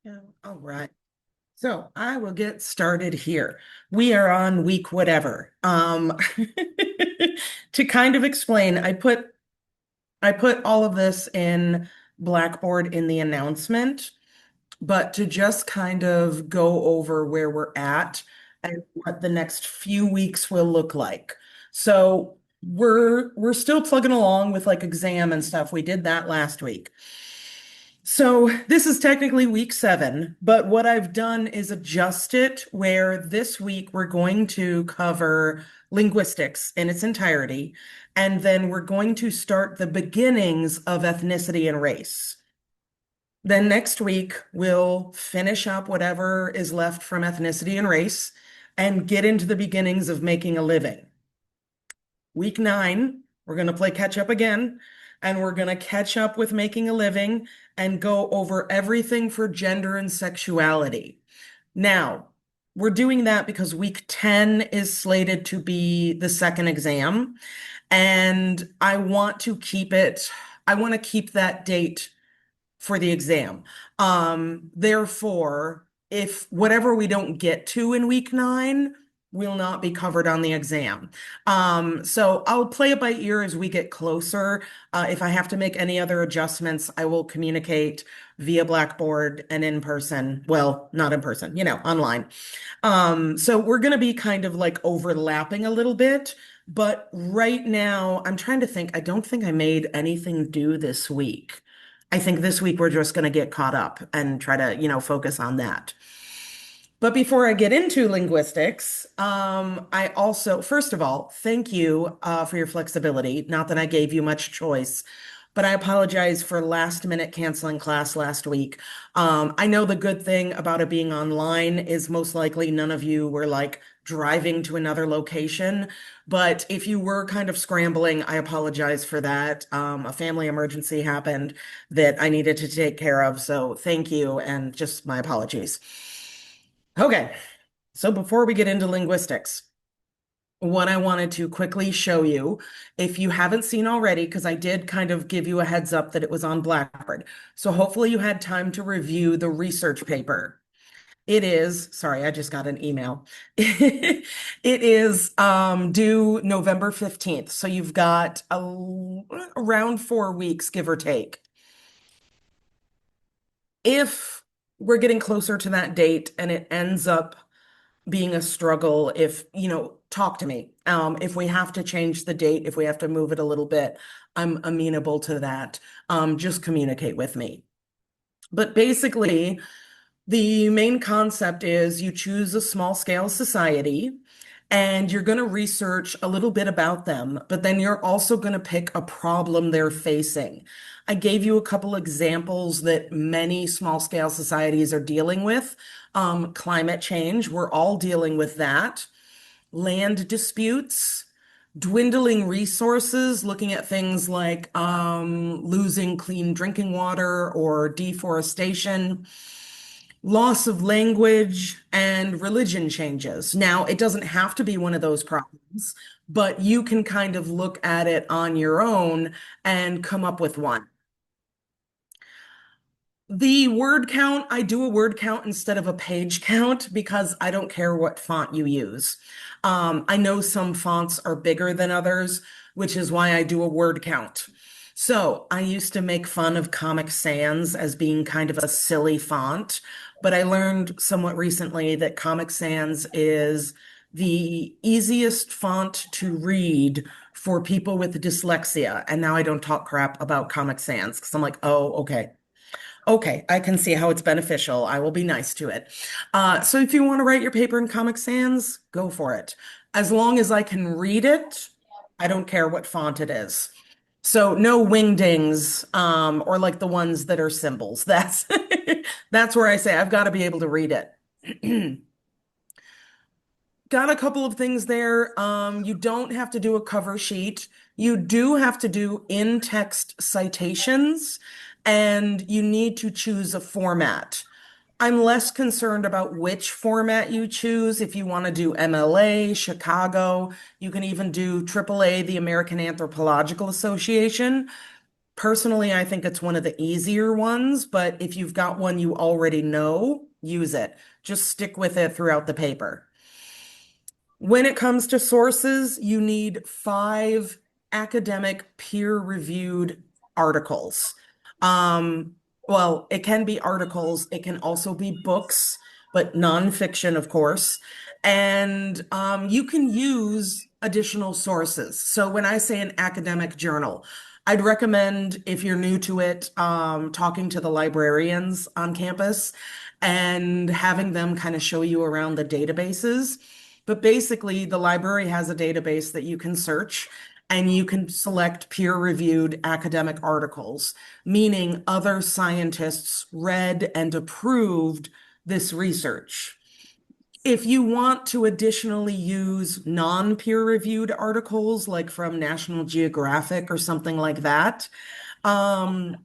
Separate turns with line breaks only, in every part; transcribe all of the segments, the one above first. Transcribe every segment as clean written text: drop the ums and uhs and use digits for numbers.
Yeah, all right. So I will get started here. We are on week whatever. To kind of explain, I put all of this in Blackboard in the announcement, but to just kind of go over where we're at and what the next few weeks will look like. So we're still plugging along with like exam and stuff. We did that last week. So this is technically week 7, but what I've done is adjust it where this week we're going to cover linguistics in its entirety, and then we're going to start the beginnings of ethnicity and race. Then next week we'll finish up whatever is left from ethnicity and race and get into the beginnings of making a living. Week 9, we're going to play catch up again, and we're going to catch up with making a living and go over everything for gender and sexuality. Now, we're doing that because week 10 is slated to be the second exam, and I want to keep that date for the exam. Therefore, if whatever we don't get to in week 9 will not be covered on the exam. So I'll play it by ear as we get closer. If I have to make any other adjustments, I will communicate via Blackboard and in person. Well, not in person, online. So we're going to be kind of like overlapping a little bit. But right now, I'm trying to think. I don't think I made anything due this week. I think this week we're just going to get caught up and try to, focus on that. But before I get into linguistics, I also, first of all, thank you for your flexibility. Not that I gave you much choice, but I apologize for last minute canceling class last week. I know the good thing about it being online is most likely none of you were like driving to another location. But if you were kind of scrambling, I apologize for that. A family emergency happened that I needed to take care of. So thank you and just my apologies. Okay, so before we get into linguistics, what I wanted to quickly show you, if you haven't seen already, because I did kind of give you a heads up that it was on Blackboard. So hopefully you had time to review the research paper. It is, sorry, I just got an email. It is due November 15th. So you've got around 4 weeks, give or take. If we're getting closer to that date and it ends up being a struggle, if, talk to me. If we have to change the date, if we have to move it a little bit, I'm amenable to that. Just communicate with me. But basically, the main concept is you choose a small scale society and you're going to research a little bit about them, but then you're also going to pick a problem they're facing. I gave you a couple examples that many small scale societies are dealing with. Climate change, we're all dealing with that. Land disputes, dwindling resources, looking at things like losing clean drinking water or deforestation, loss of language, and religion changes. Now, it doesn't have to be one of those problems, but you can kind of look at it on your own and come up with one. The word count, I do a word count instead of a page count because I don't care what font you use. I know some fonts are bigger than others, which is why I do a word count. So I used to make fun of Comic Sans as being kind of a silly font, but I learned somewhat recently that Comic Sans is the easiest font to read for people with dyslexia. And now I don't talk crap about Comic Sans because I'm like, oh, okay. Okay, I can see how it's beneficial. I will be nice to it. So if you want to write your paper in Comic Sans, go for it. As long as I can read it, I don't care what font it is. So no wingdings, or like the ones that are symbols. That's that's where I say I've got to be able to read it. Got a couple of things there. You don't have to do a cover sheet. You do have to do in-text citations, and you need to choose a format. I'm less concerned about which format you choose. If you want to do MLA, Chicago, you can even do AAA, the American Anthropological Association. Personally, I think it's one of the easier ones, but if you've got one you already know, use it. Just stick with it throughout the paper. When it comes to sources, you need 5 academic peer-reviewed articles. Um, well, it can be articles, it can also be books, but nonfiction, of course. And you can use additional sources. So when I say an academic journal, I'd recommend, if you're new to it, talking to the librarians on campus and having them kind of show you around the databases. But basically, the library has a database that you can search and you can select peer-reviewed academic articles, meaning other scientists read and approved this research. If you want to additionally use non-peer-reviewed articles, like from National Geographic or something like that, um,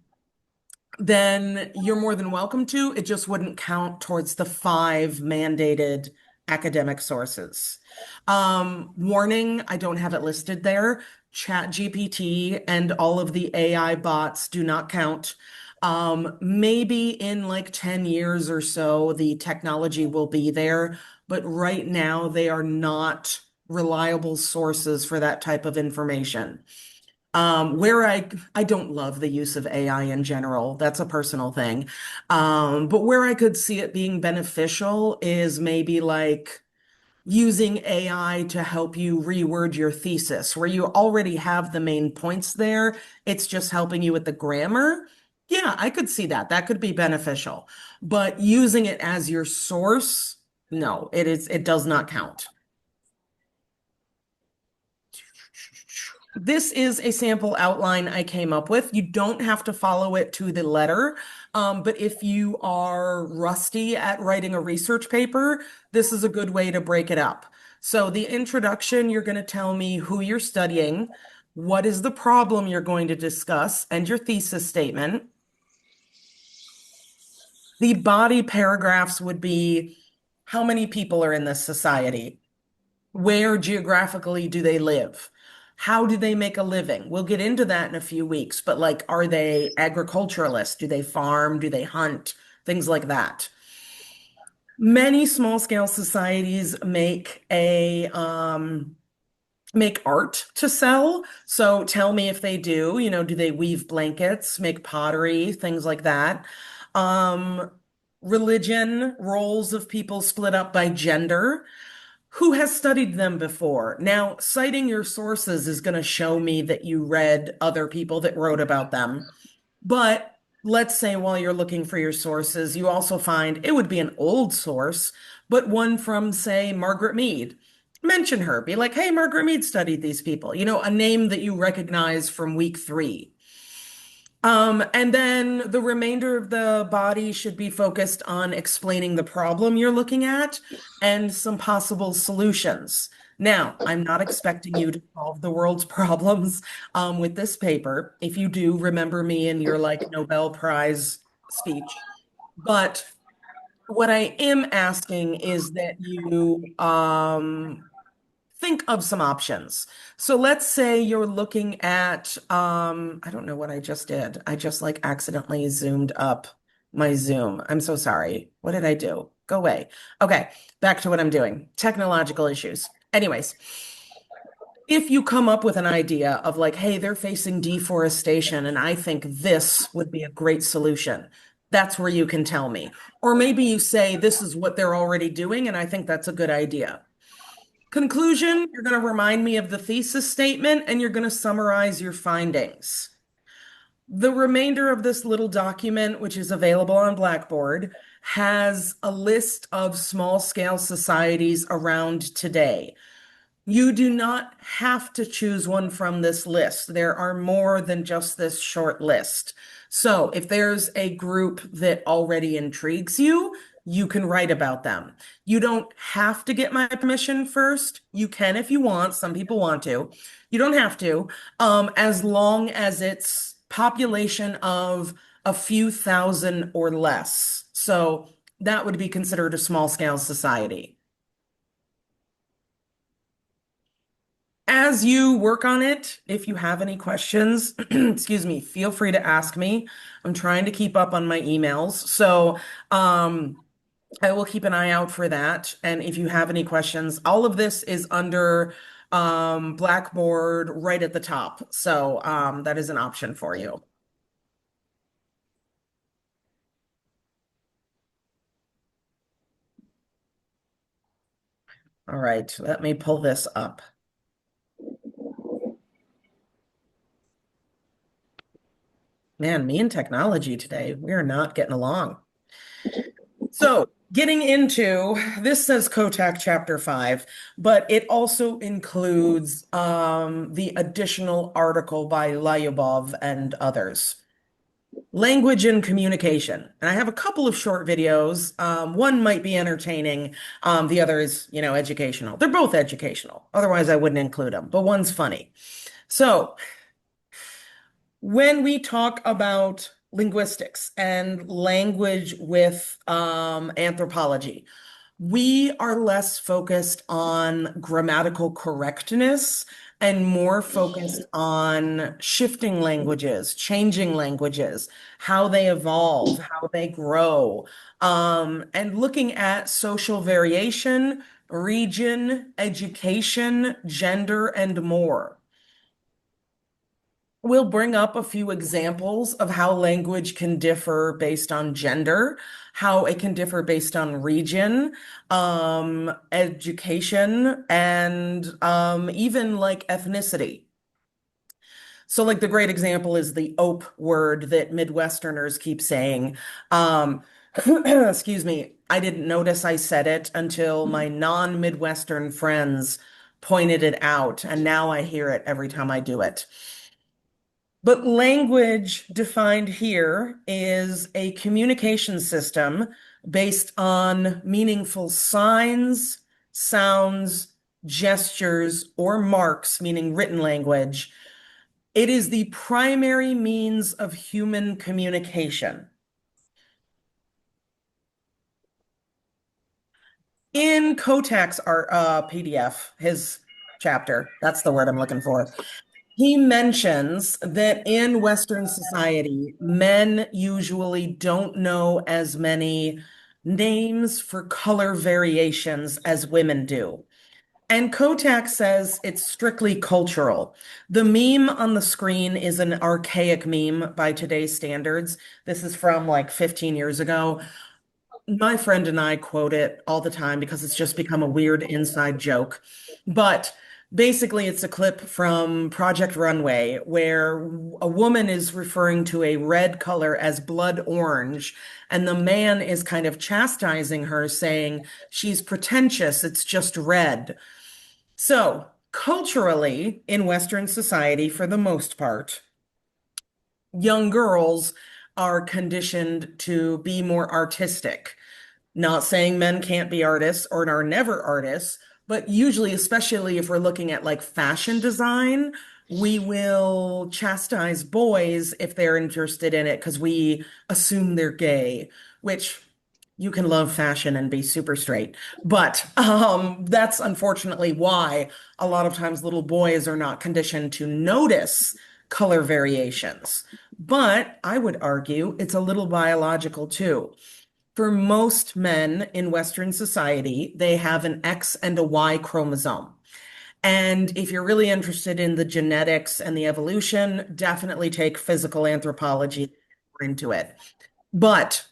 then you're more than welcome to. It just wouldn't count towards the 5 mandated academic sources. Warning, I don't have it listed there. ChatGPT and all of the AI bots do not count. Maybe in like 10 years or so, the technology will be there, but right now they are not reliable sources for that type of information. Where I don't love the use of AI in general. That's a personal thing. But where I could see it being beneficial is maybe like using AI to help you reword your thesis, where you already have the main points there. It's just helping you with the grammar. Yeah, I could see that. That could be beneficial. But using it as your source, no, it does not count. This is a sample outline I came up with. You don't have to follow it to the letter, but if you are rusty at writing a research paper, this is a good way to break it up. So the introduction, you're going to tell me who you're studying, what is the problem you're going to discuss, and your thesis statement. The body paragraphs would be how many people are in this society? Where geographically do they live? How do they make a living? We'll get into that in a few weeks, but like, are they agriculturalists? Do they farm? Do they hunt? Things like that. Many small scale societies make art to sell. So tell me if they do, do they weave blankets, make pottery, things like that? Um, Religion, roles of people split up by gender. Who has studied them before? Now, citing your sources is going to show me that you read other people that wrote about them. But let's say while you're looking for your sources, you also find it would be an old source, but one from, say, Margaret Mead. Mention her. Be like, hey, Margaret Mead studied these people. A name that you recognize from week 3. And then the remainder of the body should be focused on explaining the problem you're looking at and some possible solutions. Now, I'm not expecting you to solve the world's problems with this paper. If you do, remember me in your like Nobel Prize speech. But what I am asking is that you think of some options. So let's say you're looking at, I don't know what I just did. I just like accidentally zoomed up my Zoom. I'm so sorry. What did I do? Go away. Okay, back to what I'm doing. Technological issues. Anyways, if you come up with an idea of like, hey, they're facing deforestation, and I think this would be a great solution, that's where you can tell me. Or maybe you say, this is what they're already doing, and I think that's a good idea. Conclusion, you're going to remind me of the thesis statement and you're going to summarize your findings. The remainder of this little document, which is available on Blackboard, has a list of small scale societies around today. You do not have to choose one from this list. There are more than just this short list. So if there's a group that already intrigues you, you can write about them. You don't have to get my permission first. You can if you want. Some people want to. You don't have to, as long as it's population of a few thousand or less. So that would be considered a small scale society. As you work on it, if you have any questions, excuse me, feel free to ask me. I'm trying to keep up on my emails. So, I will keep an eye out for that. And if you have any questions, all of this is under Blackboard right at the top. So, that is an option for you. All right, let me pull this up. Man, me and technology today, we are not getting along. So, getting into this says Kotak Chapter 5, but it also includes the additional article by Lyubov and others. Language and communication. And I have a couple of short videos. One might be entertaining, the other is, educational. They're both educational. Otherwise, I wouldn't include them, but one's funny. So, when we talk about linguistics and language with anthropology, we are less focused on grammatical correctness and more focused on shifting languages, changing languages, how they evolve, how they grow, and looking at social variation, region, education, gender, and more. We'll bring up a few examples of how language can differ based on gender, how it can differ based on region, education, and even like ethnicity. So, like the great example is the ope word that Midwesterners keep saying. Excuse me, I didn't notice I said it until my non-Midwestern friends pointed it out, and now I hear it every time I do it. But language defined here is a communication system based on meaningful signs, sounds, gestures, or marks, meaning written language. It is the primary means of human communication. In Kotak's PDF, his chapter, that's the word I'm looking for. He mentions that in Western society, men usually don't know as many names for color variations as women do. And Kotak says it's strictly cultural. The meme on the screen is an archaic meme by today's standards. This is from like 15 years ago. My friend and I quote it all the time because it's just become a weird inside joke. But basically, it's a clip from Project Runway where a woman is referring to a red color as blood orange, and the man is kind of chastising her, saying, she's pretentious, it's just red. So, culturally, in Western society, for the most part, young girls are conditioned to be more artistic. Not saying men can't be artists or are never artists, but usually, especially if we're looking at like fashion design, we will chastise boys if they're interested in it because we assume they're gay, which you can love fashion and be super straight. But that's unfortunately why a lot of times little boys are not conditioned to notice color variations. But I would argue it's a little biological too. For most men in Western society, they have an X and a Y chromosome. And if you're really interested in the genetics and the evolution, definitely take physical anthropology into it. But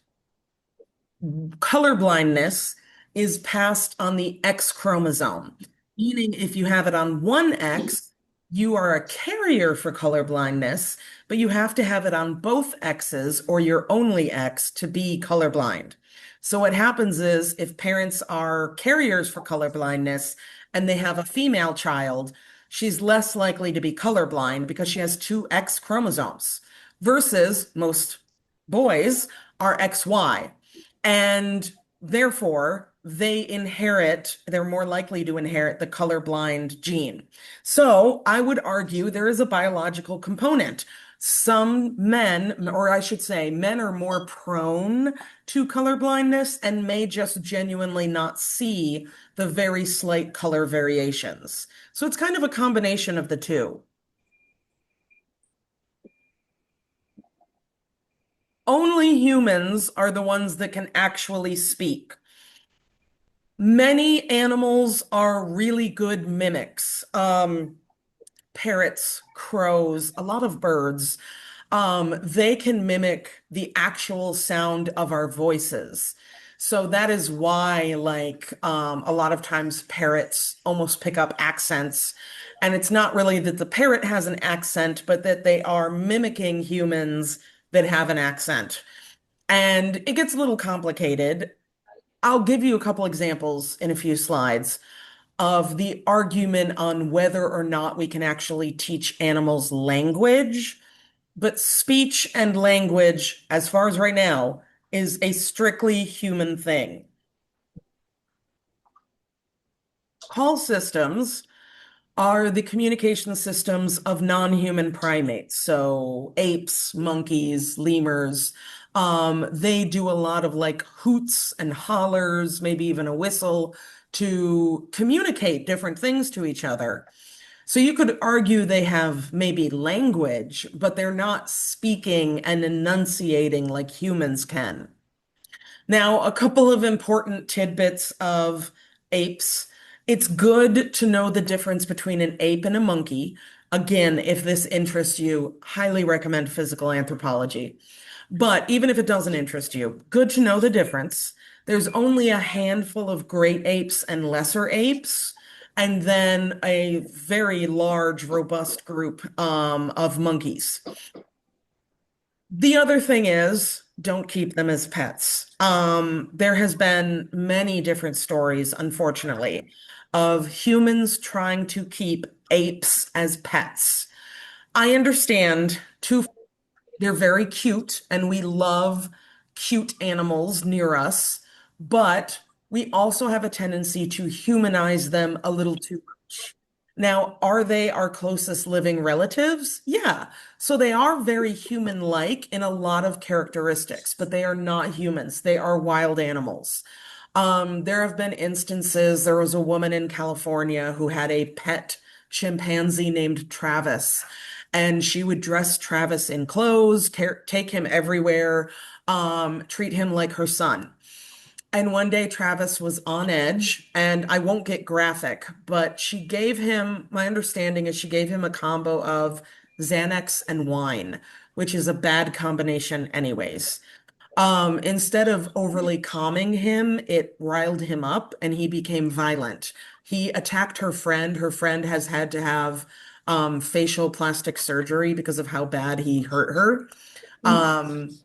color blindness is passed on the X chromosome, meaning if you have it on one X, you are a carrier for color blindness, but you have to have it on both X's or your only X to be colorblind. So what happens is if parents are carriers for color blindness and they have a female child, she's less likely to be colorblind because she has two X chromosomes versus most boys are XY. And therefore, they're more likely to inherit the colorblind gene. So I would argue there is a biological component. Some men, or I should say, men are more prone to color blindness and may just genuinely not see the very slight color variations. So it's kind of a combination of the two. Only humans are the ones that can actually speak. Many animals are really good mimics. Parrots, crows, a lot of birds. They can mimic the actual sound of our voices. So that is why, like, a lot of times parrots almost pick up accents. And it's not really that the parrot has an accent, but that they are mimicking humans that have an accent. And it gets a little complicated. I'll give you a couple examples in a few slides of the argument on whether or not we can actually teach animals language. But speech and language, as far as right now, is a strictly human thing. Call systems are the communication systems of non-human primates. So apes, monkeys, lemurs. They do a lot of like hoots and hollers, maybe even a whistle to communicate different things to each other. So you could argue they have maybe language, but they're not speaking and enunciating like humans can. Now, a couple of important tidbits of apes. It's good to know the difference between an ape and a monkey. Again, if this interests you, highly recommend physical anthropology. But even if it doesn't interest you, good to know the difference. There's only a handful of great apes and lesser apes, and then a very large, robust group of monkeys. The other thing is, don't keep them as pets. There has been many different stories, unfortunately, of humans trying to keep apes as pets. I understand too, they're very cute and we love cute animals near us, but we also have a tendency to humanize them a little too much. Now, are they our closest living relatives? Yeah. So they are very human-like in a lot of characteristics, but they are not humans. They are wild animals. There have been instances, there was a woman in California who had a pet chimpanzee named Travis, and she would dress Travis in clothes, take him everywhere, treat him like her son. And one day Travis was on edge, and I won't get graphic, but she gave him, my understanding is she gave him a combo of Xanax and wine, which is a bad combination anyways. Instead of overly calming him, it riled him up and he became violent. He attacked her friend. Her friend has had to have facial plastic surgery because of how bad he hurt her.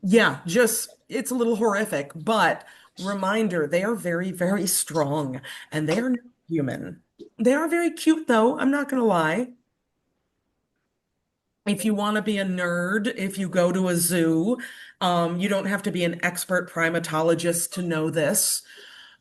Yeah, just it's a little horrific, but reminder, they are very, very strong and they are not human. They are very cute though, I'm not gonna lie. If you want to be a nerd, if you go to a zoo, you don't have to be an expert primatologist to know this.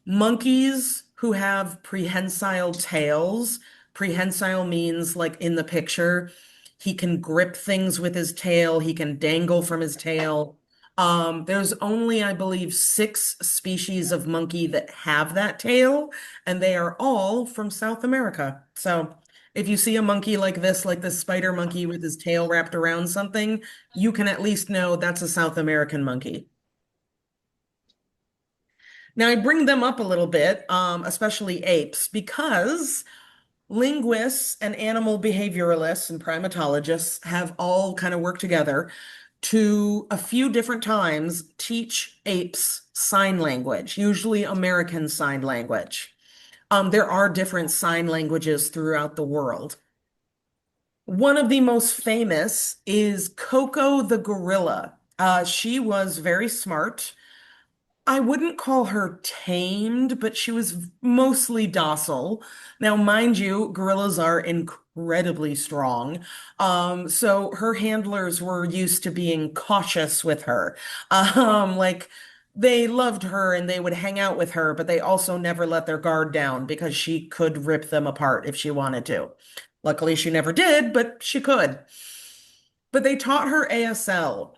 Monkeys who have prehensile tails, prehensile means like in the picture, he can grip things with his tail, he can dangle from his tail. There's only, I believe, 6 species of monkey that have that tail, and they are all from South America. So if you see a monkey like this spider monkey with his tail wrapped around something, you can at least know that's a South American monkey. Now, I bring them up a little bit, especially apes, because linguists and animal behavioralists and primatologists have all kind of worked together to a few different times teach apes sign language, usually American Sign Language. There are different sign languages throughout the world. One of the most famous is Coco the gorilla. She was very smart. I wouldn't call her tamed, but she was mostly docile. Now, mind you, gorillas are incredibly strong. So her handlers were used to being cautious with her. Like they loved her and they would hang out with her, but they also never let their guard down because she could rip them apart if she wanted to. Luckily, she never did, but she could. but they taught her ASL.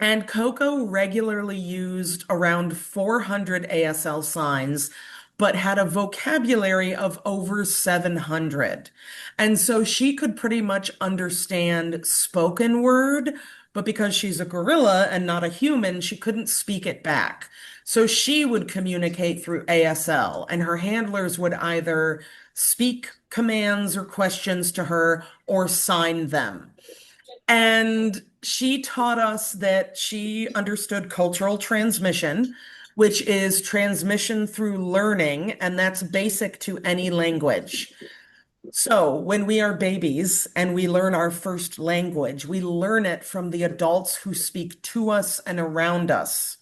And Coco regularly used around 400 ASL signs, but had a vocabulary of over 700. And so she could pretty much understand spoken word, but because she's a gorilla and not a human, she couldn't speak it back. So she would communicate through ASL, and her handlers would either speak commands or questions to her or sign them. And she taught us that she understood cultural transmission, which is transmission through learning, and that's basic to any language. So when we are babies and we learn our first language, we learn it from the adults who speak to us and around us.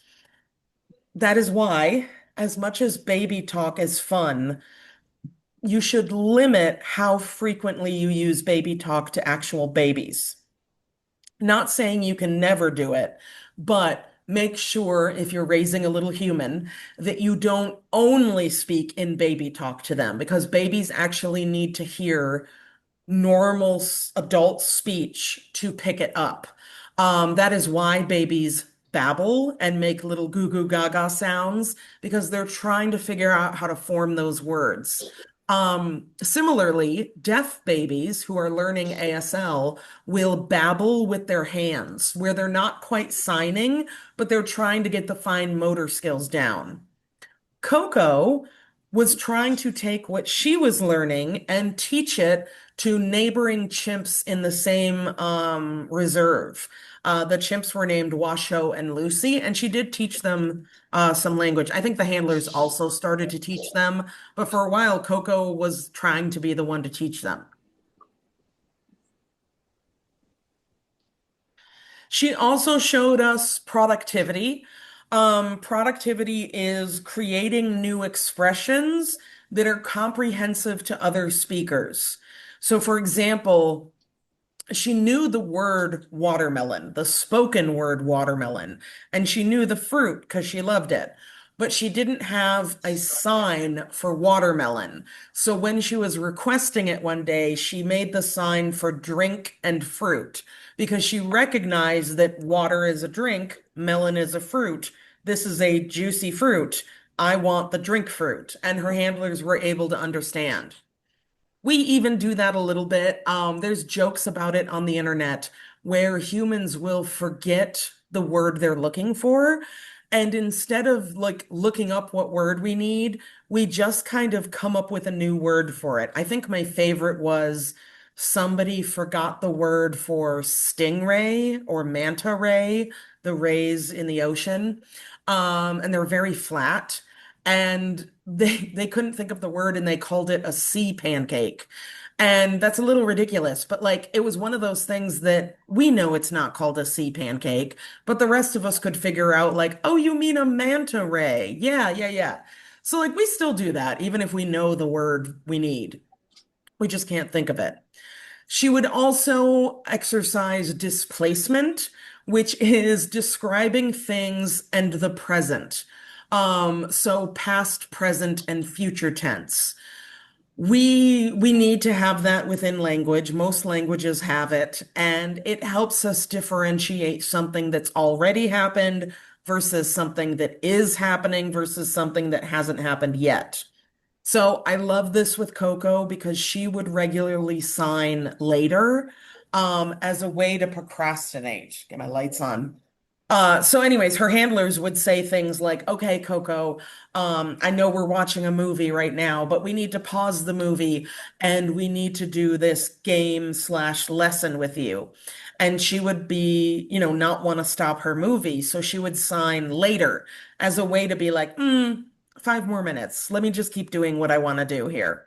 That is why, as much as baby talk is fun, you should limit how frequently you use baby talk to actual babies. Not saying you can never do it, but make sure if you're raising a little human that you don't only speak in baby talk to them because babies actually need to hear normal adult speech to pick it up. That is why babies babble and make little goo goo gaga sounds because they're trying to figure out how to form those words. Similarly, deaf babies who are learning ASL will babble with their hands, where they're not quite signing, but they're trying to get the fine motor skills down. Coco was trying to take what she was learning and teach it to neighboring chimps in the same reserve. The chimps were named Washoe and Lucy, and she did teach them some language. I think the handlers also started to teach them, but for a while, Coco was trying to be the one to teach them. She also showed us productivity. Productivity is creating new expressions that are comprehensive to other speakers. So, for example, she knew the word watermelon, the spoken word watermelon, and she knew the fruit because she loved it. But she didn't have a sign for watermelon. So when she was requesting it one day, she made the sign for drink and fruit because she recognized that water is a drink, melon is a fruit. This is a juicy fruit. I want the drink fruit. And her handlers were able to understand. We even do that a little bit. There's jokes about it on the internet where humans will forget the word they're looking for. And instead of like looking up what word we need, we just kind of come up with a new word for it. I think my favorite was somebody forgot the word for stingray or manta ray, the rays in the ocean. And they're very flat and they couldn't think of the word and they called it a sea pancake. And that's a little ridiculous, but like it was one of those things that we know it's not called a sea pancake, but the rest of us could figure out like, oh, you mean a manta ray. Yeah, yeah, yeah. So like we still do that even if we know the word we need. We just can't think of it. She would also exercise displacement, which is describing things and the present. So past, present, and future tense. We need to have that within language. Most languages have it, and it helps us differentiate something that's already happened versus something that is happening versus something that hasn't happened yet. So I love this with Coco because she would regularly sign later as a way to procrastinate. Get my lights on. So anyways, her handlers would say things like, okay, Coco, I know we're watching a movie right now, but we need to pause the movie and we need to do this game slash lesson with you. And she would be, not want to stop her movie. So she would sign later as a way to be like, 5 more minutes. Let me just keep doing what I want to do here.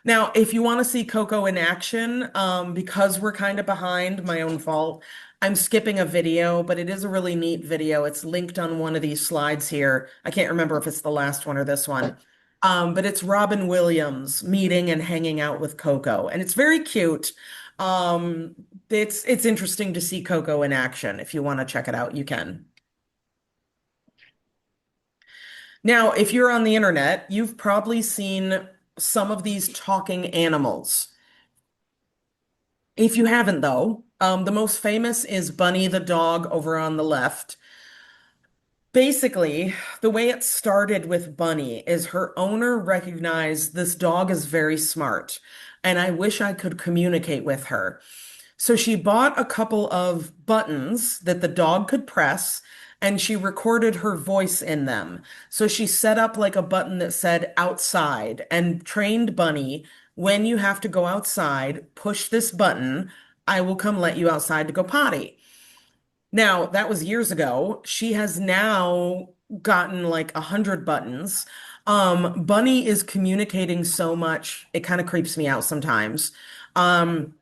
Now, if you want to see Coco in action, because we're kind of behind, my own fault, I'm skipping a video, but it is a really neat video. It's linked on one of these slides here. I can't remember if it's the last one or this one. But it's Robin Williams meeting and hanging out with Coco, and it's very cute. Um, it's interesting to see Coco in action. If you want to check it out, you can. Now, if you're on the internet, you've probably seen some of these talking animals. If you haven't, though, The most famous is Bunny the dog over on the left. Basically, the way it started with Bunny is her owner recognized this dog is very smart, and I wish I could communicate with her. So she bought a couple of buttons that the dog could press, and she recorded her voice in them. So she set up like a button that said outside and trained Bunny, when you have to go outside, push this button. I will come let you outside to go potty. Now, that was years ago. She has now gotten like 100 buttons. Bunny is communicating so much, it kind of creeps me out sometimes. Um,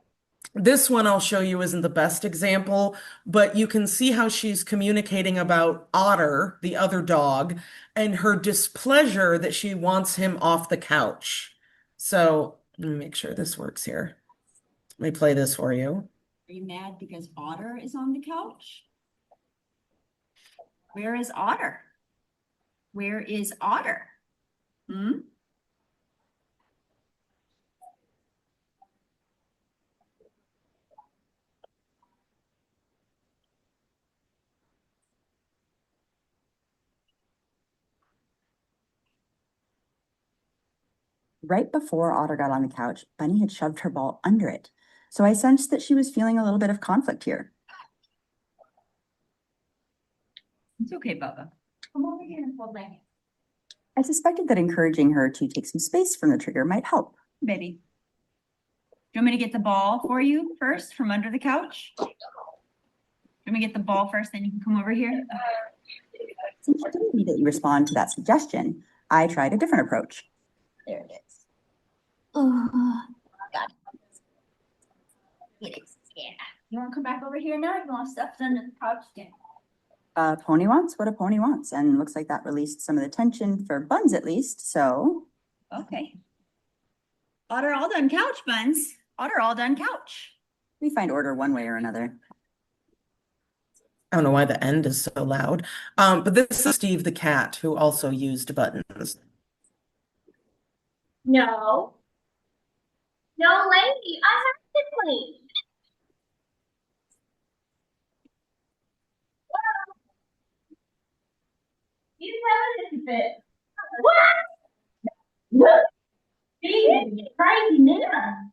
this one I'll show you isn't the best example, but you can see how she's communicating about Otter, the other dog, and her displeasure that she wants him off the couch. So let me make sure this works here. Let me play this for you.
Are you mad because Otter is on the couch? Where is Otter? Where is Otter? Hmm?
Right before Otter got on the couch, Bunny had shoved her ball under it. So I sensed that she was feeling a little bit of conflict here.
It's okay, Bubba. Come over here and hold my hand.
I suspected that encouraging her to take some space from the trigger might help.
Baby. Do you want me to get the ball for you first from under the couch? Do you want me to get the ball first, then you can come over here?
Since you didn't immediately respond to that suggestion, I tried a different approach.
There it is. Oh, got it. It is. Yeah. You want to come back over here now? You want stuff under the couch again?
A pony wants what a pony wants, and looks like that released some of the tension for Buns at least, so.
Okay. Otter all done couch, Buns. Otter all done couch.
We find order one way or another.
I don't know why the end is so loud. But this is Steve the cat who also used buttons.
No. No, lady, I have to clean. You have a fit. What? Steve, crazy man.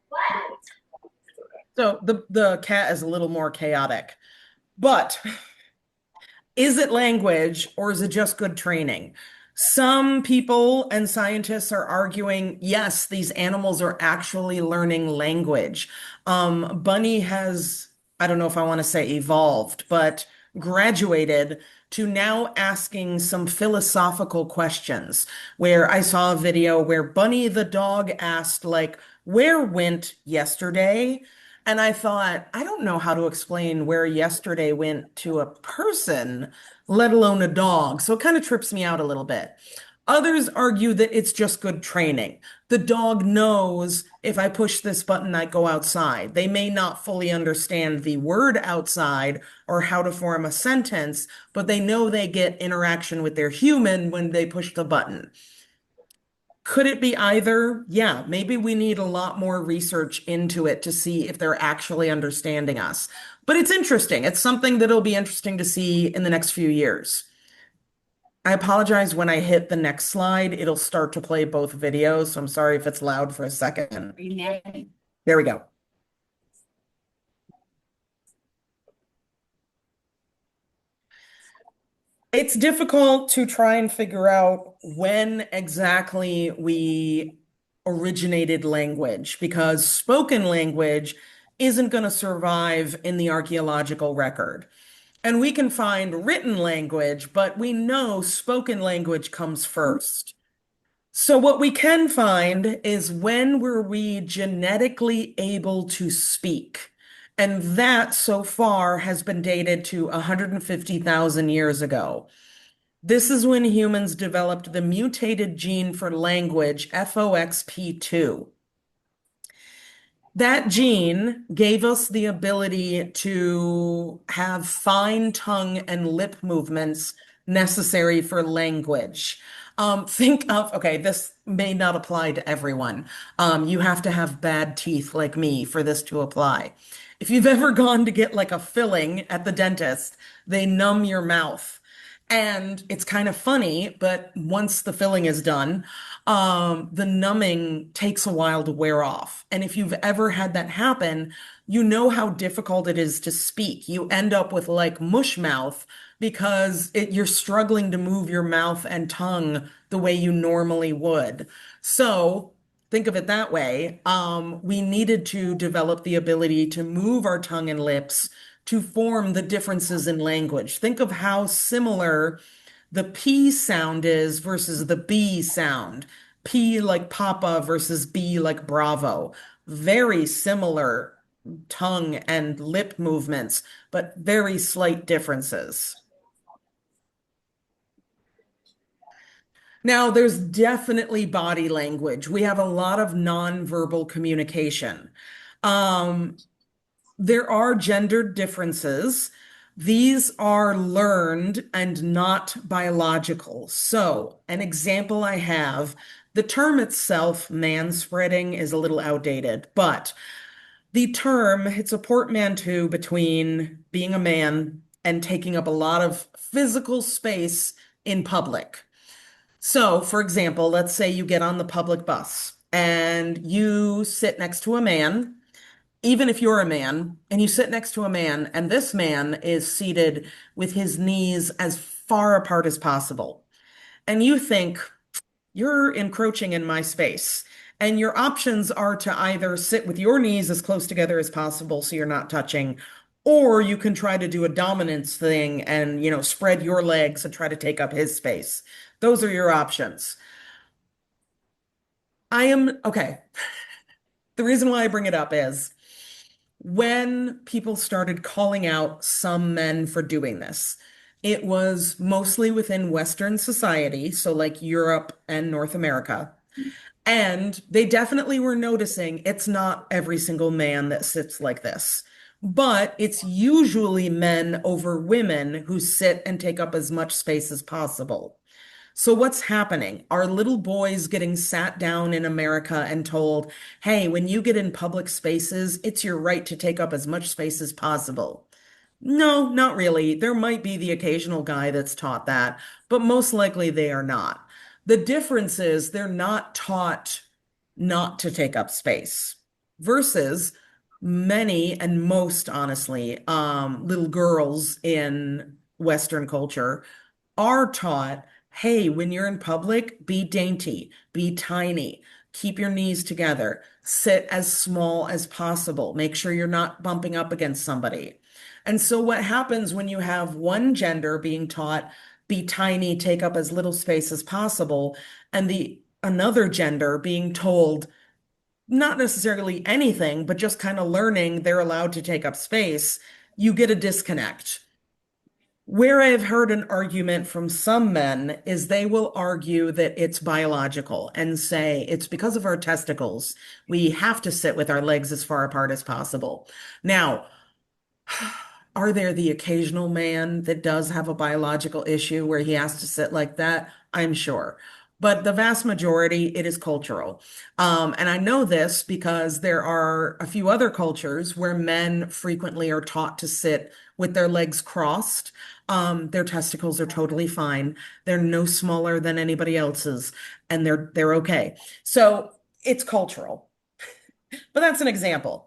What?
So the cat is a little more chaotic. But is it language or is it just good training? Some people and scientists are arguing, yes, these animals are actually learning language. Bunny has, I don't know if I want to say evolved, but graduated to now asking some philosophical questions. Where I saw a video where Bunny the dog asked, like, where went yesterday? And I thought, I don't know how to explain where yesterday went to a person, let alone a dog. So it kind of trips me out a little bit. Others argue that it's just good training. The dog knows if I push this button, I go outside. They may not fully understand the word outside or how to form a sentence, but they know they get interaction with their human when they push the button. Could it be either? Yeah, maybe we need a lot more research into it to see if they're actually understanding us. But it's interesting. It's something that'll be interesting to see in the next few years. I apologize when I hit the next slide, it'll start to play both videos. So I'm sorry if it's loud for a second.
Are you mad?
There we go. It's difficult to try and figure out when exactly we originated language because spoken language isn't going to survive in the archaeological record. And we can find written language, but we know spoken language comes first. So what we can find is when were we genetically able to speak? And that so far has been dated to 150,000 years ago. This is when humans developed the mutated gene for language, FOXP2. That gene gave us the ability to have fine tongue and lip movements necessary for language. Think of, okay, this may not apply to everyone. You have to have bad teeth like me for this to apply. If you've ever gone to get like a filling at the dentist, they numb your mouth. And it's kind of funny, but once the filling is done, the numbing takes a while to wear off. And if you've ever had that happen, you know how difficult it is to speak. You end up with like mush mouth because you're struggling to move your mouth and tongue the way you normally would. So think of it that way. We needed to develop the ability to move our tongue and lips to form the differences in language. Think of how similar the P sound is versus the B sound. P like Papa versus B like Bravo. Very similar tongue and lip movements, but very slight differences. Now, there's definitely body language. We have a lot of nonverbal communication. Um, there are gendered differences. These are learned and not biological. So, an example I have, the term itself, manspreading, is a little outdated, but the term, it's a portmanteau between being a man and taking up a lot of physical space in public. So, for example, let's say you get on the public bus and you sit next to a man, even if you're a man, and you sit next to a man, and this man is seated with his knees as far apart as possible. And you think, you're encroaching in my space. And your options are to either sit with your knees as close together as possible so you're not touching, or you can try to do a dominance thing and, spread your legs and try to take up his space. Those are your options. Okay. The reason why I bring it up is when people started calling out some men for doing this, it was mostly within Western society, so like Europe and North America. And they definitely were noticing it's not every single man that sits like this, but it's usually men over women who sit and take up as much space as possible. So what's happening? Are little boys getting sat down in America and told, hey, when you get in public spaces, it's your right to take up as much space as possible? No, not really. There might be the occasional guy that's taught that, but most likely they are not. The difference is they're not taught not to take up space versus many and most honestly, little girls in Western culture are taught, hey, when you're in public, be dainty, be tiny, keep your knees together, sit as small as possible, make sure you're not bumping up against somebody. And so what happens when you have one gender being taught, be tiny, take up as little space as possible, and the another gender being told not necessarily anything, but just kind of learning they're allowed to take up space, you get a disconnect. Where I have heard an argument from some men is they will argue that it's biological and say it's because of our testicles. We have to sit with our legs as far apart as possible. Now, are there the occasional man that does have a biological issue where he has to sit like that? I'm sure. But the vast majority, it is cultural. And I know this because there are a few other cultures where men frequently are taught to sit with their legs crossed. Their testicles are totally fine. They're no smaller than anybody else's, and they're okay. So it's cultural. But that's an example.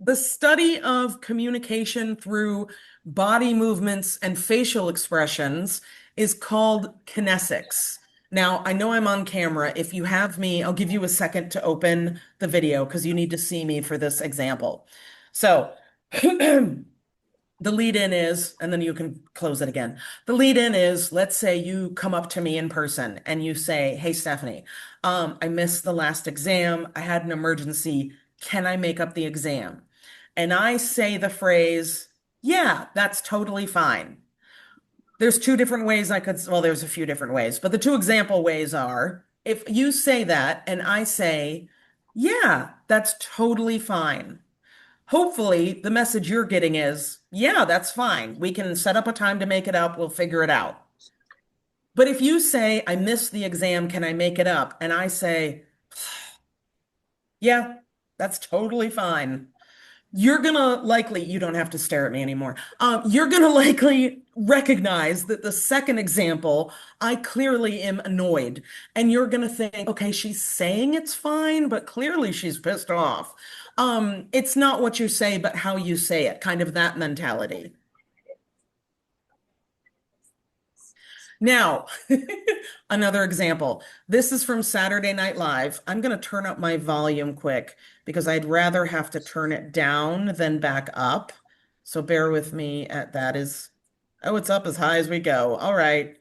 The study of communication through body movements and facial expressions is called kinesics. Now, I know I'm on camera. If you have me, I'll give you a second to open the video because you need to see me for this example. So the lead in is, and then you can close it again. The lead in is, let's say you come up to me in person and you say, hey, Stephanie, I missed the last exam. I had an emergency. Can I make up the exam? And I say the phrase, yeah, that's totally fine. There's two different ways well, there's a few different ways, but the two example ways are if you say that and I say, yeah, that's totally fine. hopefully the message you're getting is, yeah, that's fine. We can set up a time to make it up. We'll figure it out. But if you say, I missed the exam, can I make it up? And I say, yeah, that's totally fine. You're gonna likely, you don't have to stare at me anymore. You're gonna likely recognize that the second example, I clearly am annoyed. And you're gonna think, okay, she's saying it's fine, but clearly she's pissed off. It's not what you say, but how you say it, kind of that mentality. Now, another example. This is from Saturday Night Live. I'm going to turn up my volume quick because I'd rather have to turn it down than back up. So bear with me at that is, oh, it's up as high as we go. All right.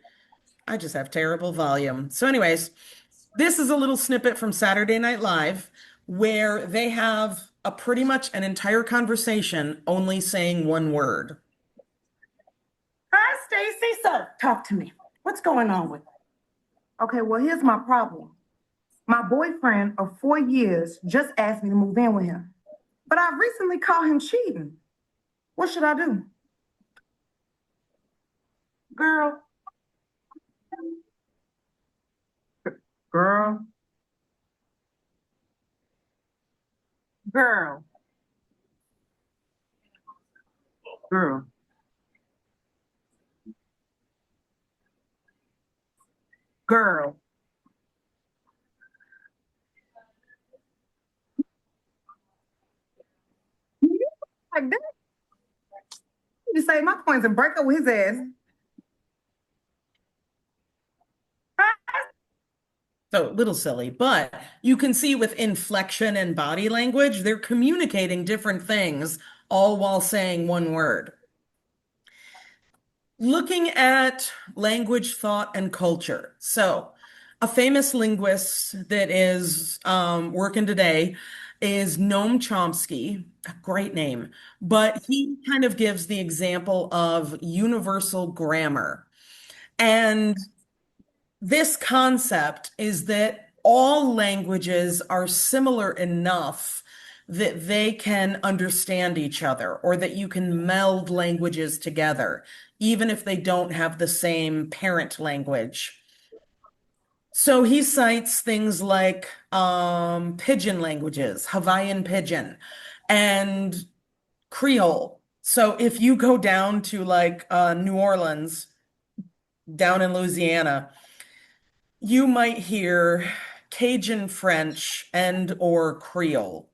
I just have terrible volume. So anyways, this is a little snippet from Saturday Night Live where they have a pretty much an entire conversation only saying one word.
Hi, Stacy. So, talk to me. What's going on with you? Okay, well, here's my problem. My boyfriend of 4 years just asked me to move in with him, but I recently caught him cheating. What should I do? Girl, girl, girl, girl. Girl. Like that? You say my points and break up with his ass.
So a little silly, but you can see with inflection and body language, they're communicating different things all while saying one word. Looking at language, thought, and culture. So a famous linguist that is working today is Noam Chomsky, a great name, but he kind of gives the example of universal grammar. And this concept is that all languages are similar enough that they can understand each other or that you can meld languages together, even if they don't have the same parent language. So he cites things like pidgin languages, Hawaiian pidgin, and Creole. So if you go down to like New Orleans, down in Louisiana, you might hear Cajun French and or Creole.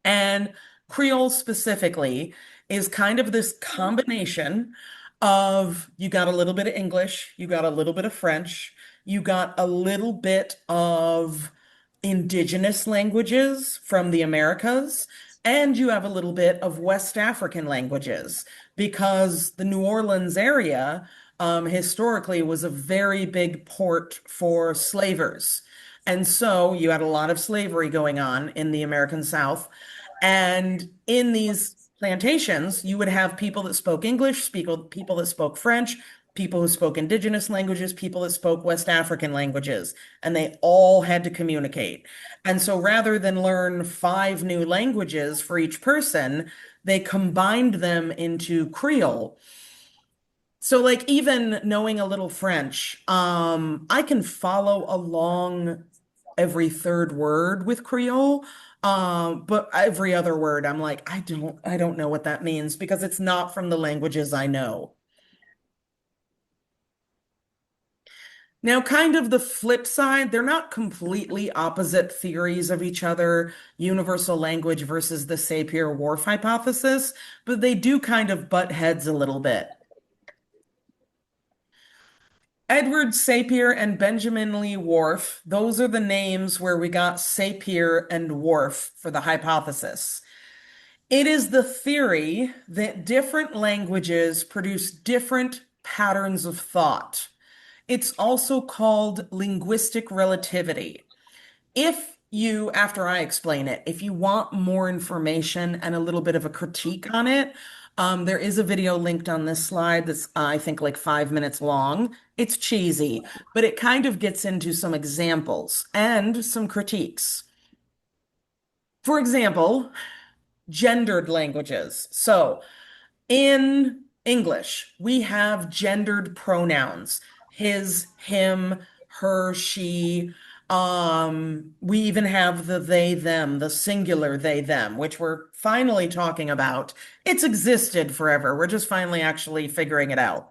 And Creole specifically is kind of this combination of you got a little bit of English, you got a little bit of French, you got a little bit of indigenous languages from the Americas, and you have a little bit of West African languages because the New Orleans area historically was a very big port for slavers. And so you had a lot of slavery going on in the American South. And in these plantations, you would have people that spoke English, people that spoke French, people who spoke indigenous languages, people that spoke West African languages, and they all had to communicate. And so rather than learn 5 new languages for each person, they combined them into Creole. So like even knowing a little French, I can follow along every third word with Creole. But every other word, I'm like, I don't know what that means because it's not from the languages I know. Now, kind of the flip side, they're not completely opposite theories of each other, universal language versus the Sapir-Whorf hypothesis, but they do kind of butt heads a little bit. Edward Sapir and Benjamin Lee Whorf, those are the names where we got Sapir and Whorf for the hypothesis. It is the theory that different languages produce different patterns of thought. It's also called linguistic relativity. If you, after I explain it, if you want more information and a little bit of a critique on it, there is a video linked on this slide that's, I think, like 5 minutes long. It's cheesy, but it kind of gets into some examples and some critiques. For example, gendered languages. So in English, we have gendered pronouns, his, him, her, she. We even have the they, them, the singular they, them, which we're finally talking about. It's existed forever. We're just finally actually figuring it out.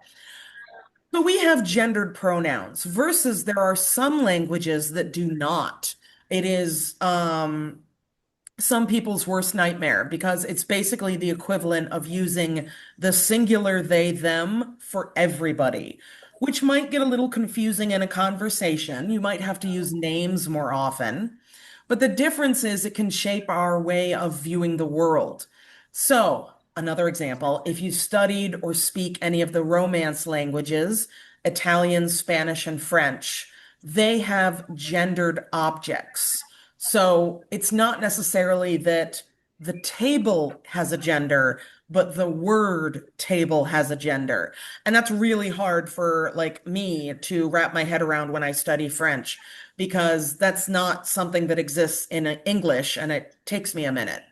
So we have gendered pronouns versus there are some languages that do not. It is some people's worst nightmare because it's basically the equivalent of using the singular they, them for everybody, which might get a little confusing in a conversation. You might have to use names more often. But the difference is it can shape our way of viewing the world. So, another example, if you studied or speak any of the Romance languages, Italian, Spanish, and French, they have gendered objects. So it's not necessarily that the table has a gender, but the word table has a gender. And that's really hard for like me to wrap my head around when I study French because that's not something that exists in English and it takes me a minute.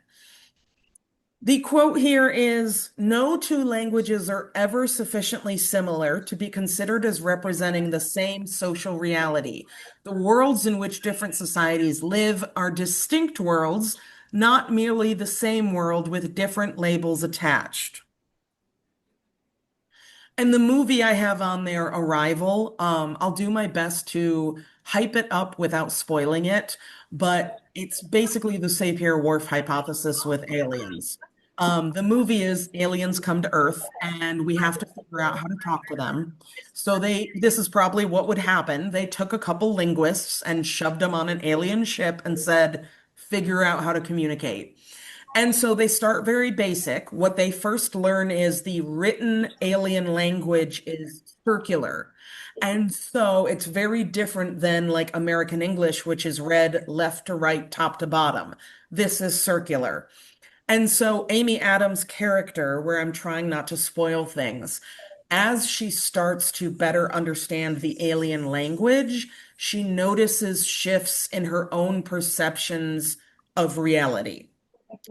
The quote here is, no two languages are ever sufficiently similar to be considered as representing the same social reality. The worlds in which different societies live are distinct worlds, not merely the same world with different labels attached. And the movie I have on there, Arrival, I'll do my best to hype it up without spoiling it, but it's basically the Sapir-Whorf hypothesis with aliens. The movie is aliens come to Earth and we have to figure out how to talk to them. So this is probably what would happen. They took a couple linguists and shoved them on an alien ship and said, figure out how to communicate. And so they start very basic. What they first learn is the written alien language is circular. And so it's very different than like American English, which is read left to right, top to bottom. This is circular. And so Amy Adams' character, where I'm trying not to spoil things, as she starts to better understand the alien language, she notices shifts in her own perceptions of reality.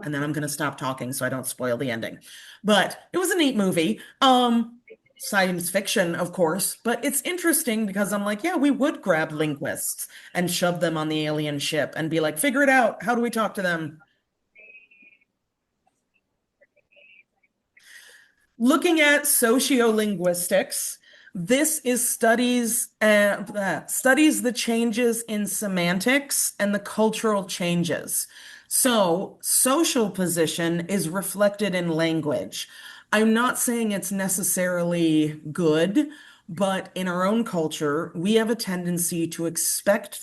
And then I'm going to stop talking so I don't spoil the ending. But it was a neat movie. Science fiction, of course, but it's interesting because I'm like, yeah, we would grab linguists and shove them on the alien ship and be like, figure it out. How do we talk to them? Looking at sociolinguistics, this is studies the changes in semantics and the cultural changes. So, social position is reflected in language. I'm not saying it's necessarily good, but in our own culture, we have a tendency to expect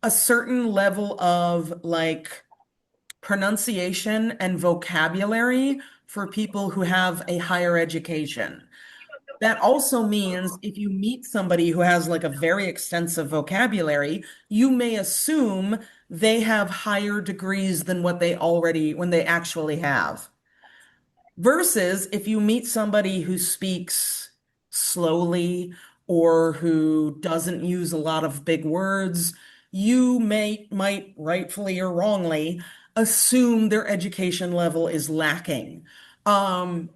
a certain level of like pronunciation and vocabulary for people who have a higher education. That also means if you meet somebody who has like a very extensive vocabulary, you may assume they have higher degrees than when they actually have. Versus if you meet somebody who speaks slowly or who doesn't use a lot of big words, you might rightfully or wrongly assume their education level is lacking.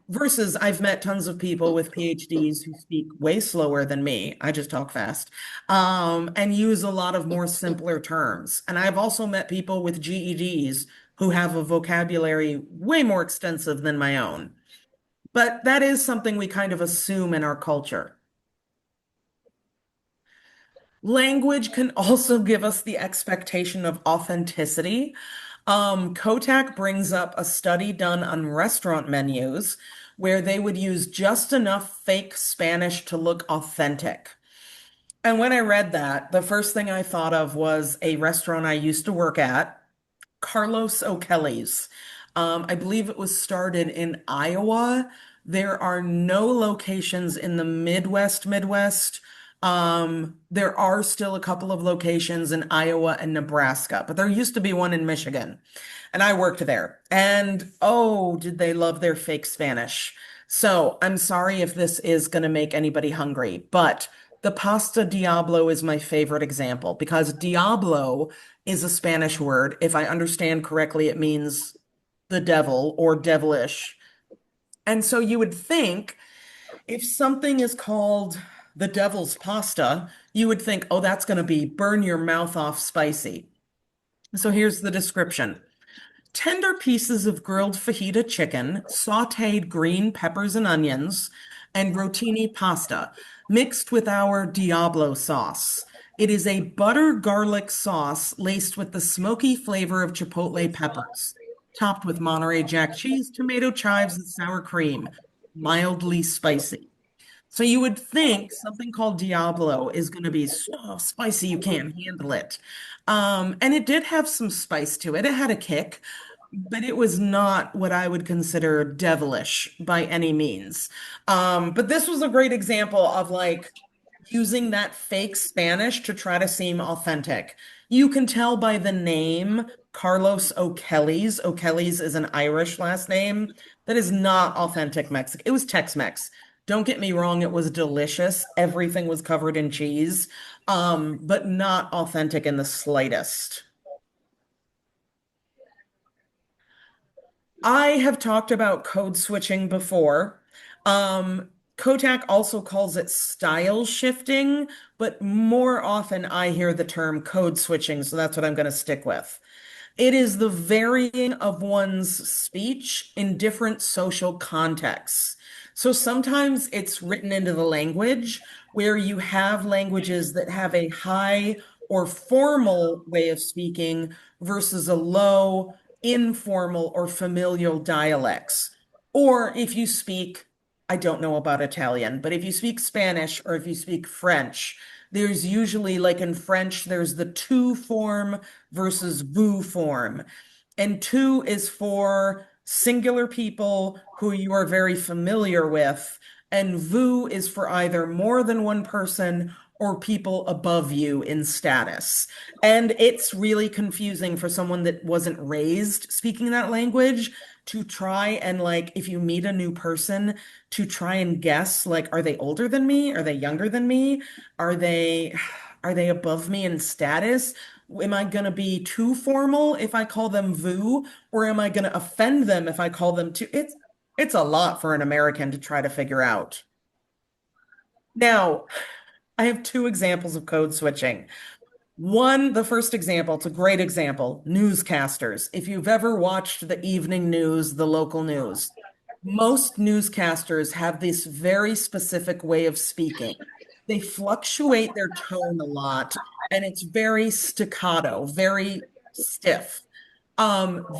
Versus I've met tons of people with PhDs who speak way slower than me. I just talk fast, and use a lot of more simpler terms. And I've also met people with GEDs who have a vocabulary way more extensive than my own. But that is something we kind of assume in our culture. Language can also give us the expectation of authenticity. Kotak brings up a study done on restaurant menus where they would use just enough fake Spanish to look authentic. And when I read that, the first thing I thought of was a restaurant I used to work at, Carlos O'Kelly's. I believe it was started in Iowa. There are no locations in the Midwest. There are still a couple of locations in Iowa and Nebraska, but there used to be one in Michigan. And I worked there. And oh, did they love their fake Spanish. So I'm sorry if this is going to make anybody hungry, but The pasta Diablo is my favorite example because Diablo is a Spanish word. If I understand correctly, it means the devil or devilish. And so you would think if something is called the devil's pasta, you would think, oh, that's going to be burn your mouth off spicy. So here's the description. Tender pieces of grilled fajita chicken, sautéed green peppers and onions, and rotini pasta, mixed with our Diablo sauce. It is a butter garlic sauce laced with the smoky flavor of chipotle peppers, topped with Monterey Jack cheese, tomato chives, and sour cream, mildly spicy. So you would think something called Diablo is going to be so spicy you can't handle it. And it did have some spice to it. It had a kick, but it was not what I would consider devilish by any means. But this was a great example of like using that fake Spanish to try to seem authentic. You can tell by the name Carlos O'Kelly's. O'Kelly's is an Irish last name that is not authentic Mexican. It was Tex-Mex. Don't get me wrong, it was delicious. Everything was covered in cheese, but not authentic in the slightest. I have talked about code switching before. Kotak also calls it style shifting, but more often I hear the term code switching, so that's what I'm going to stick with. It is the varying of one's speech in different social contexts. So sometimes it's written into the language where you have languages that have a high or formal way of speaking versus a low, informal, or familial dialects. Or if you speak, I don't know about Italian, but if you speak Spanish or if you speak French, there's usually, like in French, there's the tu form versus vous form. And tu is for singular people who you are very familiar with, and vous is for either more than one person or people above you in status. And it's really confusing for someone that wasn't raised speaking that language to try and like, if you meet a new person, to try and guess, like, are they older than me? Are they younger than me? Are they above me in status? Am I going to be too formal if I call them vous, or am I going to offend them if I call them too? It's a lot for an American to try to figure out. Now, I have two examples of code switching. One, the first example, it's a great example, newscasters. If you've ever watched the evening news, the local news, most newscasters have this very specific way of speaking. They fluctuate their tone a lot, and it's very staccato, very stiff.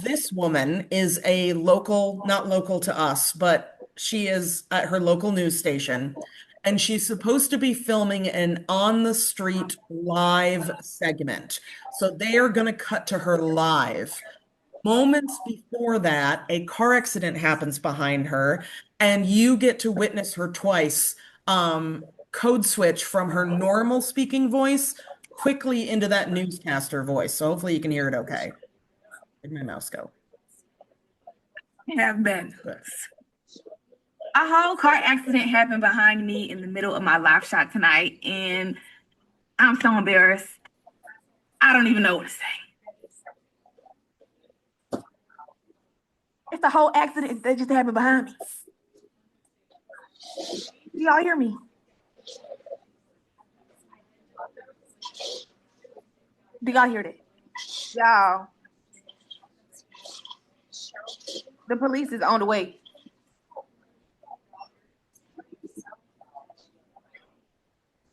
This woman is a local, not local to us, but she is at her local news station, and she's supposed to be filming an on the street live segment. So they are going to cut to her live. Moments before that, a car accident happens behind her, and you get to witness her twice code switch from her normal speaking voice quickly into that newscaster voice. So hopefully you can hear it okay. Where'd my mouse go?
Have been.
Good.
A whole car accident happened behind me in the middle of my live shot tonight, and I'm so embarrassed. I don't even know what to say.
It's a whole accident that just happened behind me. Do y'all hear me? Do y'all hear that? Y'all. The police is on the way.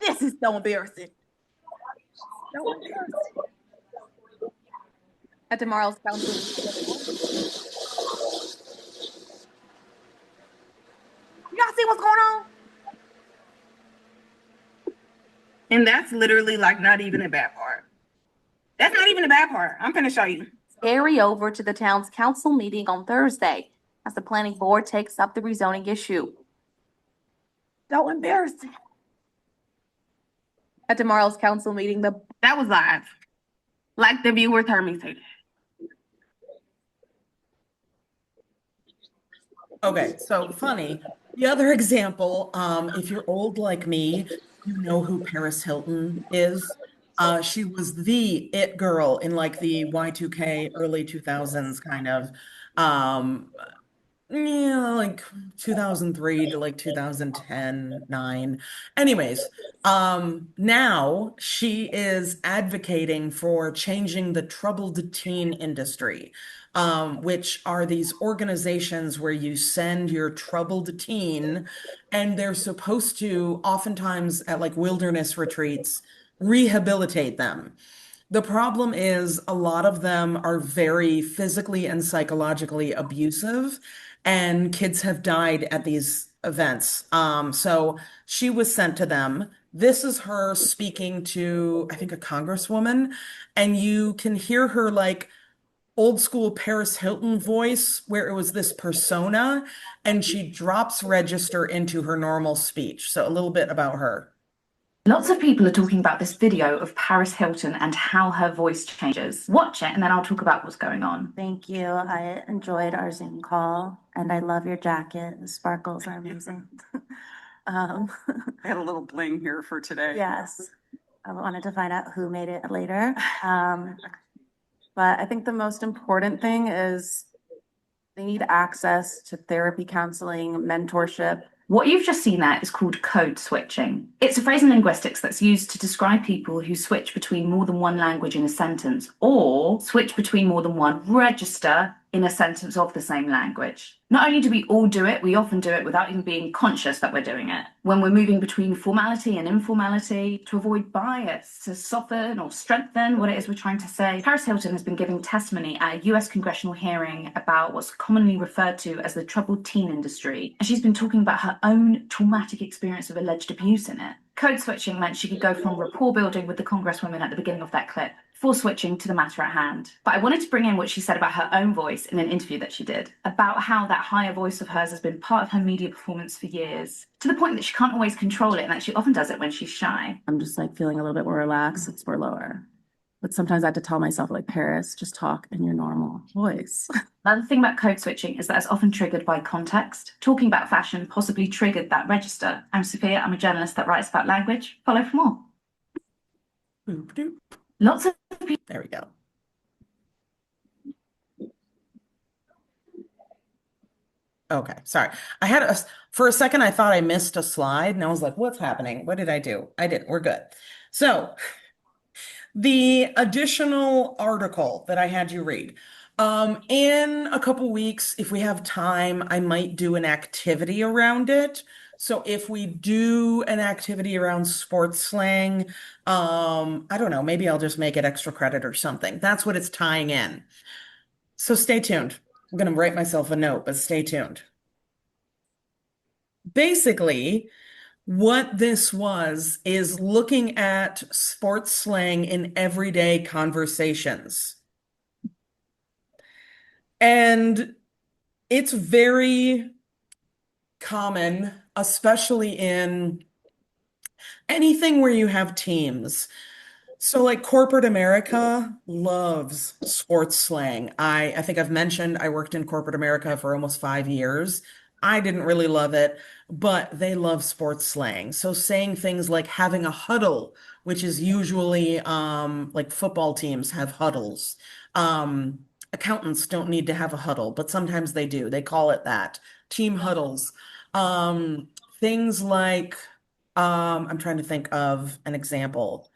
This is so embarrassing. So embarrassing.
At tomorrow's council.
Y'all see what's going on?
And that's literally like not even a bad part. That's not even a bad part. I'm gonna show you.
Carry over to the town's council meeting on Thursday as the planning board takes up the rezoning issue.
So embarrassing.
At tomorrow's council meeting,
That was live. Like the viewers heard me say that.
Okay, so funny. The other example, if you're old like me, you know who Paris Hilton is? She was the it girl in like the Y2K early 2000s kind of. Um, yeah, like 2003 to like 2010, 9. Anyways, now she is advocating for changing the troubled teen industry, which are these organizations where you send your troubled teen and they're supposed to, oftentimes at like wilderness retreats, rehabilitate them. The problem is a lot of them are very physically and psychologically abusive, and kids have died at these events. So she was sent to them. This is her speaking to, I think, a congresswoman, and you can hear her like old school Paris Hilton voice where it was this persona, and she drops register into her normal speech. So a little bit about her.
Lots of people are talking about this video of Paris Hilton and how her voice changes. Watch it and then I'll talk about what's going on.
Thank you. I enjoyed our Zoom call and I love your jacket. The sparkles are amazing. Um,
I had a little bling here for today.
yes, I wanted to find out who made it later. But I think the most important thing is they need access to therapy, counseling, mentorship.
What you've just seen there is called code switching. It's a phrase in linguistics that's used to describe people who switch between more than one language in a sentence or switch between more than one register in a sentence of the same language. Not only do we all do it, we often do it without even being conscious that we're doing it. When we're moving between formality and informality to avoid bias, to soften or strengthen what it is we're trying to say. Paris Hilton has been giving testimony at a US congressional hearing about what's commonly referred to as the troubled teen industry. And she's been talking about her own traumatic experience of alleged abuse in it. Code switching meant she could go from rapport building with the congresswoman at the beginning of that clip, before switching to the matter at hand. But I wanted to bring in what she said about her own voice in an interview that she did, about how that higher voice of hers has been part of her media performance for years, to the point that she can't always control it and that she often does it when she's shy.
I'm just like feeling a little bit more relaxed. It's more lower. But sometimes I have to tell myself, like, Paris, just talk in your normal voice.
Another thing about code switching is that it's often triggered by context. Talking about fashion possibly triggered that register. I'm Sophia, I'm a journalist that writes about language. Follow for more.
Boop, doop.
Lots of people.
There we go. Okay, sorry. I had for a second, I thought I missed a slide and I was like, what's happening? What did I do? I didn't. We're good. So the additional article that I had you read. In a couple weeks, if we have time, I might do an activity around it. So if we do an activity around sports slang, I don't know, maybe I'll just make it extra credit or something. That's what it's tying in. So stay tuned. I'm going to write myself a note, but stay tuned. Basically, what this is looking at sports slang in everyday conversations. And it's very common, especially in anything where you have teams. So like corporate America loves sports slang. I think I've mentioned I worked in corporate America for almost 5 years. I didn't really love it, but they love sports slang. So saying things like having a huddle, which is usually like football teams have huddles. Accountants don't need to have a huddle, but sometimes they do. They call it that. Team huddles. Things like I'm trying to think of an example.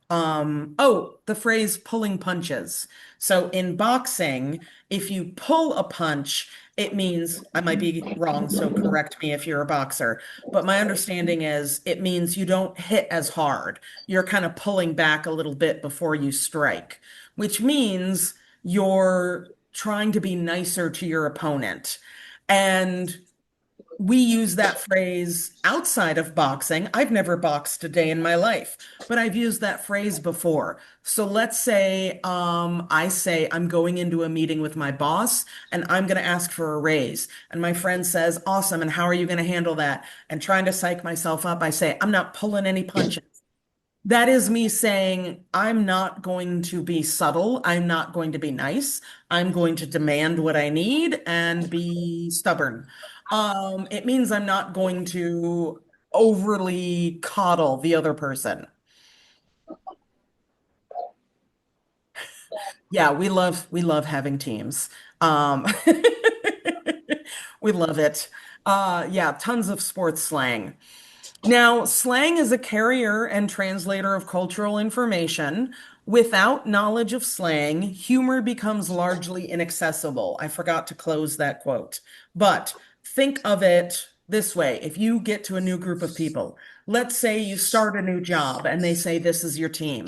The phrase pulling punches. So in boxing, if you pull a punch, it means, I might be wrong, so correct me if you're a boxer, but my understanding is it means you don't hit as hard. You're kind of pulling back a little bit before you strike, which means you're trying to be nicer to your opponent. And we use that phrase outside of boxing. I've never boxed a day in my life, but I've used that phrase before. So let's say I say I'm going into a meeting with my boss and I'm going to ask for a raise. And my friend says, awesome. And how are you going to handle that? And trying to psych myself up, I say, I'm not pulling any punches. That is me saying, I'm not going to be subtle. I'm not going to be nice. I'm going to demand what I need and be stubborn. It means I'm not going to overly coddle the other person. Yeah, we love having teams. Um, we love it. Yeah, tons of sports slang. Now, slang is a carrier and translator of cultural information. Without knowledge of slang, humor becomes largely inaccessible. I forgot to close that quote. But think of it this way. If you get to a new group of people, let's say you start a new job and they say, this is your team.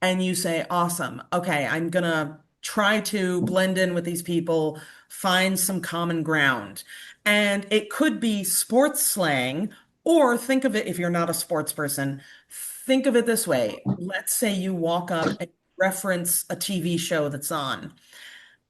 And you say, awesome. Okay, I'm gonna try to blend in with these people, find some common ground. And it could be sports slang, or think of it if you're not a sports person, think of it this way. Let's say you walk up and reference a TV show that's on,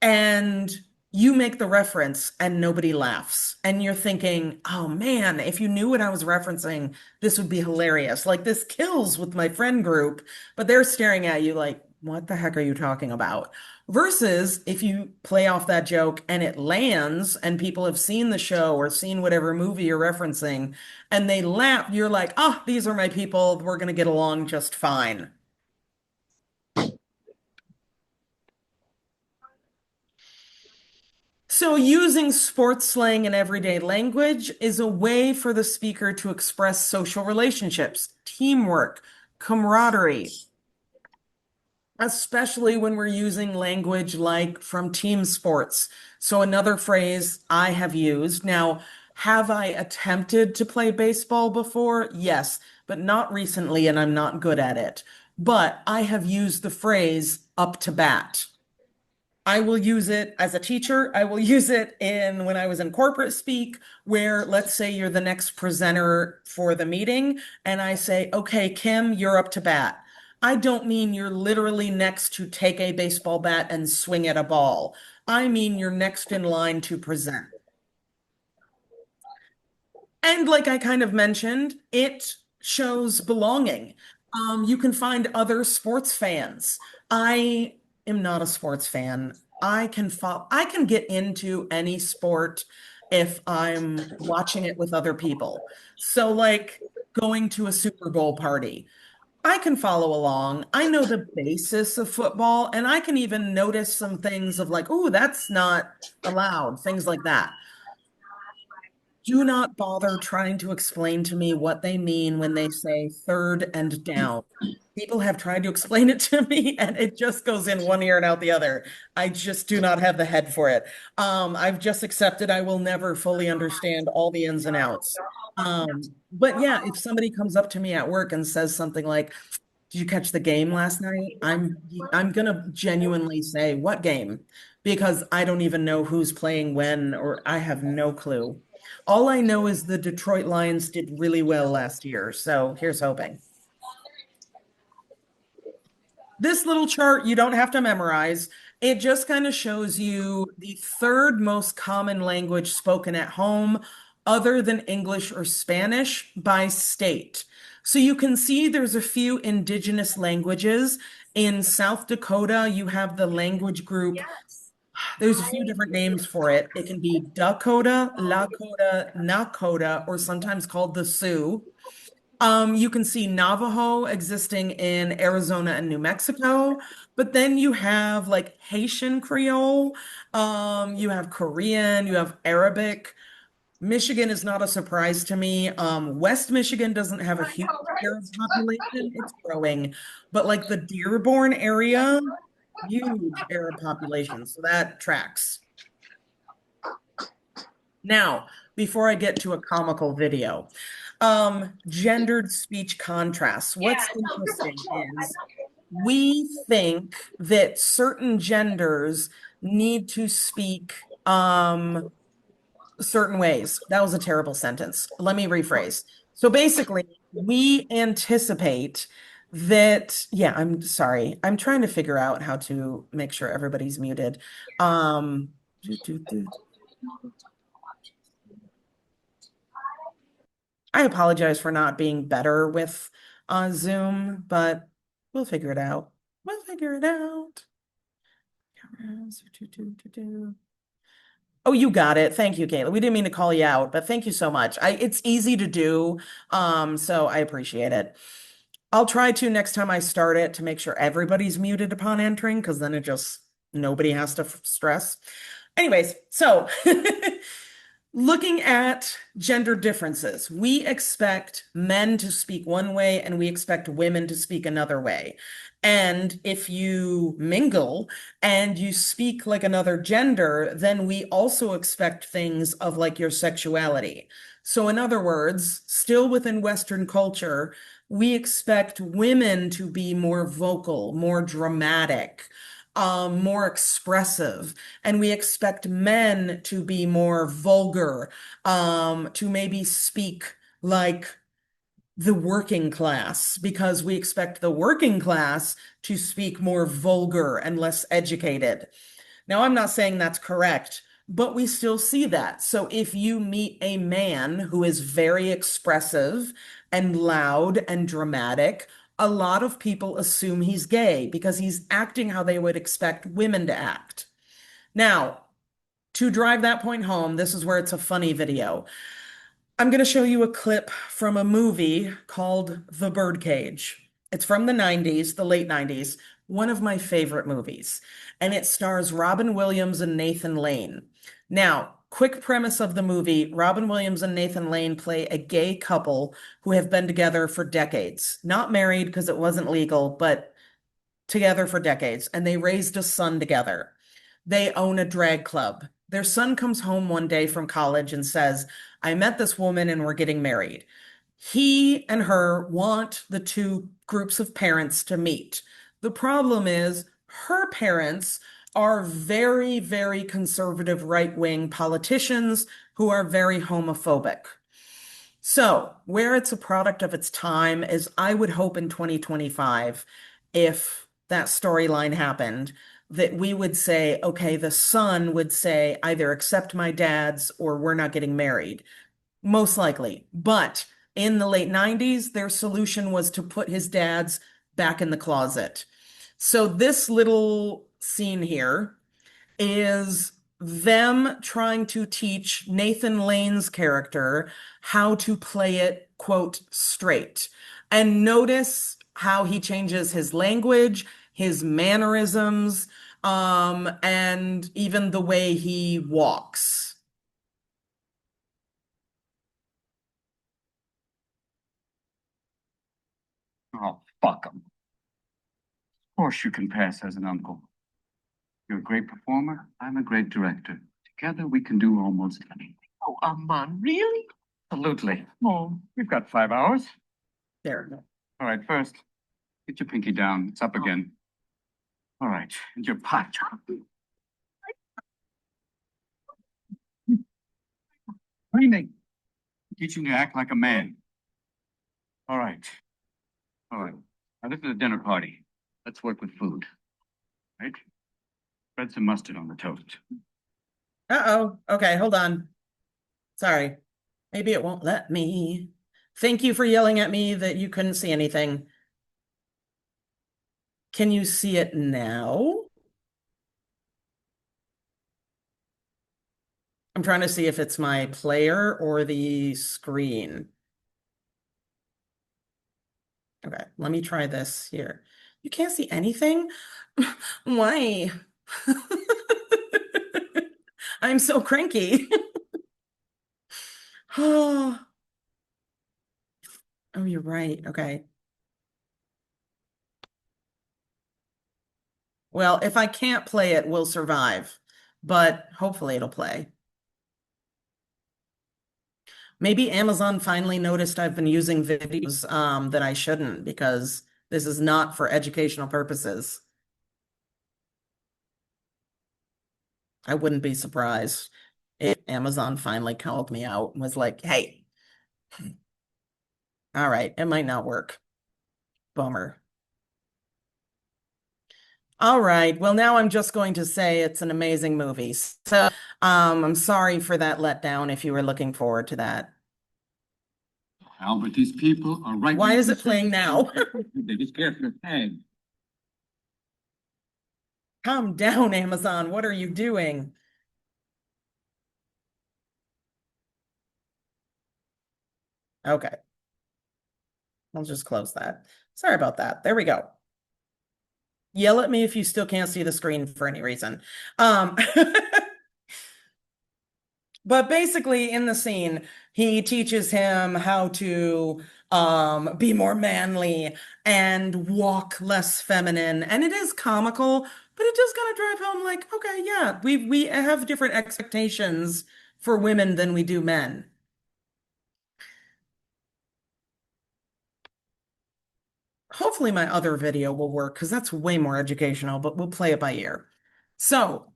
and you make the reference and nobody laughs. And you're thinking, oh man, if you knew what I was referencing, this would be hilarious. Like this kills with my friend group, but they're staring at you like, what the heck are you talking about? Versus if you play off that joke and it lands and people have seen the show or seen whatever movie you're referencing and they laugh, you're like, oh, these are my people. We're going to get along just fine. So, using sports slang in everyday language is a way for the speaker to express social relationships, teamwork, camaraderie, especially when we're using language like from team sports. So, another phrase I have used now, have I attempted to play baseball before? Yes, but not recently, and I'm not good at it. But I have used the phrase up to bat. I will use it as a teacher. I will use it in when I was in corporate speak, where let's say you're the next presenter for the meeting, and I say, okay, Kim, you're up to bat. I don't mean you're literally next to take a baseball bat and swing at a ball. I mean you're next in line to present. And like I kind of mentioned, it shows belonging. You can find other sports fans. I am not a sports fan. I can get into any sport if I'm watching it with other people. So like going to a Super Bowl party. I can follow along. I know the basis of football, and I can even notice some things of like, oh, that's not allowed, things like that. Do not bother trying to explain to me what they mean when they say third and down. People have tried to explain it to me and it just goes in one ear and out the other. I just do not have the head for it. I've just accepted I will never fully understand all the ins and outs. But yeah, if somebody comes up to me at work and says something like, did you catch the game last night? I'm gonna genuinely say, what game? Because I don't even know who's playing when, or I have no clue. All I know is the Detroit Lions did really well last year, so here's hoping. This little chart you don't have to memorize. It just kind of shows you the third most common language spoken at home, other than English or Spanish, by state. So you can see there's a few indigenous languages. In South Dakota, you have the language group. There's a few different names for it. It can be Dakota, Lakota, Nakota, or sometimes called the Sioux. You can see Navajo existing in Arizona and New Mexico, but then you have like Haitian Creole, you have Korean, you have Arabic. Michigan is not a surprise to me. West Michigan doesn't have a huge Arab population, it's growing, but like the Dearborn area, huge Arab population, so that tracks. Now, before I get to a comical video, gendered speech contrasts. What's interesting is we think that certain genders need to speak certain ways. That was a terrible sentence. Let me rephrase. So basically, we anticipate that, yeah, I'm sorry. I'm trying to figure out how to make sure everybody's muted. Um, I apologize for not being better with Zoom, but we'll figure it out. We'll figure it out. Oh, you got it. Thank you, Kayla. We didn't mean to call you out, but thank you so much. It's easy to do, so I appreciate it. I'll try to next time I start it to make sure everybody's muted upon entering, because then it just nobody has to stress. Anyways, so looking at gender differences, we expect men to speak one way and we expect women to speak another way. And if you mingle and you speak like another gender, then we also expect things of like your sexuality. So, in other words, still within Western culture, we expect women to be more vocal, more dramatic, more expressive, and we expect men to be more vulgar, to maybe speak like the working class, because we expect the working class to speak more vulgar and less educated. Now, I'm not saying that's correct, but we still see that. So if you meet a man who is very expressive and loud and dramatic, a lot of people assume he's gay because he's acting how they would expect women to act. Now, to drive that point home, this is where it's a funny video. I'm going to show you a clip from a movie called The Birdcage. It's from the 90s, the late 90s, one of my favorite movies. And it stars Robin Williams and Nathan Lane. Now, quick premise of the movie, Robin Williams and Nathan Lane play a gay couple who have been together for decades. Not married because it wasn't legal, but together for decades. And they raised a son together. They own a drag club. Their son comes home one day from college and says, I met this woman and we're getting married. He and her want the two groups of parents to meet. The problem is her parents are very, very conservative right-wing politicians who are very homophobic. So, where it's a product of its time is I would hope in 2025, if that storyline happened, that we would say, okay, the son would say either accept my dad's or we're not getting married. Most likely. But in the late 90s, their solution was to put his dad's back in the closet. So this little scene here is them trying to teach Nathan Lane's character how to play it, quote, straight. And notice how he changes his language, his mannerisms, and even the way he walks.
Oh, fuck him. Of course you can pass as an uncle. You're a great performer. I'm a great director. Together we can do almost anything.
Oh, really?
Absolutely. Oh, we've got 5 hours.
There.
All right, first, get your pinky down. It's up again. All right, and your pot. Screaming. Teach you to act like a man. All right. All right. Now, this is a dinner party. Let's work with food. Right? Spread some mustard on the toast.
Uh-oh. Okay, hold on. Sorry. Maybe it won't let me. Thank you for yelling at me that you couldn't see anything. Can you see it now? I'm trying to see if it's my player or the screen. Okay, let me try this here. You can't see anything? Why? I'm so cranky. Oh, you're right. Okay. Well, if I can't play it, we'll survive, but hopefully it'll play. Maybe Amazon finally noticed I've been using videos that I shouldn't, because this is not for educational purposes. I wouldn't be surprised if Amazon finally called me out and was like, hey, all right, it might not work. Bummer. All right, well, now I'm just going to say it's an amazing movie. So I'm sorry for that letdown if you were looking forward to that.
Albert, these people are right.
Why is it playing now?
They just care for the tag.
Calm down, Amazon. What are you doing? Okay. I'll just close that. Sorry about that. There we go. Yell at me if you still can't see the screen for any reason. But basically in the scene, he teaches him how to be more manly and walk less feminine. And it is comical, but it does kind of drive home like, okay, yeah, we have different expectations for women than we do men. Hopefully my other video will work because that's way more educational, but we'll play it by ear. So,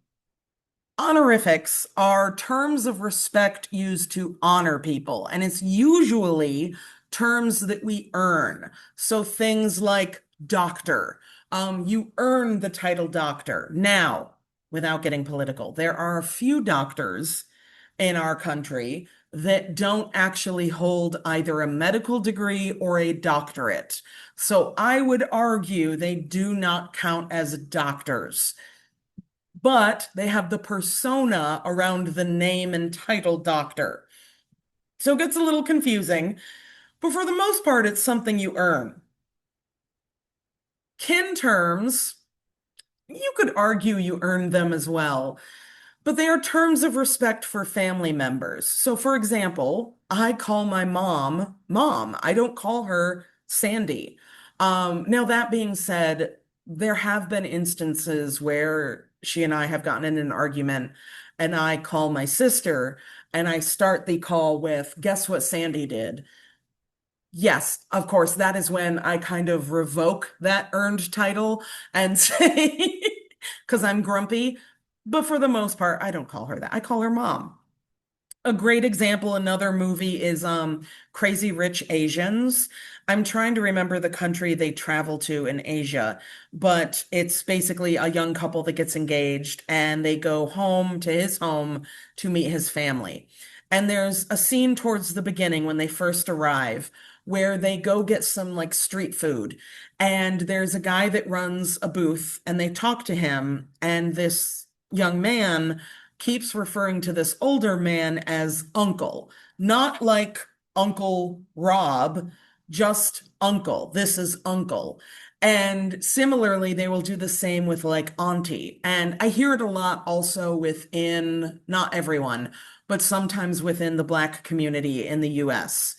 honorifics are terms of respect used to honor people, and it's usually terms that we earn. So things like doctor, you earn the title doctor. Now, without getting political, there are a few doctors in our country that don't actually hold either a medical degree or a doctorate. So I would argue they do not count as doctors, but they have the persona around the name and title doctor. So it gets a little confusing, but for the most part, it's something you earn. Kin terms, you could argue you earn them as well, but they are terms of respect for family members. So, for example, I call my mom, Mom. I don't call her Sandy. Now, that being said, there have been instances where she and I have gotten in an argument, and I call my sister, and I start the call with, "Guess what Sandy did?" Yes, of course, that is when I kind of revoke that earned title and say, because I'm grumpy. But for the most part, I don't call her that. I call her mom. A great example, another movie is Crazy Rich Asians. I'm trying to remember the country they travel to in Asia, but it's basically a young couple that gets engaged and they go home to his home to meet his family. And there's a scene towards the beginning when they first arrive where they go get some like street food. And there's a guy that runs a booth and they talk to him, and this young man keeps referring to this older man as uncle, not like Uncle Rob, just uncle. This is uncle. And similarly, they will do the same with like auntie. And I hear it a lot also within, not everyone, but sometimes within the Black community in the US.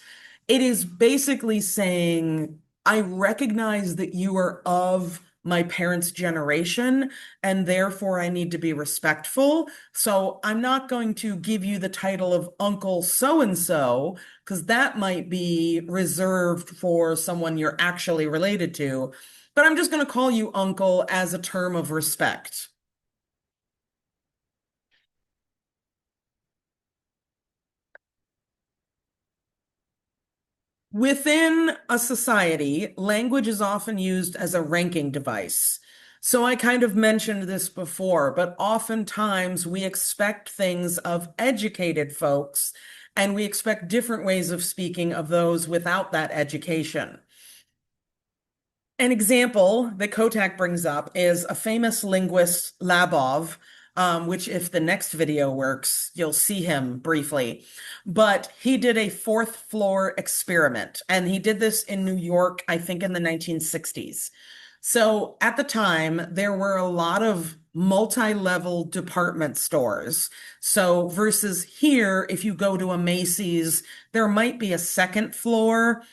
It is basically saying, I recognize that you are of my parents' generation, and therefore I need to be respectful. So I'm not going to give you the title of Uncle so-and-so, because that might be reserved for someone you're actually related to. But I'm just going to call you uncle as a term of respect. Within a society, language is often used as a ranking device. So I kind of mentioned this before, but oftentimes we expect things of educated folks, and we expect different ways of speaking of those without that education. An example that Kotak brings up is a famous linguist, Labov, which if the next video works, you'll see him briefly. But he did a fourth floor experiment, and he did this in New York, I think in the 1960s. So at the time, there were a lot of multi-level department stores. So versus here, if you go to a Macy's, there might be a second floor,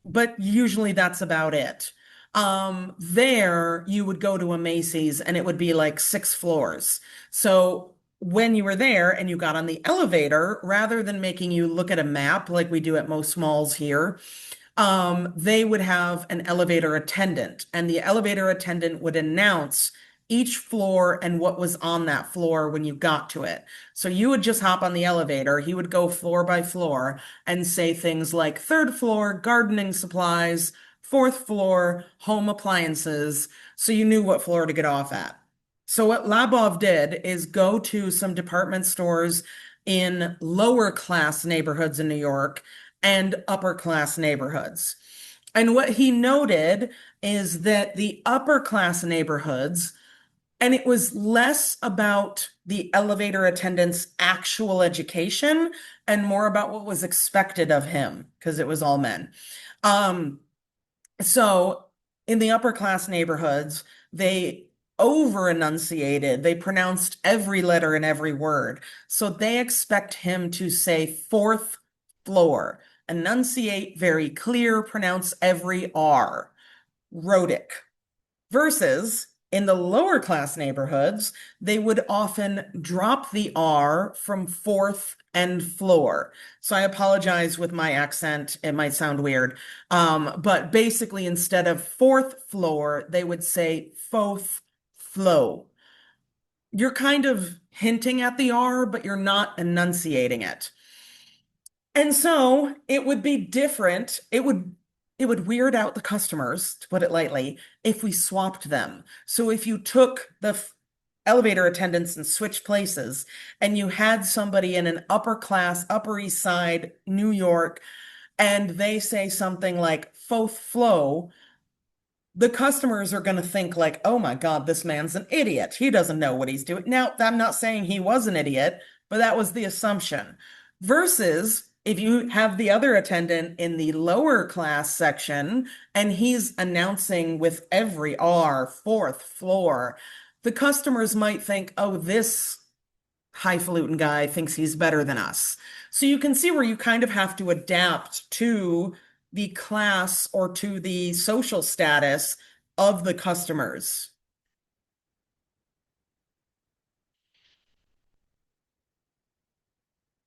but usually that's about it. There you would go to a Macy's and it would be like 6 floors. So when you were there and you got on the elevator, rather than making you look at a map like we do at most malls here, they would have an elevator attendant, and the elevator attendant would announce each floor and what was on that floor when you got to it. So you would just hop on the elevator, he would go floor by floor and say things like 3rd floor, gardening supplies, 4th floor, home appliances, so you knew what floor to get off at. So what Labov did is go to some department stores in lower class neighborhoods in New York and upper class neighborhoods. And what he noted is that the upper class neighborhoods, and it was less about the elevator attendant's actual education and more about what was expected of him, because it was all men. So in the upper class neighborhoods, they over enunciated, they pronounced every letter and every word. So they expect him to say fourth floor, enunciate very clear, pronounce every R, rhotic. Versus in the lower class neighborhoods, they would often drop the R from fourth and floor. So I apologize with my accent. It might sound weird. But basically, instead of fourth floor, they would say fourth flow. You're kind of hinting at the R, but you're not enunciating it. And so it would be different. It would weird out the customers, to put it lightly, if we swapped them. So if you took the elevator attendants and switched places, and you had somebody in an upper class, Upper East Side, New York, and they say something like fourth flow, the customers are going to think like, oh my God, this man's an idiot. He doesn't know what he's doing. Now, I'm not saying he was an idiot, but that was the assumption. Versus if you have the other attendant in the lower class section and he's announcing with every R, fourth floor, the customers might think, oh, this highfalutin guy thinks he's better than us. So you can see where you kind of have to adapt to the class or to the social status of the customers.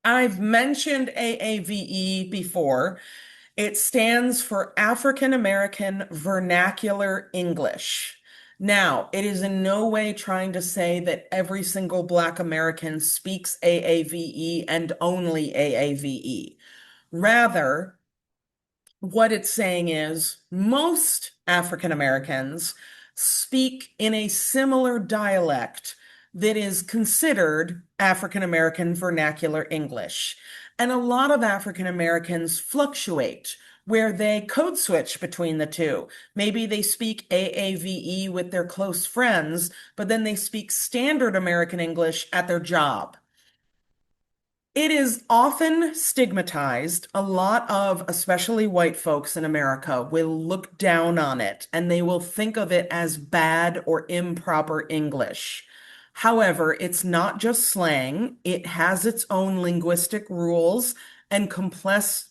I've mentioned AAVE before. It stands for African American Vernacular English. Now, it is in no way trying to say that every single Black American speaks AAVE and only AAVE. Rather, what it's saying is most African Americans speak in a similar dialect that is considered African American Vernacular English. And a lot of African Americans fluctuate where they code switch between the two. Maybe they speak AAVE with their close friends, but then they speak standard American English at their job. It is often stigmatized. A lot of, especially white folks in America, will look down on it and they will think of it as bad or improper English. However, it's not just slang. It has its own linguistic rules and complex,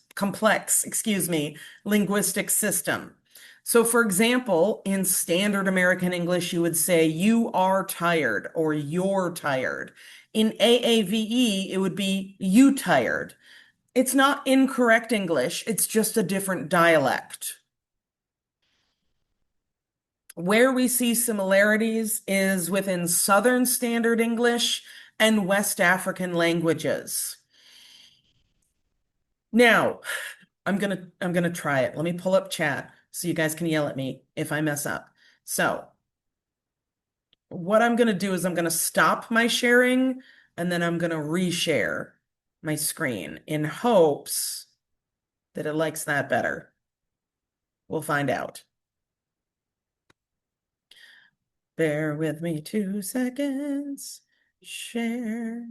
linguistic system. So, for example, in standard American English, you would say, you are tired or you're tired. In AAVE, it would be you tired. It's not incorrect English, it's just a different dialect. Where we see similarities is within Southern Standard English and West African languages. Now, I'm gonna try it. Let me pull up chat so you guys can yell at me if I mess up. So, what I'm gonna do is I'm gonna stop my sharing and then I'm gonna reshare my screen in hopes that it likes that better. We'll find out. Bear with me 2 seconds. Share.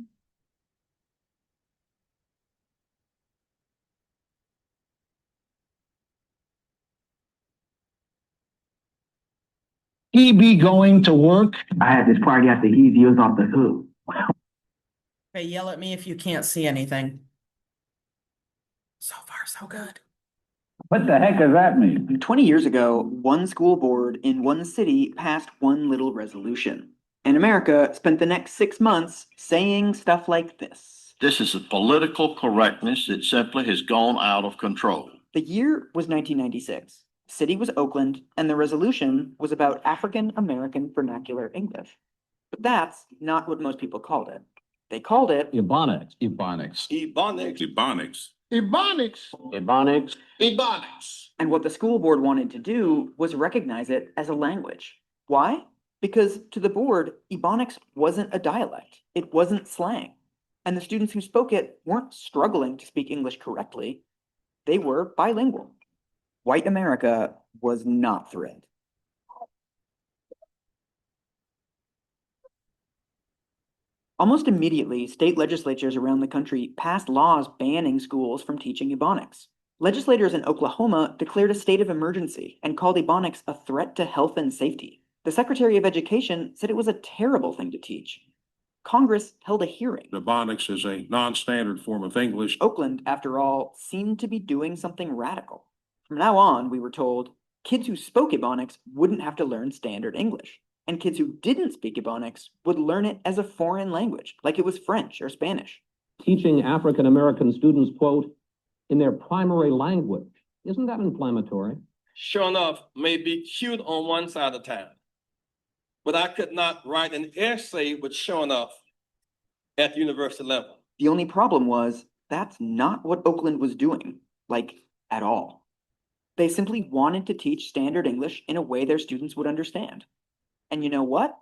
He be going to work. I had this party after he was off the hook.
Okay, yell at me if you can't see anything. So far, so good.
What the heck does that mean?
20 years ago, one school board in one city passed one little resolution. And America spent the next 6 months saying stuff like this.
This is a political correctness that simply has gone out of control.
The year was 1996. City was Oakland, and the resolution was about African American Vernacular English. But that's not what most people called it. They called it
Ebonics.
Ebonics. Ebonics.
Ebonics.
Ebonics.
Ebonics.
And what the school board wanted to do was recognize it as a language. Why? Because to the board, Ebonics wasn't a dialect. It wasn't slang. And the students who spoke it weren't struggling to speak English correctly. They were bilingual. White America was not thrilled. Almost immediately, state legislatures around the country passed laws banning schools from teaching Ebonics. Legislators in Oklahoma declared a state of emergency and called Ebonics a threat to health and safety. The Secretary of Education said it was a terrible thing to teach. Congress held a hearing.
Ebonics is a non-standard form of English.
Oakland, after all, seemed to be doing something radical. From now on, we were told, kids who spoke Ebonics wouldn't have to learn standard English, and kids who didn't speak Ebonics would learn it as a foreign language, like it was French or Spanish.
Teaching African American students, quote, in their primary language. Isn't that inflammatory?
Sure enough, may be cute on one side of town, but I could not write an essay with sure enough at university level.
The only problem was that's not what Oakland was doing, like at all. They simply wanted to teach standard English in a way their students would understand. And you know what?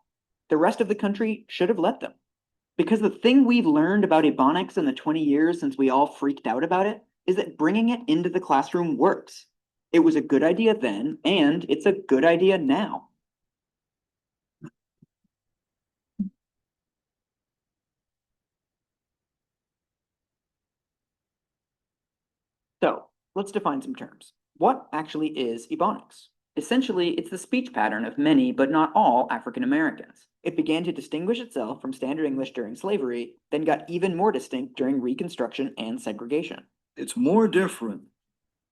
The rest of the country should have let them. Because the thing we've learned about Ebonics in the 20 years since we all freaked out about it is that bringing it into the classroom works. It was a good idea then, and it's a good idea now. So, let's define some terms. What actually is Ebonics? Essentially, it's the speech pattern of many, but not all, African Americans. It began to distinguish itself from standard English during slavery, then got even more distinct during Reconstruction and segregation.
It's more different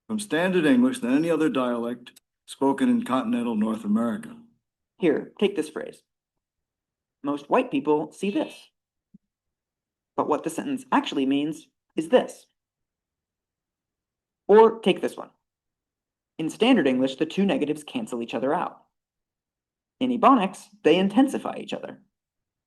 from standard English than any other dialect spoken in continental North America.
Here, take this phrase. Most white people see this. But what the sentence actually means is this. Or take this one. In standard English, the two negatives cancel each other out. In Ebonics, they intensify each other.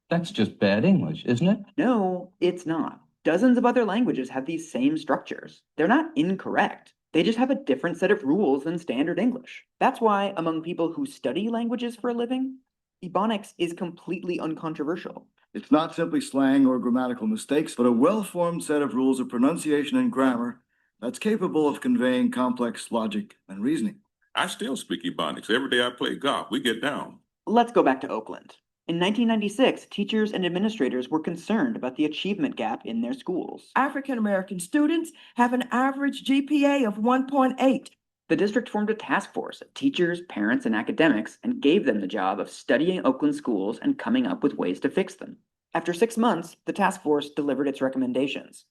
That's just bad English, isn't it?
No, it's not. Dozens of other languages have these same structures. They're not incorrect. They just have a different set of rules than standard English. That's why, among people who study languages for a living, Ebonics is completely uncontroversial.
It's not simply slang or grammatical mistakes, but a well-formed set of rules of pronunciation and grammar that's capable of conveying complex logic and reasoning.
I still speak Ebonics. Every day I play golf, we get down.
Let's go back to Oakland. In 1996, teachers and administrators were concerned about the achievement gap in their schools.
African American students have an average GPA of 1.8.
The district formed a task force of teachers, parents, and academics and gave them the job of studying Oakland schools and coming up with ways to fix them. After 6 months, the task force delivered its recommendations.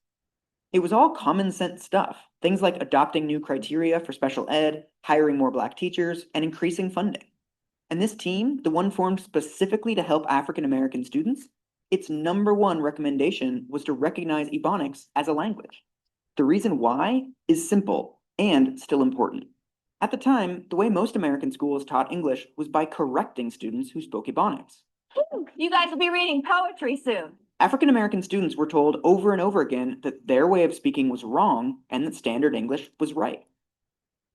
It was all common sense stuff, things like adopting new criteria for special ed, hiring more Black teachers, and increasing funding. And this team, the one formed specifically to help African American students, its #1 recommendation was to recognize Ebonics as a language. The reason why is simple and still important. At the time, the way most American schools taught English was by correcting students who spoke Ebonics.
You guys will be reading poetry soon.
African American students were told over and over again that their way of speaking was wrong and that standard English was right.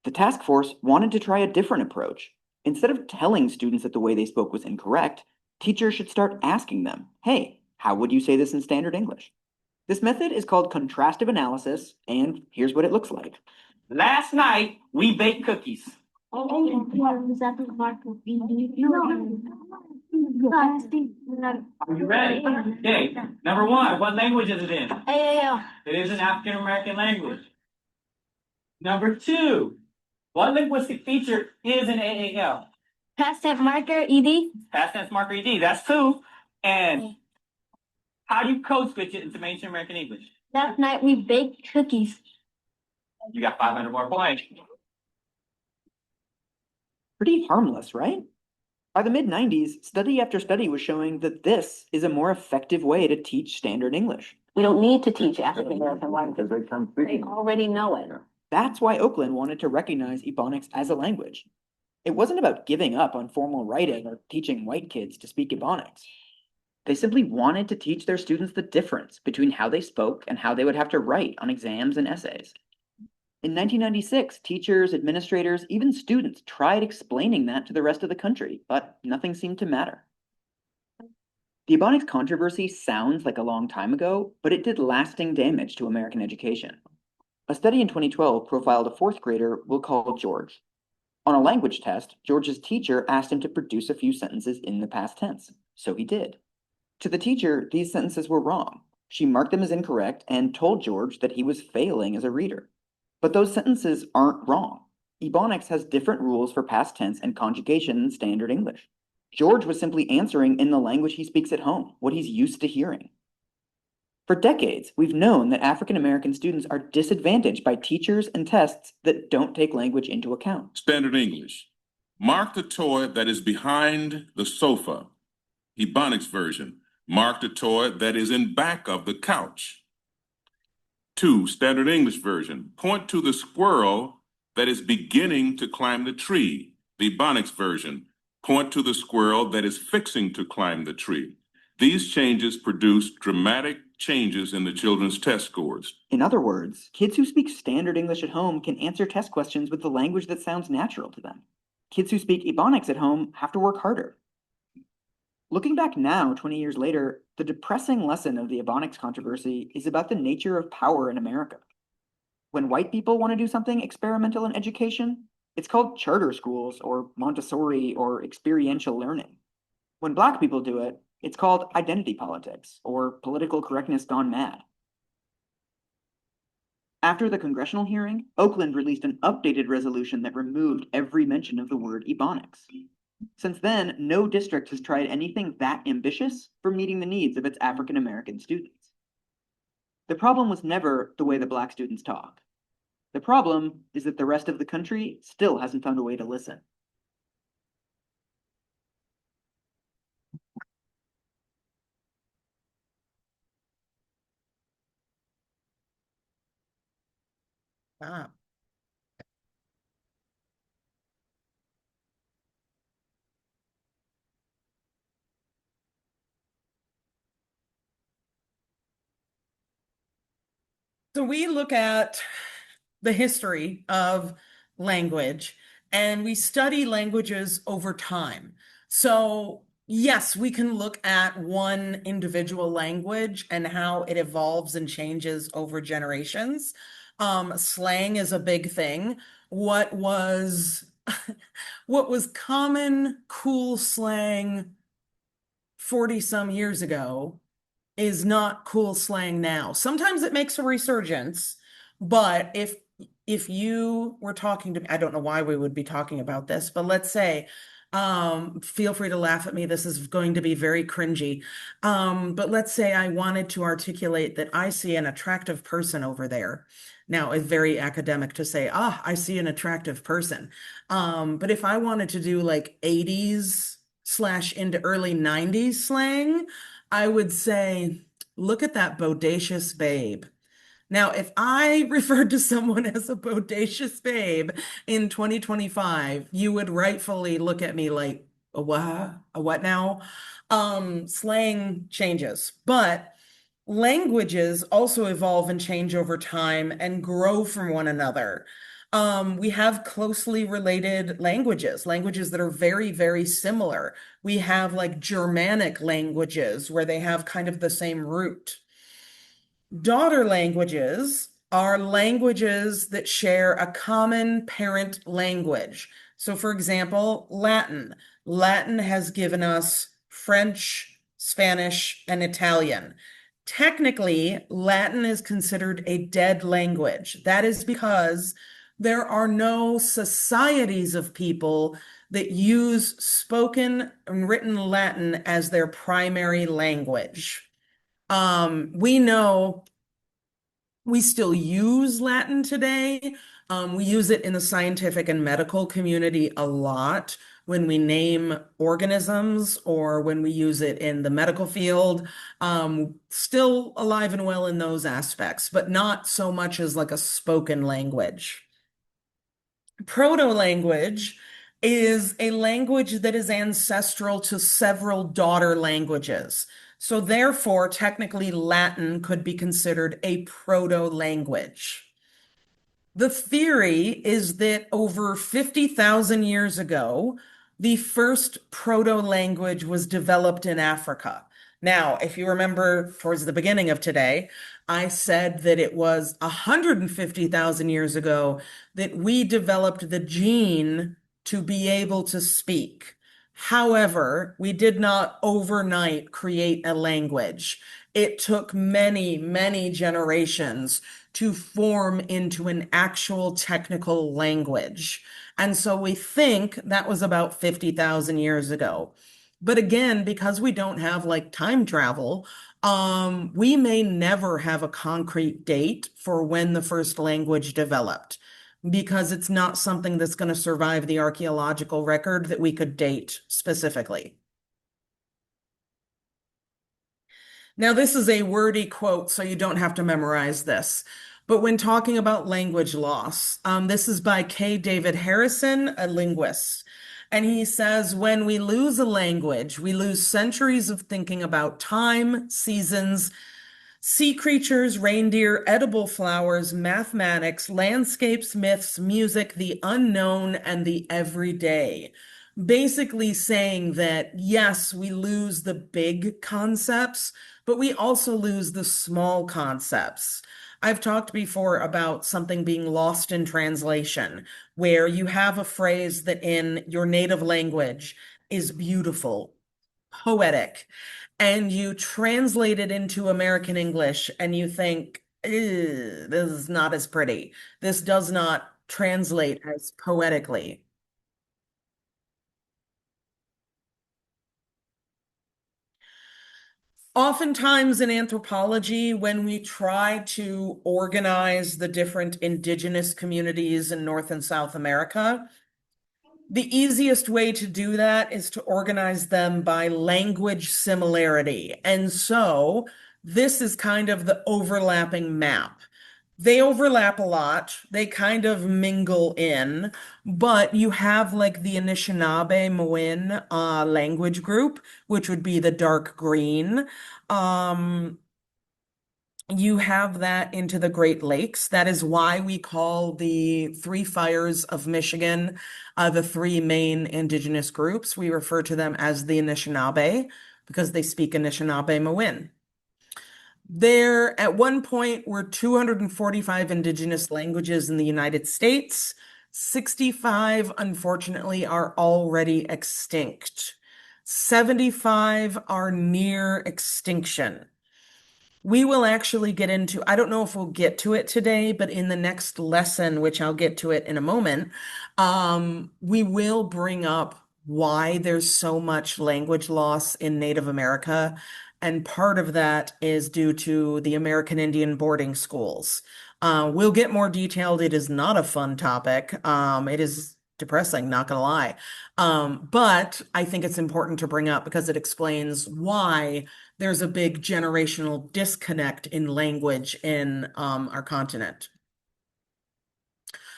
The task force wanted to try a different approach. Instead of telling students that the way they spoke was incorrect, teachers should start asking them, hey, how would you say this in standard English? This method is called contrastive analysis, and here's what it looks like.
Last night, we baked cookies.
Are you
ready? Okay, number 1, what language is it in?
AAL.
It is an African American language. Number 2, what linguistic feature is an AAL?
Past tense marker, ED.
Past tense marker ED, that's 2. And how do you code switch it into mainstream American English?
Last night we baked cookies.
You got 500 more points.
Pretty harmless, right? By the mid-90s, study after study was showing that this is a more effective way to teach standard English.
We don't need to teach African American language. They already know it.
That's why Oakland wanted to recognize Ebonics as a language. It wasn't about giving up on formal writing or teaching white kids to speak Ebonics. They simply wanted to teach their students the difference between how they spoke and how they would have to write on exams and essays. In 1996, teachers, administrators, even students tried explaining that to the rest of the country, but nothing seemed to matter. The Ebonics controversy sounds like a long time ago, but it did lasting damage to American education. A study in 2012 profiled a 4th grader we'll call George. On a language test, George's teacher asked him to produce a few sentences in the past tense, so he did. To the teacher, these sentences were wrong. She marked them as incorrect and told George that he was failing as a reader. But those sentences aren't wrong. Ebonics has different rules for past tense and conjugation than standard English. George was simply answering in the language he speaks at home, what he's used to hearing. For decades, we've known that African American students are disadvantaged by teachers and tests that don't take language into account.
Standard English. Mark the toy that is behind the sofa. Ebonics version. Mark the toy that is in back of the couch. 2, Standard English version. Point to the squirrel that is beginning to climb the tree. The Ebonics version. Point to the squirrel that is fixing to climb the tree. These changes produce dramatic changes in the children's test scores.
In other words, kids who speak standard English at home can answer test questions with the language that sounds natural to them. Kids who speak Ebonics at home have to work harder. Looking back now, 20 years later, the depressing lesson of the Ebonics controversy is about the nature of power in America. When white people want to do something experimental in education, it's called charter schools or Montessori or experiential learning. When Black people do it, it's called identity politics or political correctness gone mad. After the congressional hearing, Oakland released an updated resolution that removed every mention of the word Ebonics. Since then, no district has tried anything that ambitious for meeting the needs of its African American students. The problem was never the way that Black students talk. The problem is that the rest of the country still hasn't found a way to listen.
Ah. So we look at the history of language and we study languages over time. So yes, we can look at one individual language and how it evolves and changes over generations. Slang is a big thing. What was common, cool slang 40 some years ago is not cool slang now. Sometimes it makes a resurgence, but if you were talking to me, I don't know why we would be talking about this, but let's say, feel free to laugh at me. This is going to be very cringy. But let's say I wanted to articulate that I see an attractive person over there. Now, it's very academic to say, I see an attractive person. But if I wanted to do like 80s / into early 90s slang, I would say, look at that bodacious babe. Now, if I referred to someone as a bodacious babe in 2025, you would rightfully look at me like, a what? A what now? Slang changes, but languages also evolve and change over time and grow from one another. We have closely related languages that are very, very similar. We have like Germanic languages where they have kind of the same root. Daughter languages are languages that share a common parent language. So for example, Latin. Latin has given us French, Spanish, and Italian. Technically, Latin is considered a dead language. That is because there are no societies of people that use spoken and written Latin as their primary language. We know we still use Latin today. We use it in the scientific and medical community a lot when we name organisms or when we use it in the medical field. Still alive and well in those aspects, but not so much as like a spoken language. Proto-language is a language that is ancestral to several daughter languages. So therefore, technically, Latin could be considered a proto-language. The theory is that over 50,000 years ago, the first proto-language was developed in Africa. Now, if you remember towards the beginning of today, I said that it was 150,000 years ago that we developed the gene to be able to speak. However, we did not overnight create a language. It took many, many generations to form into an actual technical language. And so we think that was about 50,000 years ago. But again, because we don't have like time travel, we may never have a concrete date for when the first language developed because it's not something that's going to survive the archaeological record that we could date specifically. Now, this is a wordy quote, so you don't have to memorize this. But when talking about language loss, this is by K. David Harrison, a linguist. And he says, when we lose a language, we lose centuries of thinking about time, seasons, sea creatures, reindeer, edible flowers, mathematics, landscapes, myths, music, the unknown, and the everyday. Basically saying that, yes, we lose the big concepts, but we also lose the small concepts. I've talked before about something being lost in translation, where you have a phrase that in your native language is beautiful, poetic, and you translate it into American English and you think, this is not as pretty. This does not translate as poetically. Oftentimes in anthropology, when we try to organize the different indigenous communities in North and South America, the easiest way to do that is to organize them by language similarity. And so this is kind of the overlapping map. They overlap a lot. They kind of mingle in, but you have like the Anishinaabe Moin language group, which would be the dark green. You have that into the Great Lakes. That is why we call the Three Fires of Michigan the three main indigenous groups. We refer to them as the Anishinaabe because they speak Anishinaabe Moin. There, at one point, were 245 indigenous languages in the United States. 65, unfortunately, are already extinct. 75 are near extinction. We will actually get into, I don't know if we'll get to it today, but in the next lesson, which I'll get to it in a moment, we will bring up why there's so much language loss in Native America. And part of that is due to the American Indian boarding schools. We'll get more detailed. It is not a fun topic. It is depressing, not gonna lie. But I think it's important to bring up because it explains why there's a big generational disconnect in language in our continent.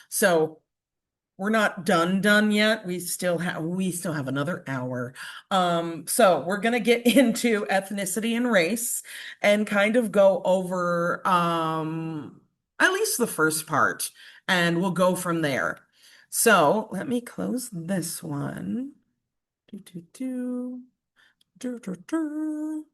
So we're not done yet. We still have another hour. So we're gonna get into ethnicity and race and kind of go over at least the first part, and we'll go from there. So let me close this one. Do, do, do. Do, do, do.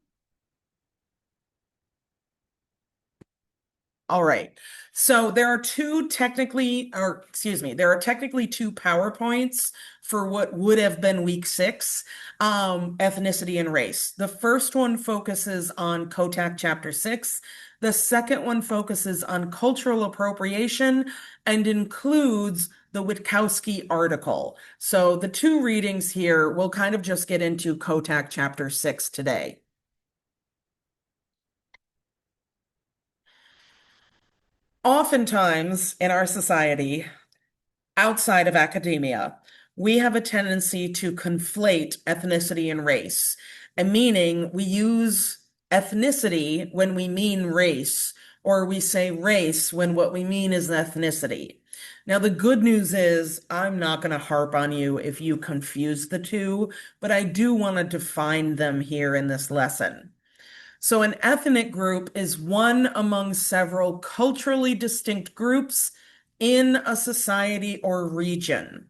All right. So there are two technically, or excuse me, there are technically two PowerPoints for what would have been week 6, ethnicity and race. The first one focuses on Kotak chapter 6. The second one focuses on cultural appropriation and includes the Witkowski article. So the two readings here, we'll kind of just get into Kotak chapter 6 today. Oftentimes in our society, outside of academia, we have a tendency to conflate ethnicity and race, and meaning we use ethnicity when we mean race, or we say race when what we mean is ethnicity. Now, the good news is I'm not going to harp on you if you confuse the two, but I do want to define them here in this lesson. So an ethnic group is one among several culturally distinct groups in a society or region.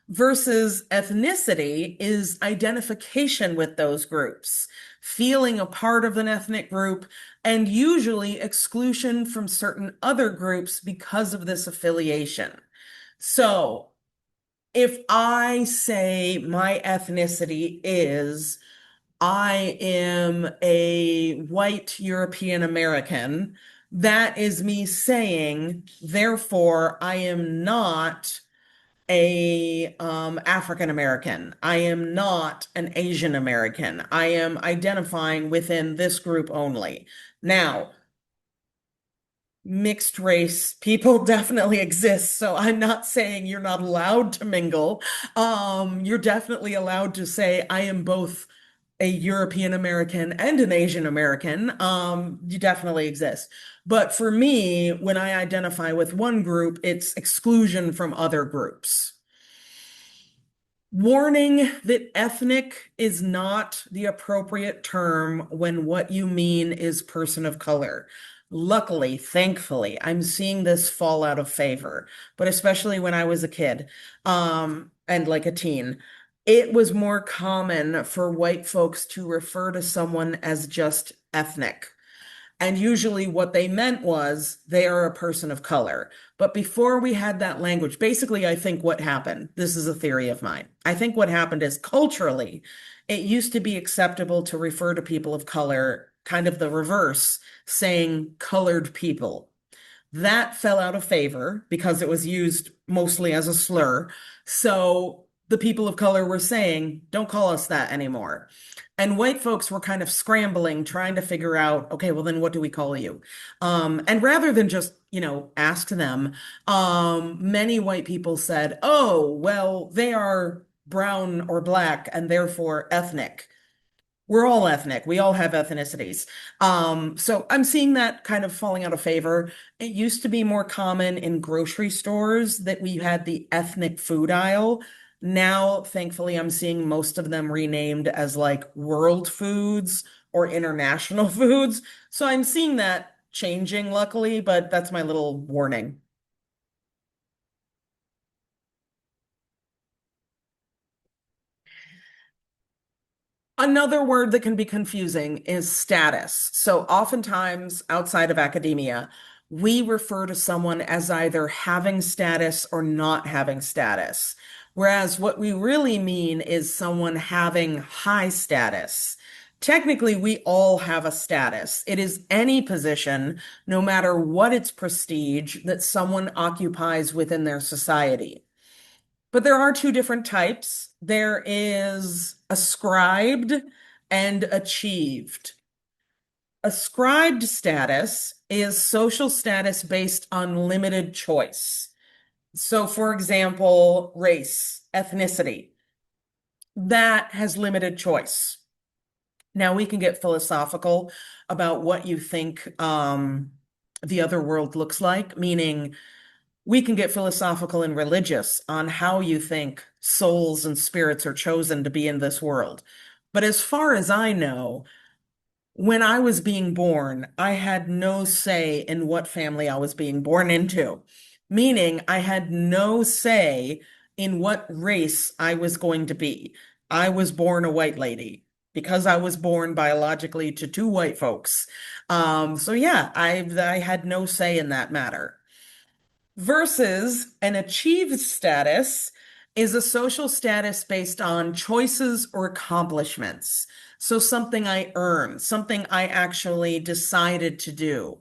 Versus ethnicity is identification with those groups, feeling a part of an ethnic group, and usually exclusion from certain other groups because of this affiliation. So if I say my ethnicity is, I am a white European American, that is me saying, therefore, I am not a African American. I am not an Asian American. I am identifying within this group only. Now, mixed race people definitely exist, so I'm not saying you're not allowed to mingle. You're definitely allowed to say I am both a European American and an Asian American. You definitely exist. But for me, when I identify with one group, it's exclusion from other groups. Warning that ethnic is not the appropriate term when what you mean is person of color. Luckily, thankfully, I'm seeing this fall out of favor, but especially when I was a kid, and like a teen, it was more common for white folks to refer to someone as just ethnic. And usually what they meant was they are a person of color. But before we had that language, basically, I think what happened, this is a theory of mine. I think what happened is culturally, it used to be acceptable to refer to people of color, kind of the reverse, saying colored people. That fell out of favor because it was used mostly as a slur. So the people of color were saying, don't call us that anymore. And white folks were kind of scrambling, trying to figure out, okay, well, then what do we call you? And rather than just, ask them, many white people said, oh, well, they are brown or black and therefore ethnic. We're all ethnic. We all have ethnicities. So I'm seeing that kind of falling out of favor. It used to be more common in grocery stores that we had the ethnic food aisle. Now, thankfully, I'm seeing most of them renamed as like world foods or international foods. So I'm seeing that changing, luckily, but that's my little warning. Another word that can be confusing is status. So oftentimes outside of academia, we refer to someone as either having status or not having status. Whereas what we really mean is someone having high status. Technically, we all have a status. It is any position, no matter what its prestige, that someone occupies within their society. But there are two different types. There is ascribed and achieved. Ascribed status is social status based on limited choice. So, for example, race, ethnicity, that has limited choice. Now, we can get philosophical about what you think the other world looks like, meaning we can get philosophical and religious on how you think souls and spirits are chosen to be in this world. But as far as I know, when I was being born, I had no say in what family I was being born into, meaning I had no say in what race I was going to be. I was born a white lady because I was born biologically to two white folks. So yeah, I had no say in that matter. Versus an achieved status is a social status based on choices or accomplishments. So something I earned, something I actually decided to do.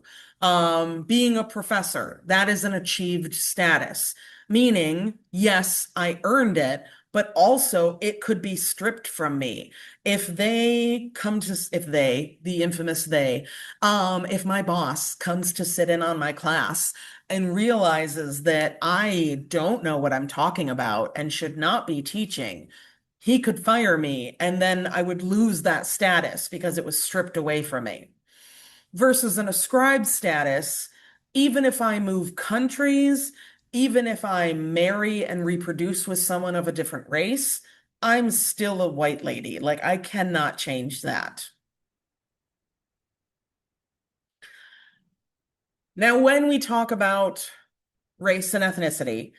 Being a professor, that is an achieved status, meaning, yes, I earned it, but also it could be stripped from me. If they, the infamous they, if my boss comes to sit in on my class and realizes that I don't know what I'm talking about and should not be teaching, he could fire me and then I would lose that status because it was stripped away from me. Versus an ascribed status, even if I move countries, even if I marry and reproduce with someone of a different race, I'm still a white lady. Like, I cannot change that. Now, when we talk about race and ethnicity,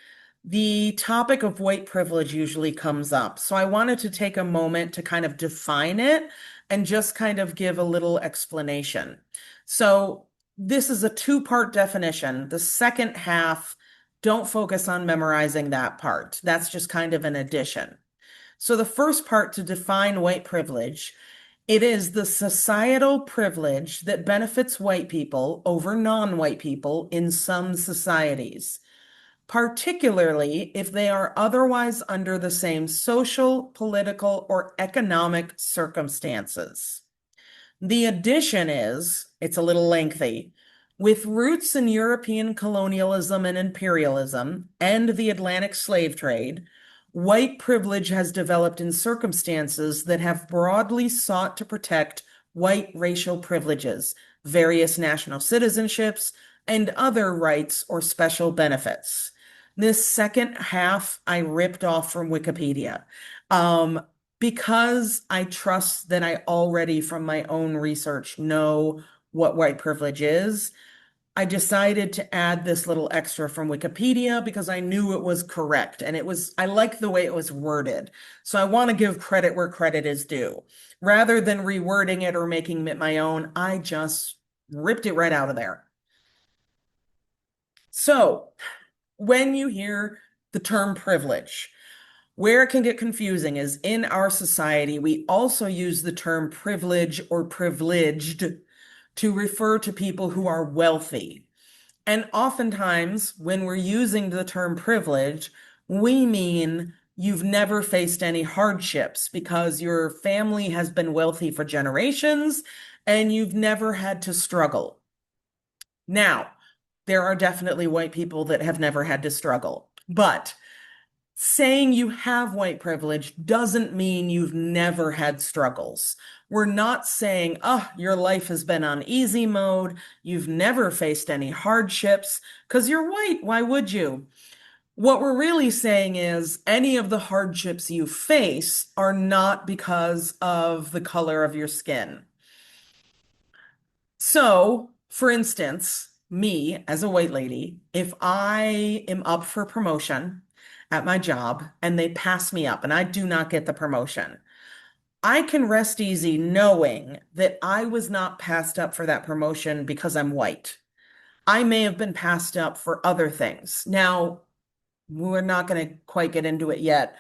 the topic of white privilege usually comes up. So I wanted to take a moment to kind of define it and just kind of give a little explanation. So this is a two-part definition. The second half don't focus on memorizing that part. That's just kind of an addition. So the first part to define white privilege, it is the societal privilege that benefits white people over non-white people in some societies, particularly if they are otherwise under the same social, political, or economic circumstances. The addition is, it's a little lengthy, with roots in European colonialism and imperialism and the Atlantic slave trade, white privilege has developed in circumstances that have broadly sought to protect white racial privileges, various national citizenships, and other rights or special benefits. This second half I ripped off from Wikipedia. Because I trust that I already, from my own research, know what white privilege is, I decided to add this little extra from Wikipedia because I knew it was correct and I like the way it was worded. So I want to give credit where credit is due. Rather than rewording it or making it my own, I just ripped it right out of there. So when you hear the term privilege, where it can get confusing is in our society, we also use the term privilege or privileged to refer to people who are wealthy. And oftentimes, when we're using the term privilege, we mean you've never faced any hardships because your family has been wealthy for generations and you've never had to struggle. Now, there are definitely white people that have never had to struggle, but saying you have white privilege doesn't mean you've never had struggles. We're not saying, oh, your life has been on easy mode, you've never faced any hardships, because you're white, why would you? What we're really saying is any of the hardships you face are not because of the color of your skin. So, for instance, me as a white lady, if I am up for promotion at my job and they pass me up and I do not get the promotion, I can rest easy knowing that I was not passed up for that promotion because I'm white. I may have been passed up for other things. Now, we're not going to quite get into it yet.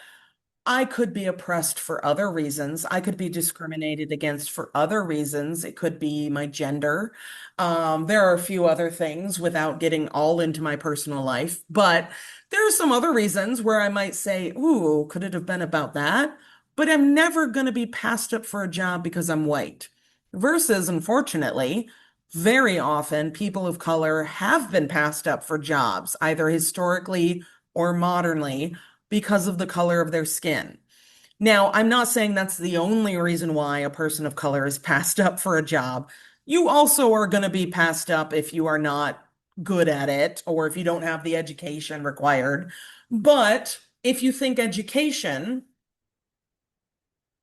I could be oppressed for other reasons. I could be discriminated against for other reasons. It could be my gender. There are a few other things without getting all into my personal life, but there are some other reasons where I might say, ooh, could it have been about that? But I'm never going to be passed up for a job because I'm white. Versus, unfortunately, very often people of color have been passed up for jobs, either historically or modernly, because of the color of their skin. Now, I'm not saying that's the only reason why a person of color is passed up for a job. You also are going to be passed up if you are not good at it or if you don't have the education required. But if you think education,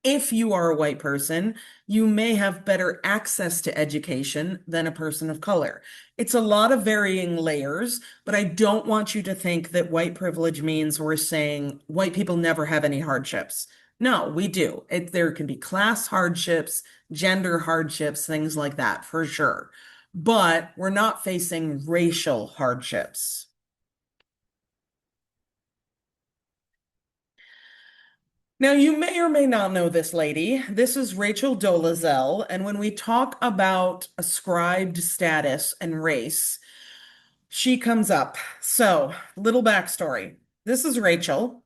if you are a white person, you may have better access to education than a person of color. It's a lot of varying layers, but I don't want you to think that white privilege means we're saying white people never have any hardships. No, we do. There can be class hardships, gender hardships, things like that, for sure. But we're not facing racial hardships. Now, you may or may not know this lady. This is Rachel Dolezal, and when we talk about ascribed status and race, she comes up. So, little backstory. This is Rachel.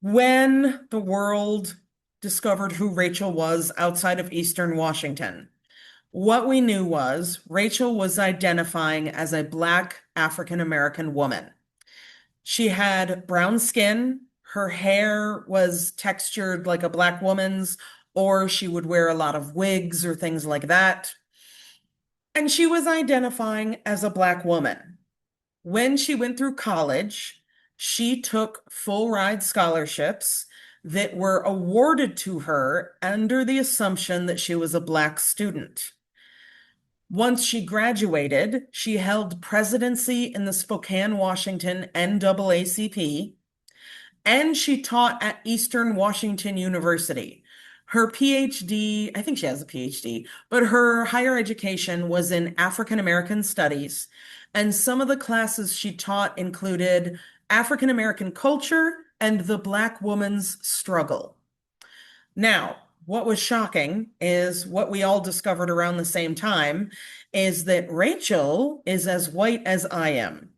When the world discovered who Rachel was outside of Eastern Washington, what we knew was Rachel was identifying as a Black African American woman. She had brown skin. Her hair was textured like a Black woman's, or she would wear a lot of wigs or things like that. And she was identifying as a Black woman. When she went through college, she took full ride scholarships that were awarded to her under the assumption that she was a Black student. Once she graduated, she held presidency in the Spokane, Washington NAACP, and she taught at Eastern Washington University. Her PhD, I think she has a PhD, but her higher education was in African American studies. And some of the classes she taught included African American culture and the Black woman's struggle. Now, what was shocking is what we all discovered around the same time is that Rachel is as white as I am.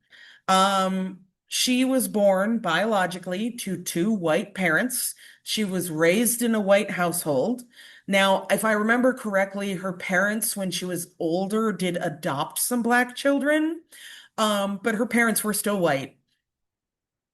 She was born biologically to two white parents. She was raised in a white household. Now, if I remember correctly, her parents, when she was older, did adopt some Black children, but her parents were still white.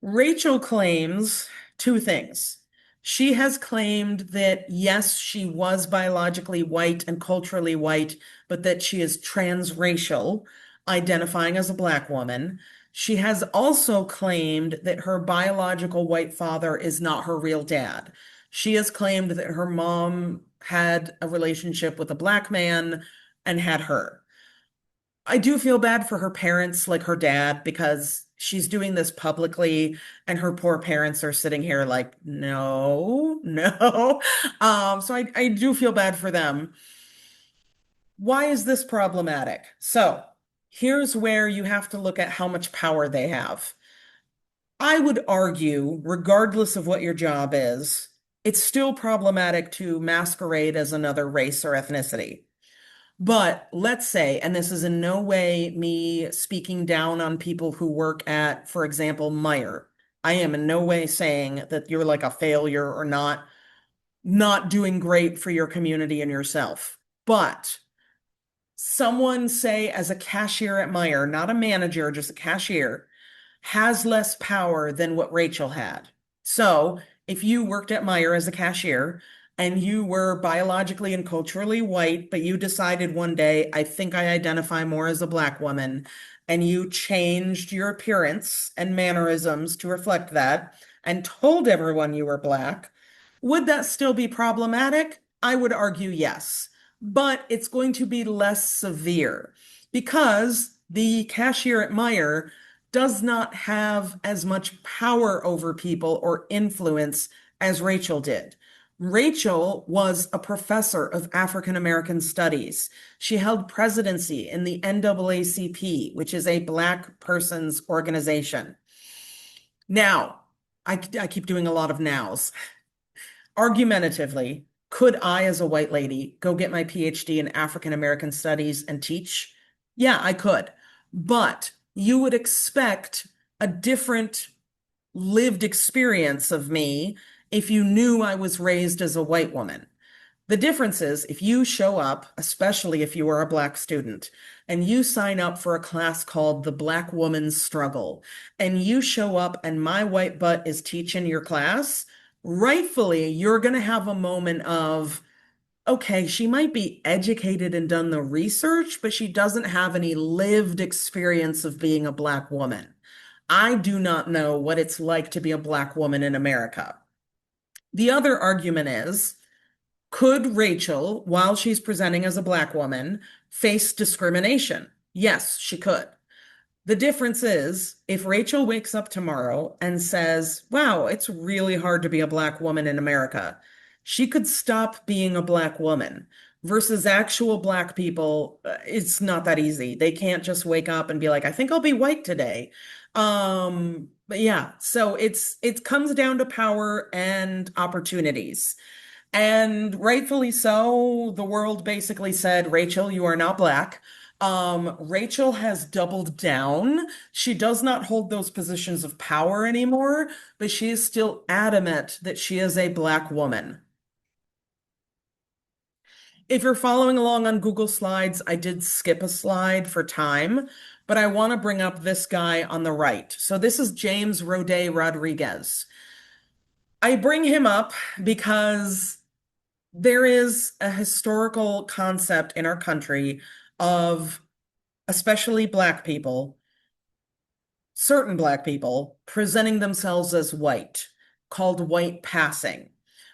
Rachel claims two things. She has claimed that, yes, she was biologically white and culturally white, but that she is transracial, identifying as a Black woman. She has also claimed that her biological white father is not her real dad. She has claimed that her mom had a relationship with a Black man and had her. I do feel bad for her parents, like her dad, because she's doing this publicly and her poor parents are sitting here like, no, no. So I do feel bad for them. Why is this problematic? So here's where you have to look at how much power they have. I would argue, regardless of what your job is, it's still problematic to masquerade as another race or ethnicity. But let's say, and this is in no way me speaking down on people who work at, for example, Meijer. I am in no way saying that you're like a failure or not doing great for your community and yourself. But someone, say, as a cashier at Meijer, not a manager, just a cashier, has less power than what Rachel had. So if you worked at Meijer as a cashier and you were biologically and culturally white, but you decided one day, I think I identify more as a Black woman, and you changed your appearance and mannerisms to reflect that and told everyone you were Black, would that still be problematic? I would argue yes, but it's going to be less severe because the cashier at Meijer does not have as much power over people or influence as Rachel did. Rachel was a professor of African American studies. She held presidency in the NAACP, which is a Black person's organization. Now, I keep doing a lot of nows. Argumentatively, could I, as a white lady, go get my PhD in African American studies and teach? Yeah, I could. But you would expect a different lived experience of me if you knew I was raised as a white woman. The difference is if you show up, especially if you are a Black student, and you sign up for a class called the Black Woman's Struggle, and you show up and my white butt is teaching your class, rightfully, you're going to have a moment of, okay, she might be educated and done the research, but she doesn't have any lived experience of being a Black woman. I do not know what it's like to be a Black woman in America. The other argument is, could Rachel, while she's presenting as a Black woman, face discrimination? Yes, she could. The difference is if Rachel wakes up tomorrow and says, wow, it's really hard to be a Black woman in America, she could stop being a Black woman versus actual Black people. It's not that easy. They can't just wake up and be like, I think I'll be white today. But yeah, so it comes down to power and opportunities. And rightfully so, the world basically said, Rachel, you are not Black. Rachel has doubled down. She does not hold those positions of power anymore, but she is still adamant that she is a Black woman. If you're following along on Google Slides, I did skip a slide for time, but I want to bring up this guy on the right. So this is James Rodet Rodriguez. I bring him up because there is a historical concept in our country of especially Black people, certain Black people, presenting themselves as white, called white passing,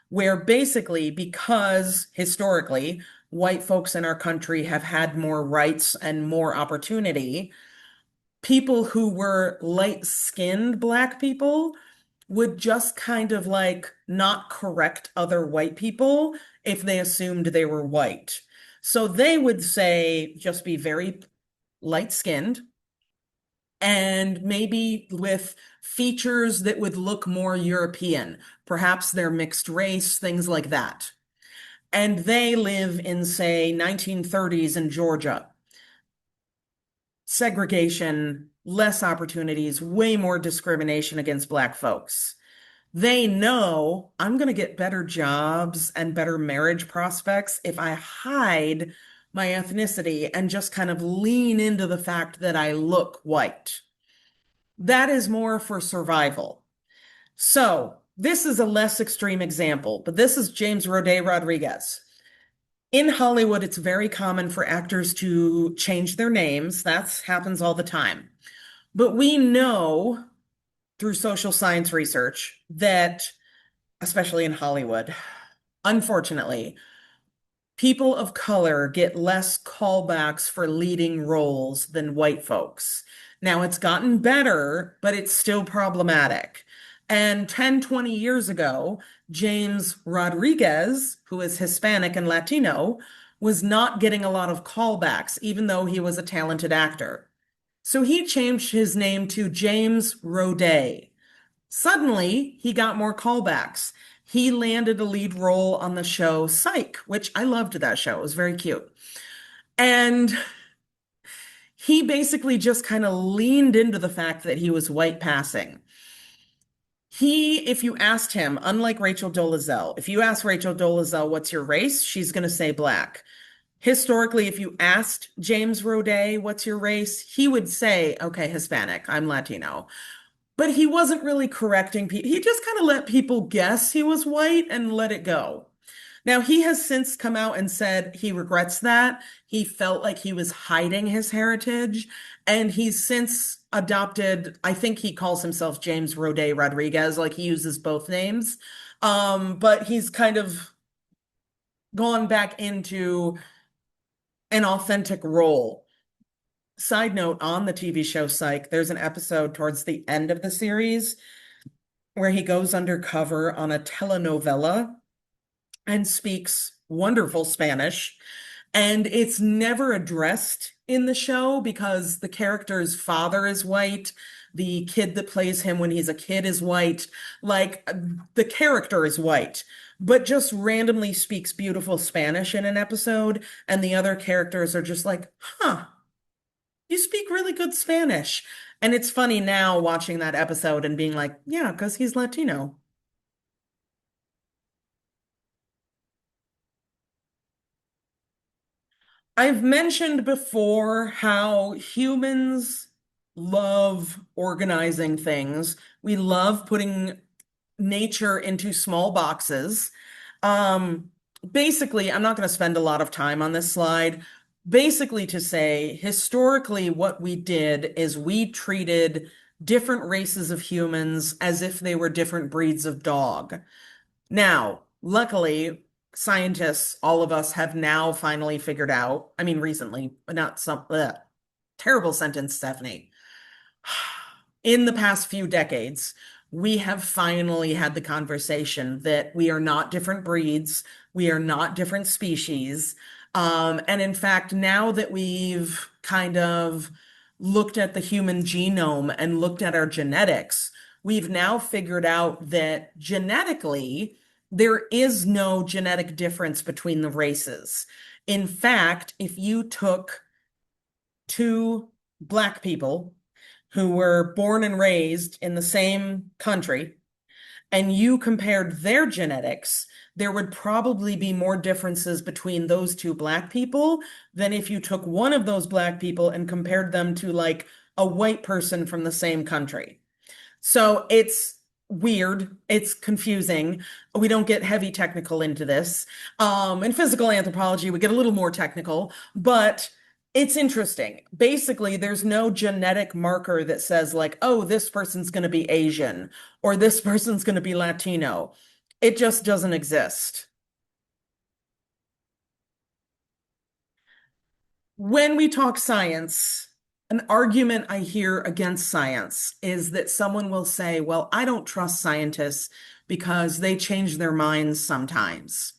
where basically, because historically, white folks in our country have had more rights and more opportunity, people who were light-skinned Black people would just kind of like not correct other white people if they assumed they were white. So they would say, just be very light-skinned and maybe with features that would look more European. Perhaps they're mixed race, things like that. And they live in, say, 1930s in Georgia. Segregation, less opportunities, way more discrimination against Black folks. They know I'm going to get better jobs and better marriage prospects if I hide my ethnicity and just kind of lean into the fact that I look white. That is more for survival. So this is a less extreme example, but this is James Roday Rodriguez. In Hollywood, it's very common for actors to change their names. That happens all the time. But we know through social science research that, especially in Hollywood, unfortunately, people of color get less callbacks for leading roles than white folks. Now, it's gotten better, but it's still problematic. And 10, 20 years ago, James Rodriguez, who is Hispanic and Latino, was not getting a lot of callbacks, even though he was a talented actor. So he changed his name to James Roday. Suddenly, he got more callbacks. He landed a lead role on the show Psych, which I loved that show. It was very cute. And he basically just kind of leaned into the fact that he was white passing. If you asked him, unlike Rachel Dolezal, if you ask Rachel Dolezal, what's your race? She's going to say Black. Historically, if you asked James Roday, what's your race? He would say, okay, Hispanic, I'm Latino. But he wasn't really correcting people. He just kind of let people guess he was white and let it go. Now, he has since come out and said he regrets that. He felt like he was hiding his heritage. And he's since adopted, I think he calls himself James Roday Rodriguez, like he uses both names. But he's kind of gone back into an authentic role. Side note, on the TV show Psych, there's an episode towards the end of the series where he goes undercover on a telenovela and speaks wonderful Spanish. And it's never addressed in the show because the character's father is white. The kid that plays him when he's a kid is white. Like, the character is white, but just randomly speaks beautiful Spanish in an episode. And the other characters are just like, huh, you speak really good Spanish. And it's funny now watching that episode and being like, yeah, because he's Latino. I've mentioned before how humans love organizing things. We love putting nature into small boxes. Basically, I'm not going to spend a lot of time on this slide. Basically, to say, historically, what we did is we treated different races of humans as if they were different breeds of dog. Now, luckily, scientists, all of us, have now finally figured out, I mean, recently, but not some, terrible sentence, Stephanie. In the past few decades, we have finally had the conversation that we are not different breeds, we are not different species. And in fact, now that we've kind of looked at the human genome and looked at our genetics, we've now figured out that genetically, there is no genetic difference between the races. In fact, if you took two Black people who were born and raised in the same country, and you compared their genetics, there would probably be more differences between those two Black people than if you took one of those Black people and compared them to like a white person from the same country. So it's weird. It's confusing. We don't get heavy technical into this. In physical anthropology, we get a little more technical, but it's interesting. Basically, there's no genetic marker that says like, oh, this person's going to be Asian or this person's going to be Latino. It just doesn't exist. When we talk science, An argument I hear against science is that someone will say, well, I don't trust scientists because they change their minds sometimes.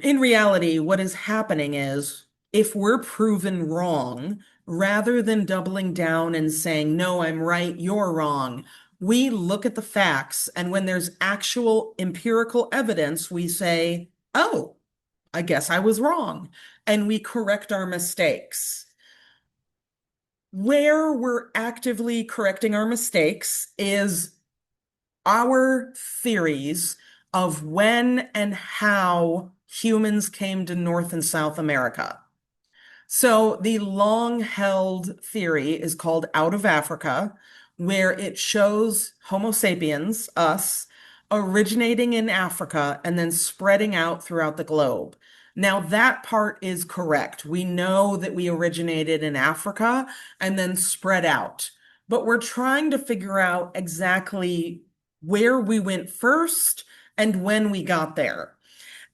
In reality, what is happening is if we're proven wrong, rather than doubling down and saying, no, I'm right, you're wrong, we look at the facts. And when there's actual empirical evidence, we say, oh, I guess I was wrong. And we correct our mistakes. Where we're actively correcting our mistakes is our theories of when and how humans came to North and South America. So the long-held theory is called Out of Africa, where it shows Homo sapiens, us, originating in Africa and then spreading out throughout the globe. Now, that part is correct. We know that we originated in Africa and then spread out. But we're trying to figure out exactly where we went first and when we got there.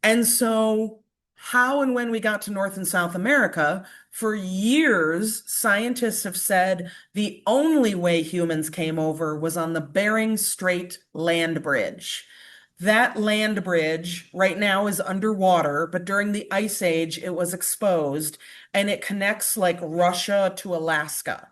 And so, how and when we got to North and South America, for years, scientists have said the only way humans came over was on the Bering Strait land bridge. That land bridge right now is underwater, but during the Ice Age, it was exposed and it connects like Russia to Alaska.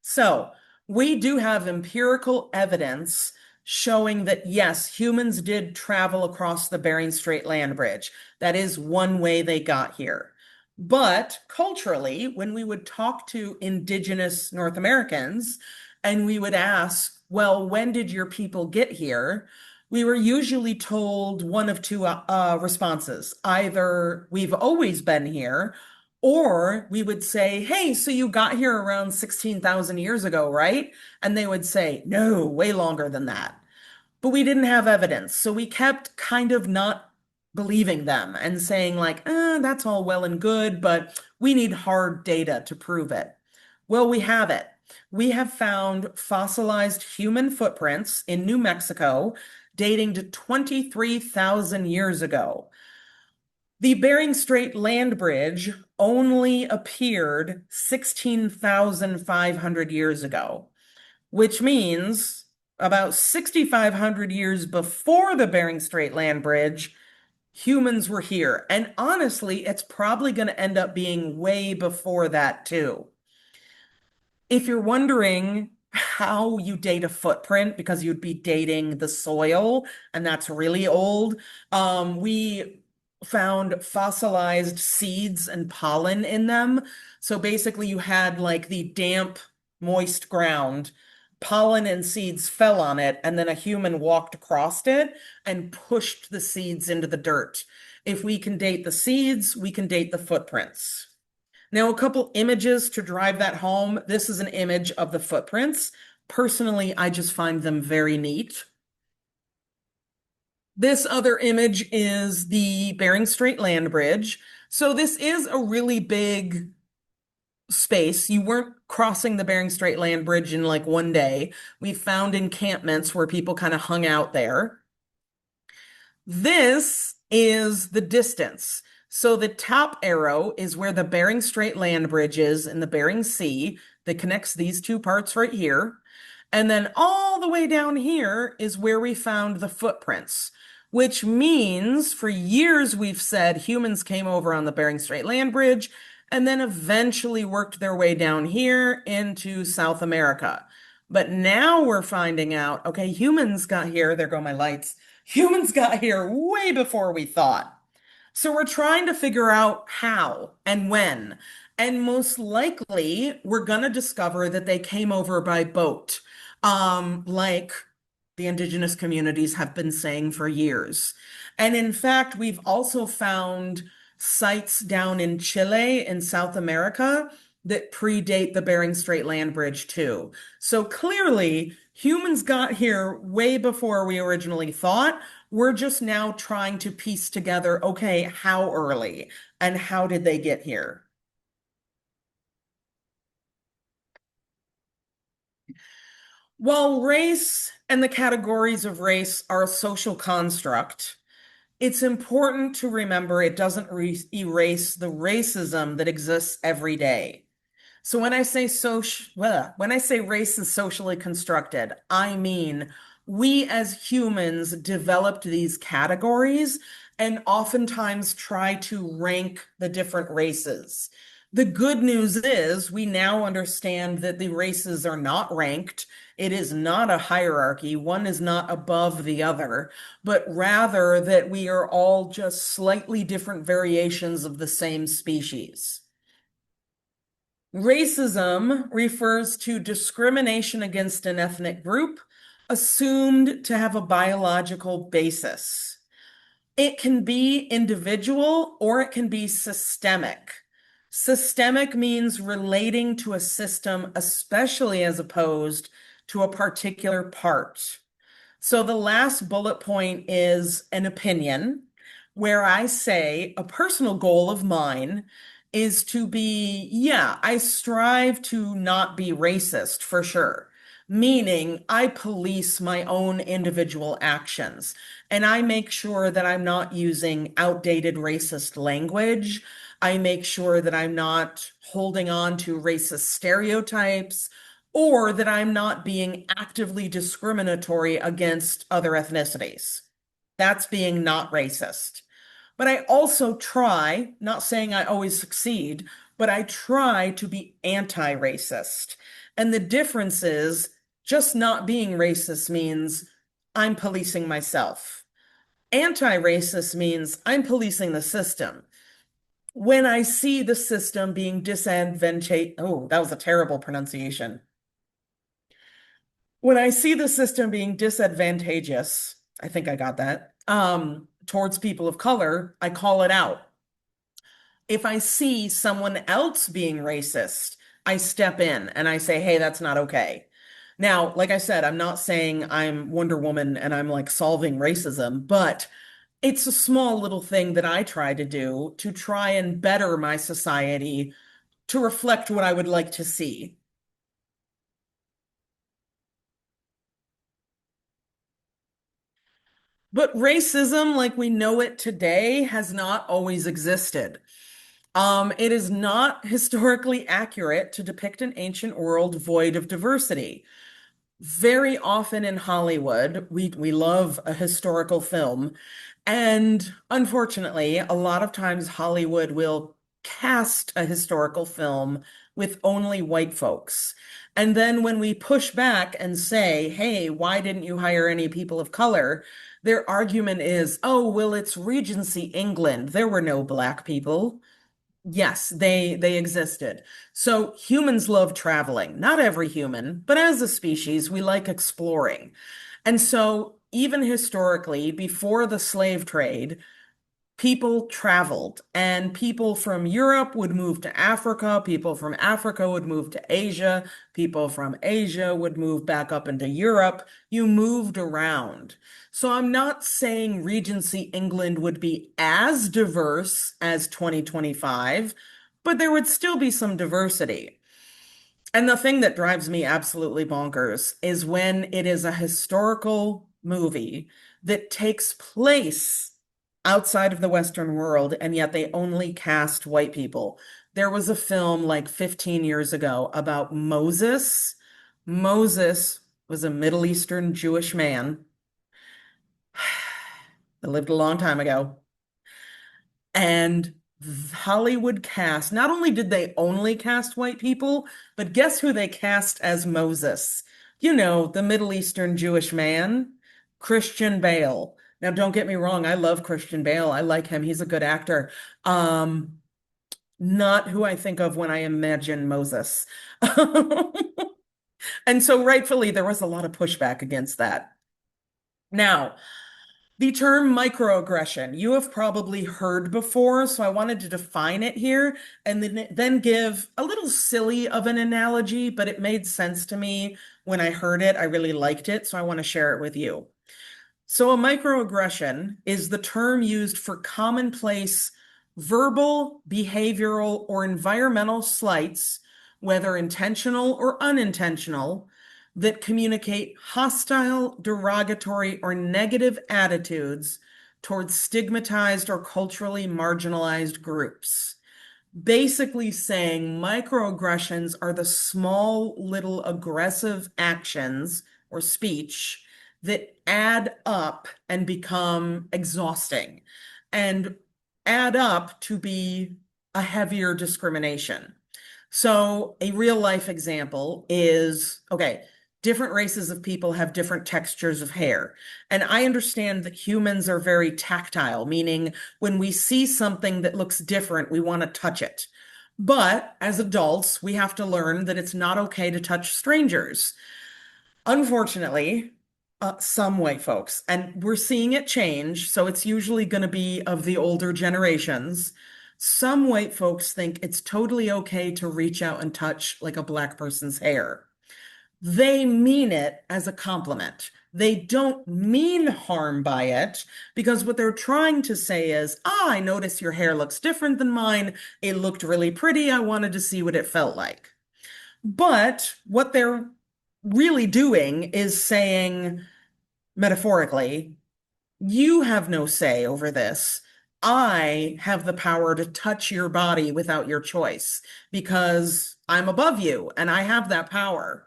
So we do have empirical evidence showing that yes, humans did travel across the Bering Strait land bridge. That is one way they got here. But culturally, when we would talk to indigenous North Americans and we would ask, well, when did your people get here? We were usually told one of two responses. Either we've always been here, or we would say, hey, so you got here around 16,000 years ago, right? And they would say, no, way longer than that. But we didn't have evidence. So we kept kind of not believing them and saying, like, that's all well and good, but we need hard data to prove it. Well, we have it. We have found fossilized human footprints in New Mexico dating to 23,000 years ago. The Bering Strait land bridge only appeared 16,500 years ago, which means about 6,500 years before the Bering Strait land bridge, humans were here. And honestly, it's probably going to end up being way before that too. If you're wondering how you date a footprint, because you'd be dating the soil, and that's really old, we found fossilized seeds and pollen in them. So basically you had like the damp, moist ground, pollen and seeds fell on it, and then a human walked across it and pushed the seeds into the dirt. If we can date the seeds, we can date the footprints. Now, a couple images to drive that home. This is an image of the footprints. Personally, I just find them very neat. This other image is the Bering Strait land bridge. So this is a really big space. You weren't crossing the Bering Strait land bridge in like one day. We found encampments where people kind of hung out there. This is the distance. So the top arrow is where the Bering Strait land bridge is in the Bering Sea that connects these two parts right here. And then all the way down here is where we found the footprints, which means for years we've said humans came over on the Bering Strait land bridge and then eventually worked their way down here into South America. But now we're finding out, okay, humans got here, there go my lights. Humans got here way before we thought. So we're trying to figure out how and when. And most likely, we're going to discover that they came over by boat, like the indigenous communities have been saying for years. And in fact, we've also found sites down in Chile in South America that predate the Bering Strait land bridge too. So clearly, humans got here way before we originally thought. We're just now trying to piece together, okay, how early and how did they get here? While race and the categories of race are a social construct, it's important to remember it doesn't erase the racism that exists every day. So when I say when I say race is socially constructed, I mean we as humans developed these categories and oftentimes try to rank the different races. The good news is we now understand that the races are not ranked. It is not a hierarchy. One is not above the other, but rather that we are all just slightly different variations of the same species. Racism refers to discrimination against an ethnic group assumed to have a biological basis. It can be individual or it can be systemic. Systemic means relating to a system, especially as opposed to a particular part. So the last bullet point is an opinion where I say a personal goal of mine is to be, yeah, I strive to not be racist for sure. Meaning I police my own individual actions and I make sure that I'm not using outdated racist language. I make sure that I'm not holding on to racist stereotypes or that I'm not being actively discriminatory against other ethnicities. That's being not racist. But I also try, not saying I always succeed, but I try to be anti-racist. And the difference is just not being racist means I'm policing myself. Anti-racist means I'm policing the system. When I see the system being disadvantageous, oh, that was a terrible pronunciation. When I see the system being disadvantageous, I think I got that, towards people of color, I call it out. If I see someone else being racist, I step in and I say, hey, that's not okay. Now, like I said, I'm not saying I'm Wonder Woman and I'm like solving racism, but it's a small little thing that I try to do to try and better my society to reflect what I would like to see. But racism, like we know it today, has not always existed. It is not historically accurate to depict an ancient world void of diversity. Very often in Hollywood, we love a historical film, and unfortunately, a lot of times Hollywood will cast a historical film with only white folks. And then when we push back and say, hey, why didn't you hire any people of color? Their argument is, oh, well, it's Regency England. There were no black people. Yes, they existed. So humans love traveling. Not every human, but as a species, we like exploring. And so even historically, before the slave trade, people traveled and people from Europe would move to Africa, people from Africa would move to Asia, people from Asia would move back up into Europe. You moved around. So I'm not saying Regency England would be as diverse as 2025, but there would still be some diversity. And the thing that drives me absolutely bonkers is when it is a historical movie that takes place outside of the Western world, and yet they only cast white people. There was a film like 15 years ago about Moses. Moses was a Middle Eastern Jewish man that lived a long time ago. And Hollywood cast, not only did they only cast white people, but guess who they cast as Moses? You know, the Middle Eastern Jewish man, Christian Bale. Now, don't get me wrong, I love Christian Bale. I like him. He's a good actor. Not who I think of when I imagine Moses. And so rightfully, there was a lot of pushback against that. Now, the term microaggression, you have probably heard before, so I wanted to define it here and then give a little silly of an analogy, but it made sense to me when I heard it. I really liked it, so I want to share it with you. So a microaggression is the term used for commonplace verbal, behavioral, or environmental slights, whether intentional or unintentional, that communicate hostile, derogatory, or negative attitudes towards stigmatized or culturally marginalized groups. Basically saying microaggressions are the small little aggressive actions or speech that add up and become exhausting and add up to be a heavier discrimination. So a real life example is, okay, different races of people have different textures of hair. And I understand that humans are very tactile, meaning when we see something that looks different, we want to touch it. But as adults, we have to learn that it's not okay to touch strangers. Unfortunately, some white folks, and we're seeing it change, so it's usually going to be of the older generations. Some white folks think it's totally okay to reach out and touch like a Black person's hair. They mean it as a compliment. They don't mean harm by it, because what they're trying to say is, I notice your hair looks different than mine. It looked really pretty. I wanted to see what it felt like. But what they're really doing is saying, metaphorically, you have no say over this. I have the power to touch your body without your choice because I'm above you and I have that power.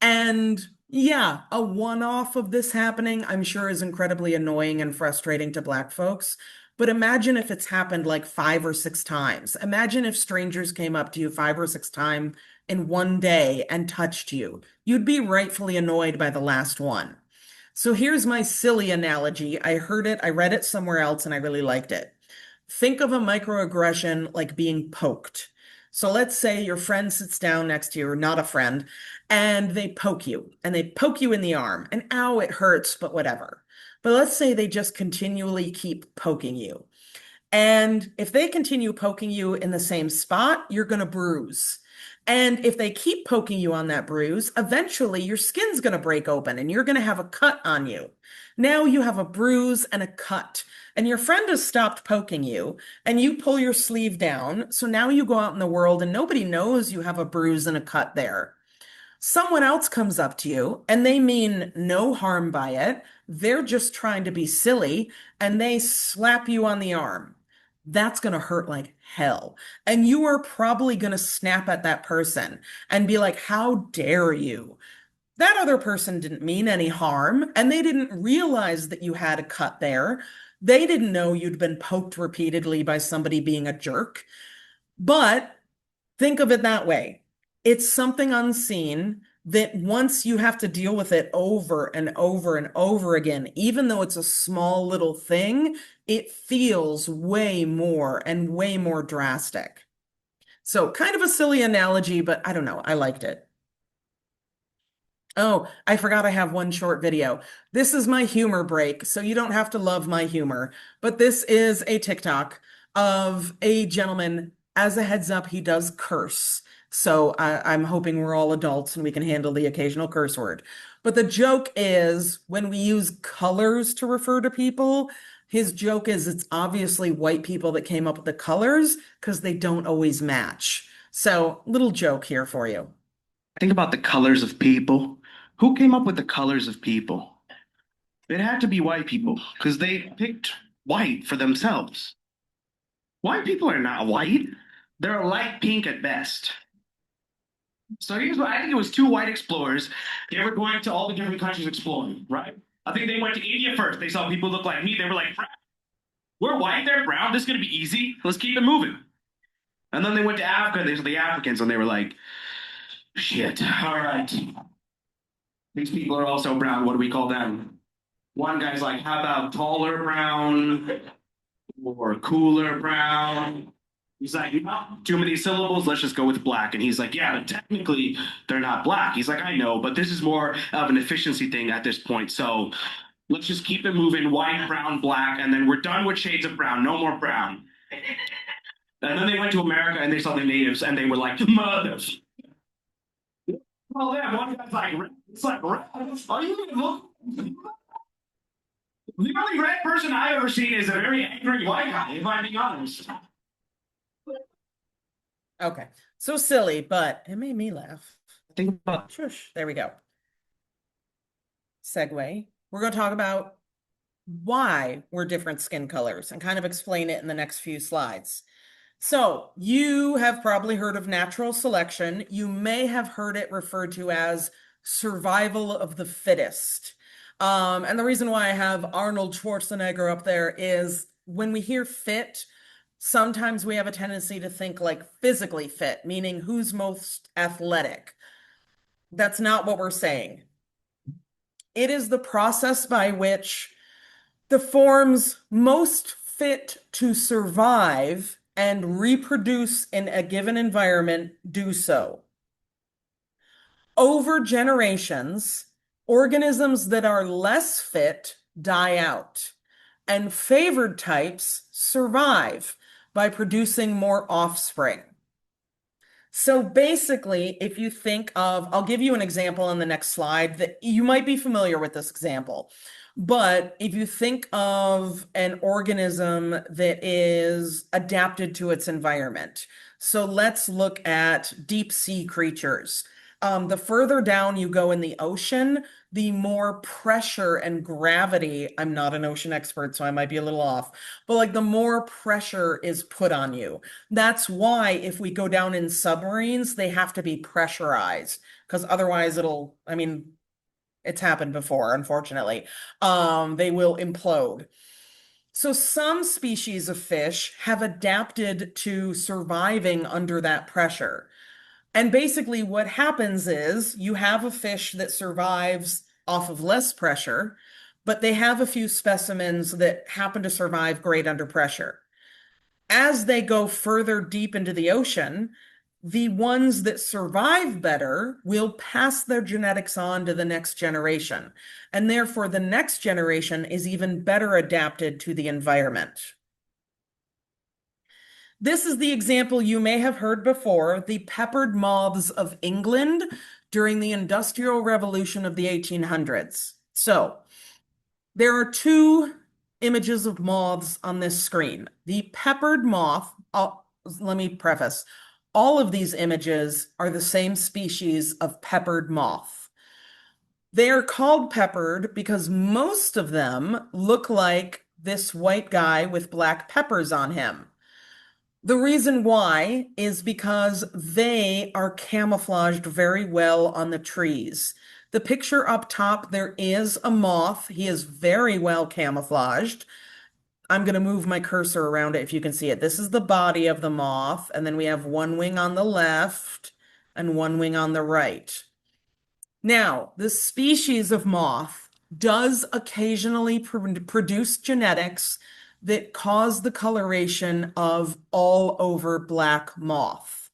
And yeah, a one-off of this happening, I'm sure, is incredibly annoying and frustrating to Black folks. But imagine if it's happened like 5 or 6 times. Imagine if strangers came up to you 5 or 6 times in one day and touched you. You'd be rightfully annoyed by the last one. So here's my silly analogy. I heard it, I read it somewhere else, and I really liked it. Think of a microaggression like being poked. So let's say your friend sits down next to you, or not a friend, and they poke you, and they poke you in the arm, and ow, it hurts, but whatever. But let's say they just continually keep poking you. And if they continue poking you in the same spot, you're going to bruise. And if they keep poking you on that bruise, eventually your skin's going to break open and you're going to have a cut on you. Now you have a bruise and a cut, and your friend has stopped poking you, and you pull your sleeve down. So now you go out in the world and nobody knows you have a bruise and a cut there. Someone else comes up to you and they mean no harm by it. They're just trying to be silly and they slap you on the arm. That's going to hurt like hell. And you are probably going to snap at that person and be like, how dare you? That other person didn't mean any harm, and they didn't realize that you had a cut there. They didn't know you'd been poked repeatedly by somebody being a jerk. But think of it that way. It's something unseen that once you have to deal with it over and over and over again, even though it's a small little thing, it feels way more and way more drastic. So kind of a silly analogy, but I don't know. I liked it. Oh, I forgot I have one short video. This is my humor break, so you don't have to love my humor, but this is a TikTok of a gentleman. As a heads up, he does curse. So I'm hoping we're all adults and we can handle the occasional curse word. But the joke is when we use colors to refer to people, his joke is it's obviously white people that came up with the colors because they don't always match. So little joke here for you.
Think about the colors of people. Who came up with the colors of people? It had to be white people because they picked white for themselves. White people are not white. They're light pink at best. So here's what I think it was: 2 white explorers. They were going to all the different countries exploring, right? I think they went to India first. They saw people look like me. They were like, we're white, they're brown. This is going to be easy. Let's keep it moving. And then they went to Africa. They saw the Africans and they were like, shit, all right. These people are also brown. What do we call them? One guy's like, how about taller brown or cooler brown? He's like, too many syllables, let's just go with black. And he's like, yeah, but technically they're not black. He's like, I know, but this is more of an efficiency thing at this point. So let's just keep it moving, white, brown, black, and then we're done with shades of brown, no more brown. And then they went to America and they saw the natives and they were like, mothers. Well, yeah, one guy's like, it's like, are you even look? The only red person I've ever seen is a very angry white guy, if I'm being honest.
Okay, so silly, but it made me laugh.
Think about
Shush. There we go. Segue. We're going to talk about why we're different skin colors and kind of explain it in the next few slides. So you have probably heard of natural selection. You may have heard it referred to as survival of the fittest. And the reason why I have Arnold Schwarzenegger up there is when we hear fit, sometimes we have a tendency to think like physically fit, meaning who's most athletic. That's not what we're saying. It is the process by which the forms most fit to survive and reproduce in a given environment do so. Over generations, organisms that are less fit die out, and favored types survive by producing more offspring. So basically, if you think of, I'll give you an example on the next slide that you might be familiar with this example. But if you think of an organism that is adapted to its environment, so let's look at deep sea creatures. The further down you go in the ocean, the more pressure and gravity, I'm not an ocean expert, so I might be a little off, but like the more pressure is put on you. That's why if we go down in submarines, they have to be pressurized because otherwise it's happened before, unfortunately. They will implode. So some species of fish have adapted to surviving under that pressure. And basically what happens is you have a fish that survives off of less pressure, but they have a few specimens that happen to survive great under pressure. As they go further deep into the ocean, the ones that survive better will pass their genetics on to the next generation. And therefore, the next generation is even better adapted to the environment. This is the example you may have heard before, the peppered moths of England during the Industrial Revolution of the 1800s. So there are two images of moths on this screen. The peppered moth, let me preface, all of these images are the same species of peppered moth. They are called peppered because most of them look like this white guy with black peppers on him. The reason why is because they are camouflaged very well on the trees. The picture up top, there is a moth. He is very well camouflaged. I'm going to move my cursor around it if you can see it. This is the body of the moth, and then we have one wing on the left and one wing on the right. Now, this species of moth does occasionally produce genetics that cause the coloration of all over black moth.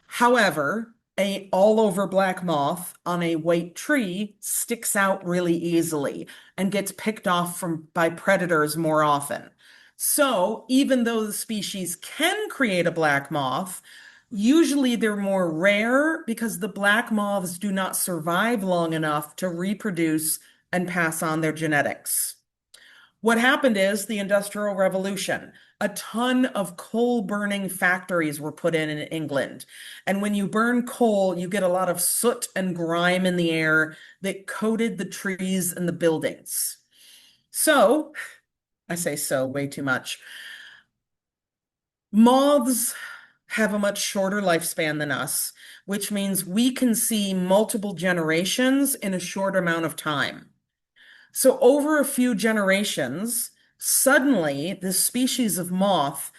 However, a all over black moth on a white tree sticks out really easily and gets picked off by predators more often. So even though the species can create a black moth, usually they're more rare because the black moths do not survive long enough to reproduce and pass on their genetics. What happened is the Industrial Revolution. A ton of coal burning factories were put in England. And when you burn coal, you get a lot of soot and grime in the air that coated the trees and the buildings. So, I say so way too much. Moths have a much shorter lifespan than us, which means we can see multiple generations in a short amount of time. So over a few generations, suddenly this species of moth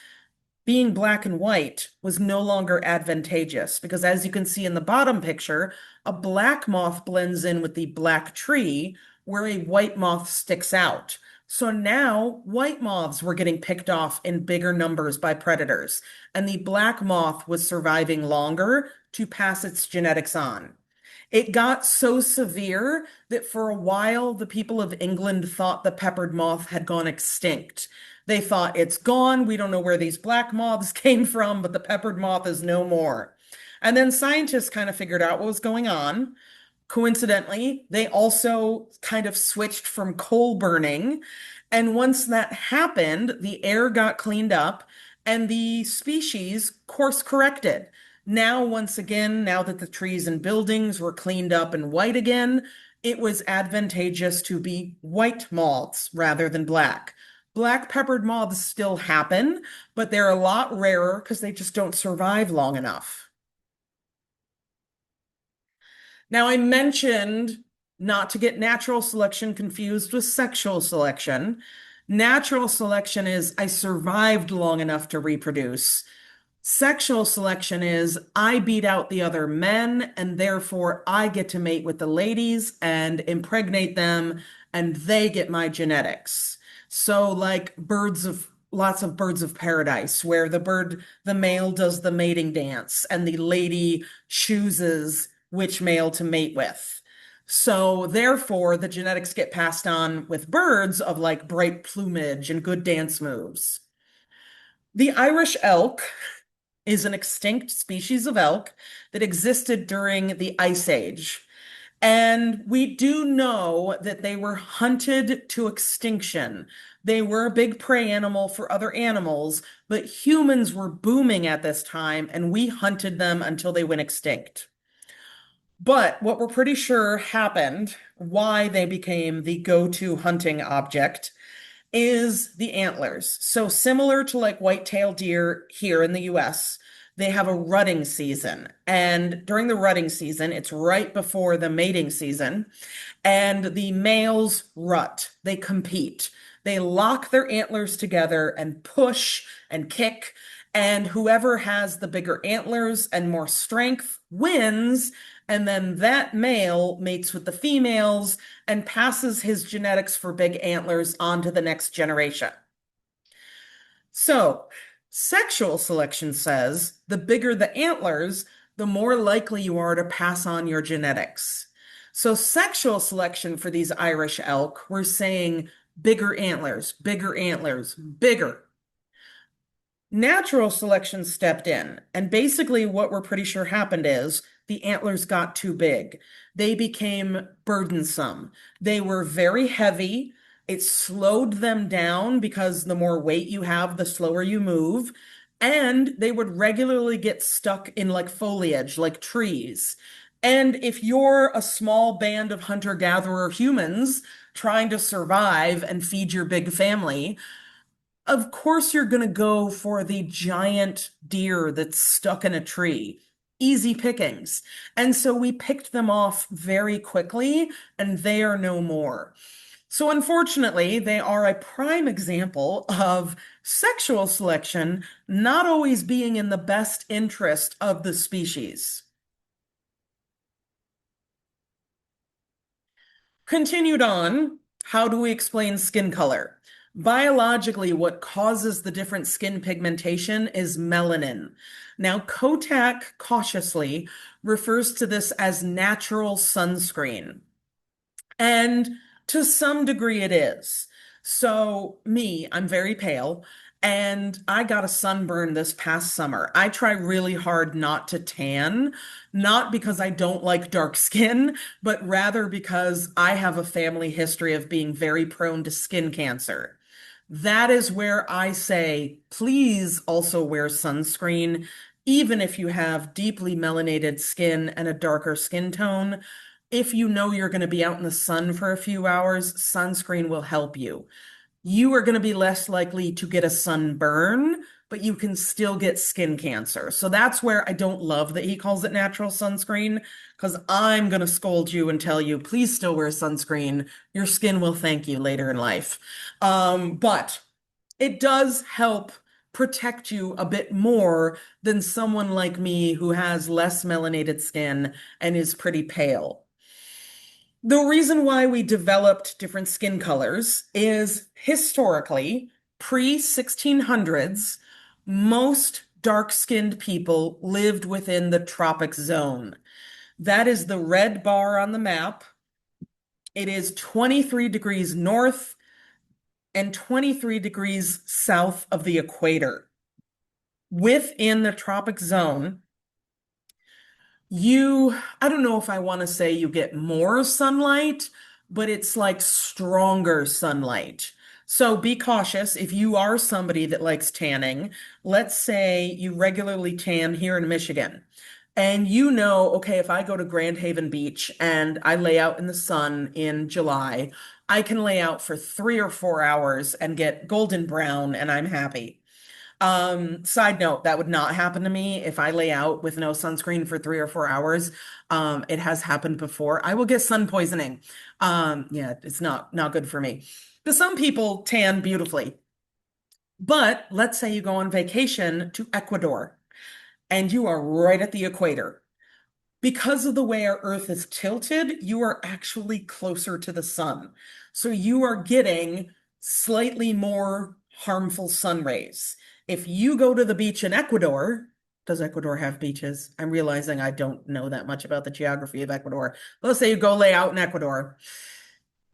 being black and white was no longer advantageous because as you can see in the bottom picture, a black moth blends in with the black tree where a white moth sticks out. So now white moths were getting picked off in bigger numbers by predators, and the black moth was surviving longer to pass its genetics on. It got so severe that for a while, the people of England thought the peppered moth had gone extinct. They thought it's gone. We don't know where these black moths came from, but the peppered moth is no more. And then scientists kind of figured out what was going on. Coincidentally, they also kind of switched from coal burning. And once that happened, the air got cleaned up and the species course corrected. Now, once again, now that the trees and buildings were cleaned up and white again, it was advantageous to be white moths rather than black. Black peppered moths still happen, but they're a lot rarer because they just don't survive long enough. Now, I mentioned not to get natural selection confused with sexual selection. Natural selection is I survived long enough to reproduce. Sexual selection is I beat out the other men, and therefore I get to mate with the ladies and impregnate them, and they get my genetics. So, like lots of birds of paradise, where the male does the mating dance and the lady chooses which male to mate with. So, therefore, the genetics get passed on with birds of like bright plumage and good dance moves. The Irish elk is an extinct species of elk that existed during the Ice Age. And we do know that they were hunted to extinction. They were a big prey animal for other animals, but humans were booming at this time, and we hunted them until they went extinct. But what we're pretty sure happened, why they became the go-to hunting object, is the antlers. So similar to like white-tailed deer here in the US, they have a rutting season. And during the rutting season, it's right before the mating season, and the males rut. They compete. They lock their antlers together and push and kick, and whoever has the bigger antlers and more strength wins. And then that male mates with the females and passes his genetics for big antlers on to the next generation. So, sexual selection says the bigger the antlers, the more likely you are to pass on your genetics. So, sexual selection for these Irish elk, we're saying bigger antlers, bigger antlers, bigger. Natural selection stepped in, and basically what we're pretty sure happened is the antlers got too big. They became burdensome. They were very heavy. It slowed them down because the more weight you have, the slower you move. And they would regularly get stuck in like foliage, like trees. And if you're a small band of hunter-gatherer humans trying to survive and feed your big family, of course you're going to go for the giant deer that's stuck in a tree. Easy pickings. And so we picked them off very quickly, and they are no more. So unfortunately, they are a prime example of sexual selection not always being in the best interest of the species. Continued on, how do we explain skin color? Biologically, what causes the different skin pigmentation is melanin. Now, Kotak cautiously refers to this as natural sunscreen. And to some degree it is. So me, I'm very pale, and I got a sunburn this past summer. I try really hard not to tan, not because I don't like dark skin, but rather because I have a family history of being very prone to skin cancer. That is where I say, please also wear sunscreen, even if you have deeply melanated skin and a darker skin tone. If you know you're going to be out in the sun for a few hours, sunscreen will help you. You are going to be less likely to get a sunburn, but you can still get skin cancer. So that's where I don't love that he calls it natural sunscreen, because I'm going to scold you and tell you, please still wear sunscreen. Your skin will thank you later in life. But it does help protect you a bit more than someone like me who has less melanated skin and is pretty pale. The reason why we developed different skin colors is historically, pre-1600s, most dark-skinned people lived within the tropic zone. That is the red bar on the map. It is 23 degrees north and 23 degrees south of the equator. Within the tropic zone, I don't know if I want to say you get more sunlight, but it's like stronger sunlight. So be cautious if you are somebody that likes tanning. Let's say you regularly tan here in Michigan, And you know, okay, if I go to Grand Haven Beach and I lay out in the sun in July, I can lay out for 3 or 4 hours and get golden brown and I'm happy. Side note, that would not happen to me if I lay out with no sunscreen for 3 or 4 hours. It has happened before. I will get sun poisoning. Yeah, it's not good for me. But some people tan beautifully. But let's say you go on vacation to Ecuador and you are right at the equator. Because of the way our Earth is tilted, you are actually closer to the sun. So you are getting slightly more harmful sun rays. If you go to the beach in Ecuador, does Ecuador have beaches? I'm realizing I don't know that much about the geography of Ecuador. Let's say you go lay out in Ecuador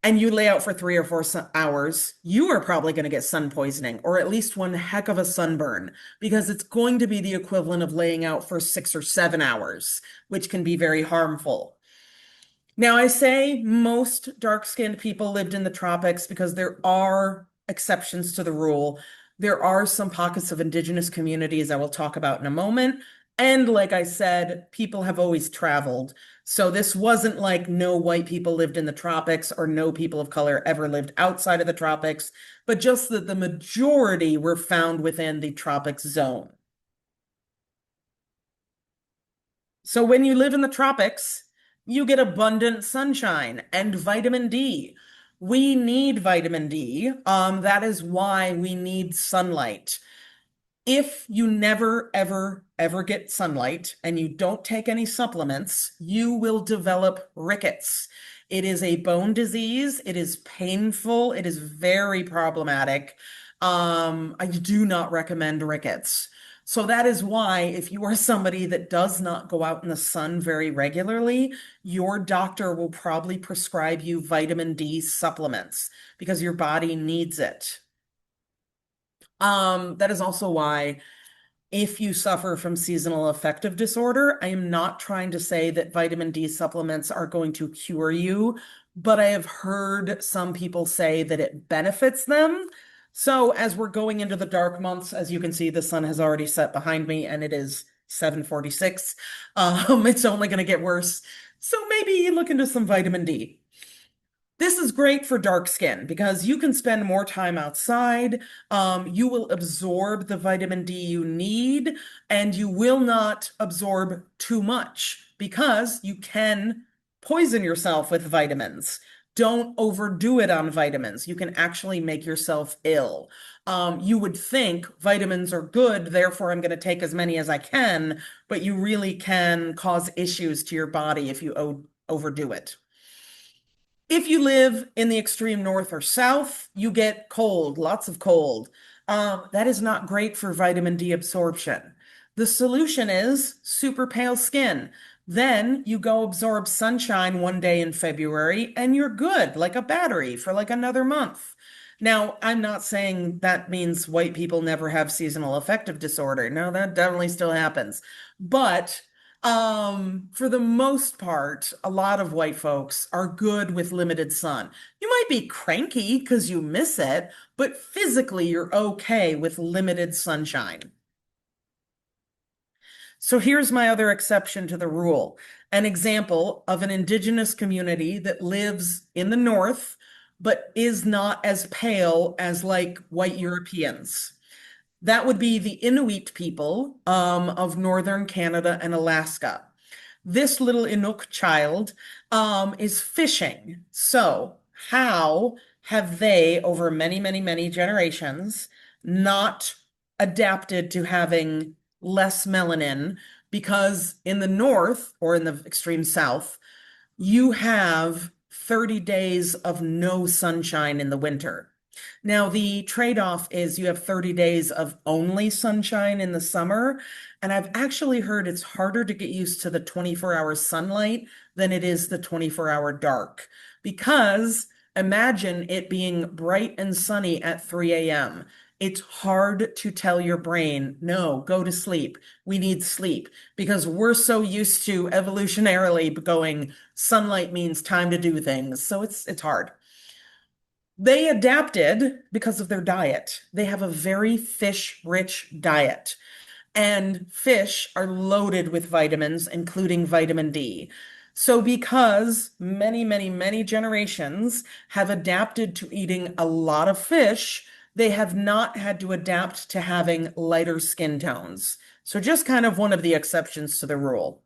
and you lay out for 3 or 4 hours, you are probably going to get sun poisoning or at least one heck of a sunburn because it's going to be the equivalent of laying out for 6 or 7 hours, which can be very harmful. Now, I say most dark-skinned people lived in the tropics because there are exceptions to the rule. There are some pockets of indigenous communities I will talk about in a moment. And like I said, people have always traveled. So this wasn't like no white people lived in the tropics or no people of color ever lived outside of the tropics, but just that the majority were found within the tropics zone. So when you live in the tropics, you get abundant sunshine and vitamin D. We need vitamin D. That is why we need sunlight. If you never, ever, ever get sunlight and you don't take any supplements, you will develop rickets. It is a bone disease. It is painful. It is very problematic. I do not recommend rickets. So that is why if you are somebody that does not go out in the sun very regularly, your doctor will probably prescribe you vitamin D supplements because your body needs it. That is also why if you suffer from seasonal affective disorder, I am not trying to say that vitamin D supplements are going to cure you, but I have heard some people say that it benefits them. So as we're going into the dark months, as you can see, the sun has already set behind me and it is 7:46. It's only going to get worse. So maybe look into some vitamin D. This is great for dark skin because you can spend more time outside. You will absorb the vitamin D you need, and you will not absorb too much because you can poison yourself with vitamins. Don't overdo it on vitamins. You can actually make yourself ill. You would think vitamins are good, therefore I'm going to take as many as I can, but you really can cause issues to your body if you overdo it. If you live in the extreme north or south, you get cold, lots of cold. That is not great for vitamin D absorption. The solution is super pale skin. Then you go absorb sunshine one day in February and you're good, like a battery for like another month. Now, I'm not saying that means white people never have seasonal affective disorder. No, that definitely still happens. But for the most part, a lot of white folks are good with limited sun. You might be cranky because you miss it, but physically you're okay with limited sunshine. So here's my other exception to the rule. An example of an indigenous community that lives in the north, but is not as pale as like white Europeans. That would be the Inuit people of northern Canada and Alaska. This little Inuk child is fishing. So how have they, over many, many, many generations, not adapted to having less melanin? Because in the north or in the extreme south, you have 30 days of no sunshine in the winter. Now, the trade-off is you have 30 days of only sunshine in the summer. And I've actually heard it's harder to get used to the 24-hour sunlight than it is the 24-hour dark. Because imagine it being bright and sunny at 3 a.m. It's hard to tell your brain, no, go to sleep. We need sleep because we're so used to evolutionarily going, sunlight means time to do things. So it's hard. They adapted because of their diet. They have a very fish-rich diet. And fish are loaded with vitamins, including vitamin D. So because many, many, many generations have adapted to eating a lot of fish, they have not had to adapt to having lighter skin tones. So just kind of one of the exceptions to the rule.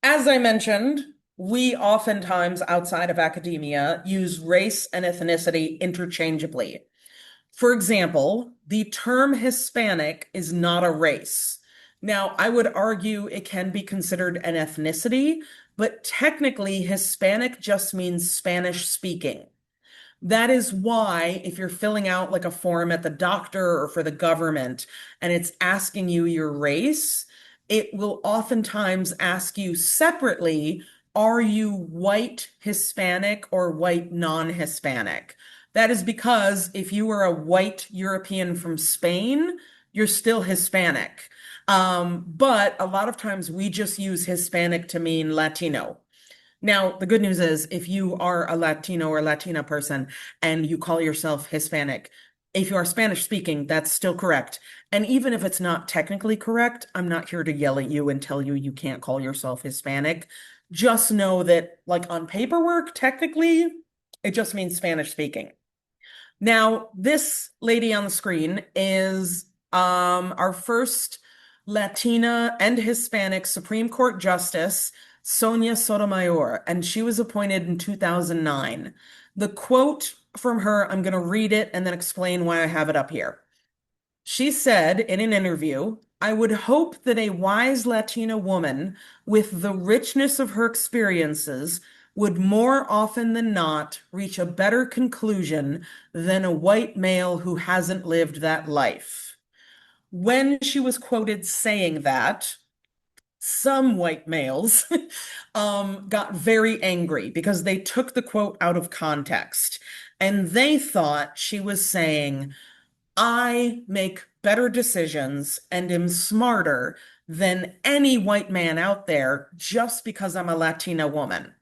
As I mentioned, we oftentimes outside of academia use race and ethnicity interchangeably. For example, the term Hispanic is not a race. Now, I would argue it can be considered an ethnicity, but technically Hispanic just means Spanish speaking. That is why if you're filling out like a form at the doctor or for the government and it's asking you your race, it will oftentimes ask you separately, are you white Hispanic or white non-Hispanic? That is because if you were a white European from Spain, you're still Hispanic. But a lot of times we just use Hispanic to mean Latino. Now, the good news is if you are a Latino or Latina person and you call yourself Hispanic, if you are Spanish speaking, that's still correct. And even if it's not technically correct, I'm not here to yell at you and tell you you can't call yourself Hispanic. Just know that, like on paperwork, technically, it just means Spanish speaking. Now, this lady on the screen is our first Latina and Hispanic Supreme Court Justice, Sonia Sotomayor, and she was appointed in 2009. The quote from her, I'm going to read it and then explain why I have it up here. She said in an interview, I would hope that a wise Latina woman with the richness of her experiences would more often than not reach a better conclusion than a white male who hasn't lived that life. When she was quoted saying that, some white males got very angry because they took the quote out of context and they thought she was saying, I make better decisions and am smarter than any white man out there just because I'm a Latina woman.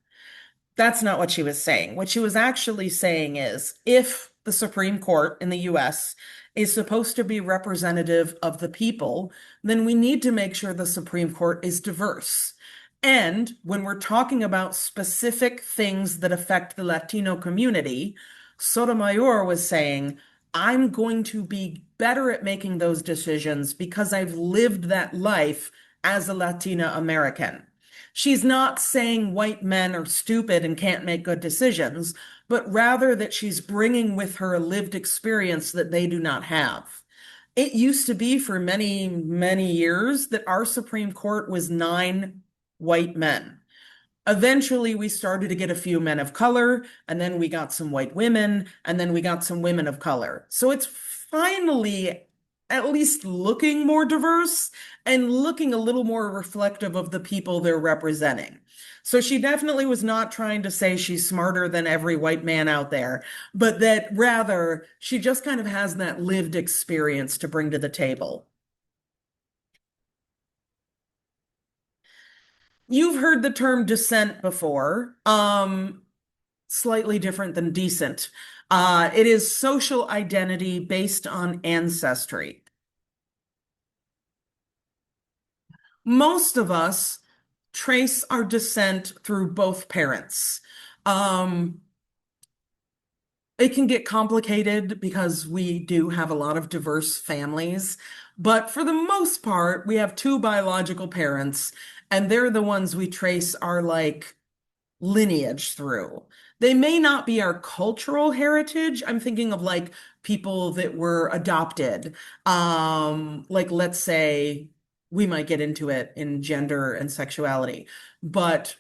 That's not what she was saying. What she was actually saying is if the Supreme Court in the US is supposed to be representative of the people, then we need to make sure the Supreme Court is diverse. And when we're talking about specific things that affect the Latino community, Sotomayor was saying, I'm going to be better at making those decisions because I've lived that life as a Latina American. She's not saying white men are stupid and can't make good decisions, but rather that she's bringing with her a lived experience that they do not have. It used to be for many, many years that our Supreme Court was 9 white men. Eventually, we started to get a few men of color, and then we got some white women, and then we got some women of color. So it's finally at least looking more diverse and looking a little more reflective of the people they're representing. So she definitely was not trying to say she's smarter than every white man out there, but that rather she just kind of has that lived experience to bring to the table. You've heard the term descent before, slightly different than decent. It is social identity based on ancestry. Most of us trace our descent through both parents. It can get complicated because we do have a lot of diverse families, but for the most part, we have 2 biological parents, and they're the ones we trace our like lineage through. They may not be our cultural heritage. I'm thinking of like people that were adopted. Like let's say we might get into it in gender and sexuality, but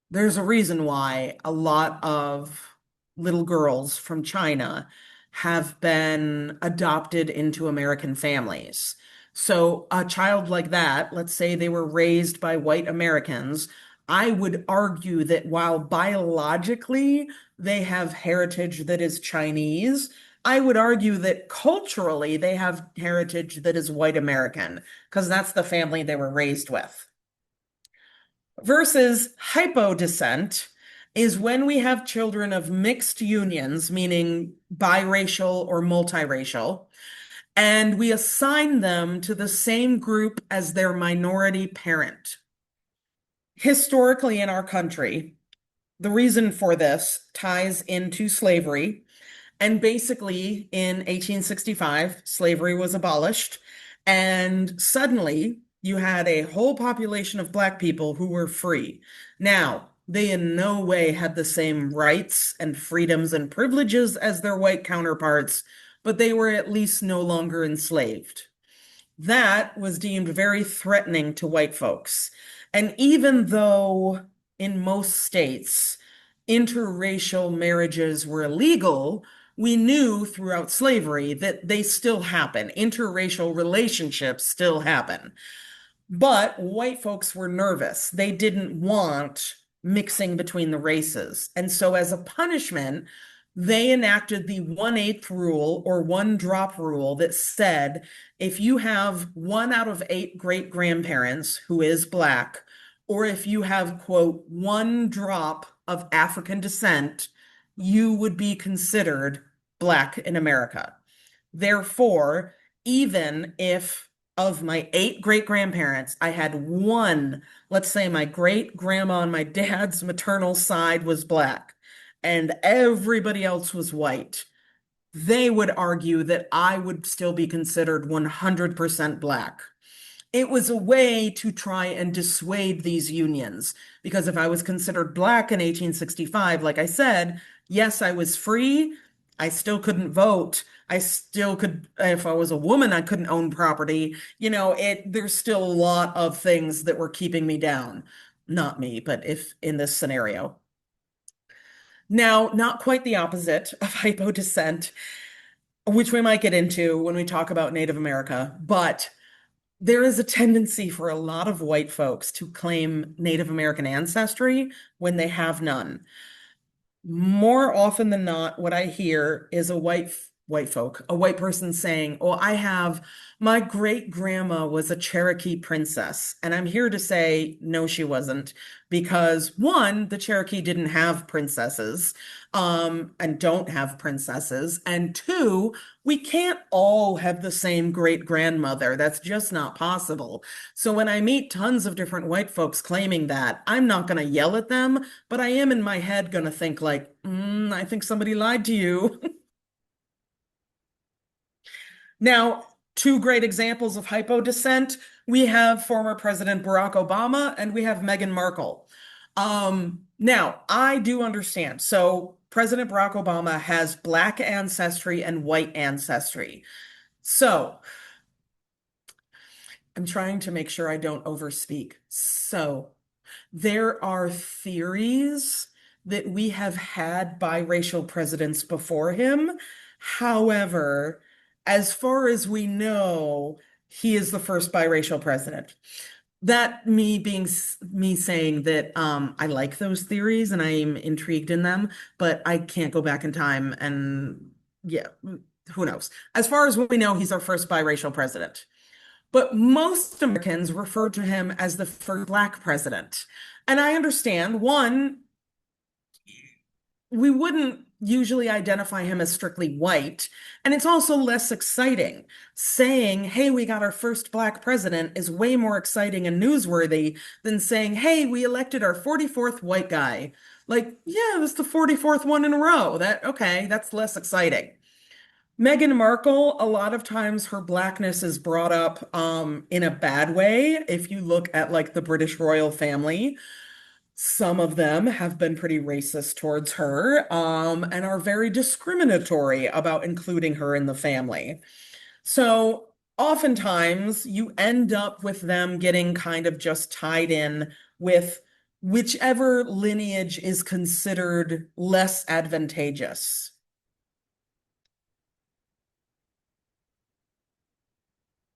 there's a reason why a lot of little girls from China have been adopted into American families. So a child like that, let's say they were raised by white Americans, I would argue that while biologically they have heritage that is Chinese, I would argue that culturally they have heritage that is white American, because that's the family they were raised with. Versus hypodescent, is when we have children of mixed unions, meaning biracial or multiracial, and we assign them to the same group as their minority parent. Historically in our country, the reason for this ties into slavery. And basically, in 1865, slavery was abolished. And suddenly, you had a whole population of Black people who were free. Now, they in no way had the same rights and freedoms and privileges as their white counterparts, but they were at least no longer enslaved. That was deemed very threatening to white folks. And even though in most states interracial marriages were illegal, we knew throughout slavery that they still happen. Interracial relationships still happen. But white folks were nervous. They didn't want mixing between the races. And so, as a punishment, they enacted the 1/8 rule or 1 drop rule that said if you have 1 out of 8 great grandparents who is Black, or if you have, quote, 1 drop of African descent, you would be considered Black in America. Therefore, even if of my 8 great grandparents, I had one, let's say my great grandma on my dad's maternal side was Black, and everybody else was white, they would argue that I would still be considered 100% Black. It was a way to try and dissuade these unions, because if I was considered Black in 1865, like I said, yes, I was free. I still couldn't vote. I still could, if I was a woman, I couldn't own property. There's still a lot of things that were keeping me down. Not me, but if in this scenario. Now, not quite the opposite of hypo descent, which we might get into when we talk about Native America, but there is a tendency for a lot of white folks to claim Native American ancestry when they have none. More often than not, what I hear is a white person saying, "Oh, my great grandma was a Cherokee princess." And I'm here to say, no, she wasn't, because one, the Cherokee didn't have princesses, and don't have princesses. And two, we can't all have the same great grandmother. That's just not possible. So when I meet tons of different white folks claiming that, I'm not going to yell at them, but I am in my head going to think like, I think somebody lied to you. Now, 2 great examples of hypo descent. We have former President Barack Obama and we have Meghan Markle. Now, I do understand. So President Barack Obama has Black ancestry and white ancestry. So I'm trying to make sure I don't overspeak. So there are theories that we have had biracial presidents before him. However, as far as we know, he is the first biracial president. That me saying that I like those theories and I'm intrigued in them, but I can't go back in time and yeah, who knows? As far as we know, he's our first biracial president. But most Americans refer to him as the first Black president. And I understand, one, we wouldn't usually identify him as strictly white. And it's also less exciting. Saying, hey, we got our first Black president is way more exciting and newsworthy than saying, hey, we elected our 44th white guy. Like, yeah, it was the 44th one in a row. That's less exciting. Meghan Markle, a lot of times her Blackness is brought up in a bad way. If you look at like the British royal family, some of them have been pretty racist towards her and are very discriminatory about including her in the family. So oftentimes you end up with them getting kind of just tied in with whichever lineage is considered less advantageous.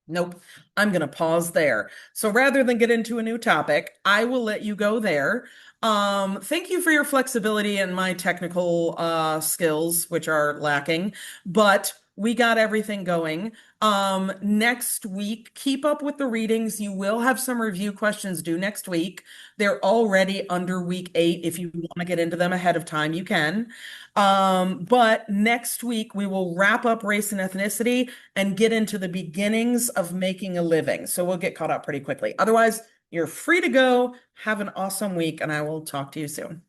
Nope, I'm going to pause there. So rather than get into a new topic, I will let you go there. Thank you for your flexibility and my technical skills, which are lacking. But we got everything going. Next week, keep up with the readings. You will have some review questions due next week. They're already under week 8. If you want to get into them ahead of time, you can. But next week we will wrap up race and ethnicity and get into the beginnings of making a living. So we'll get caught up pretty quickly. Otherwise, you're free to go. Have an awesome week, and I will talk to you soon.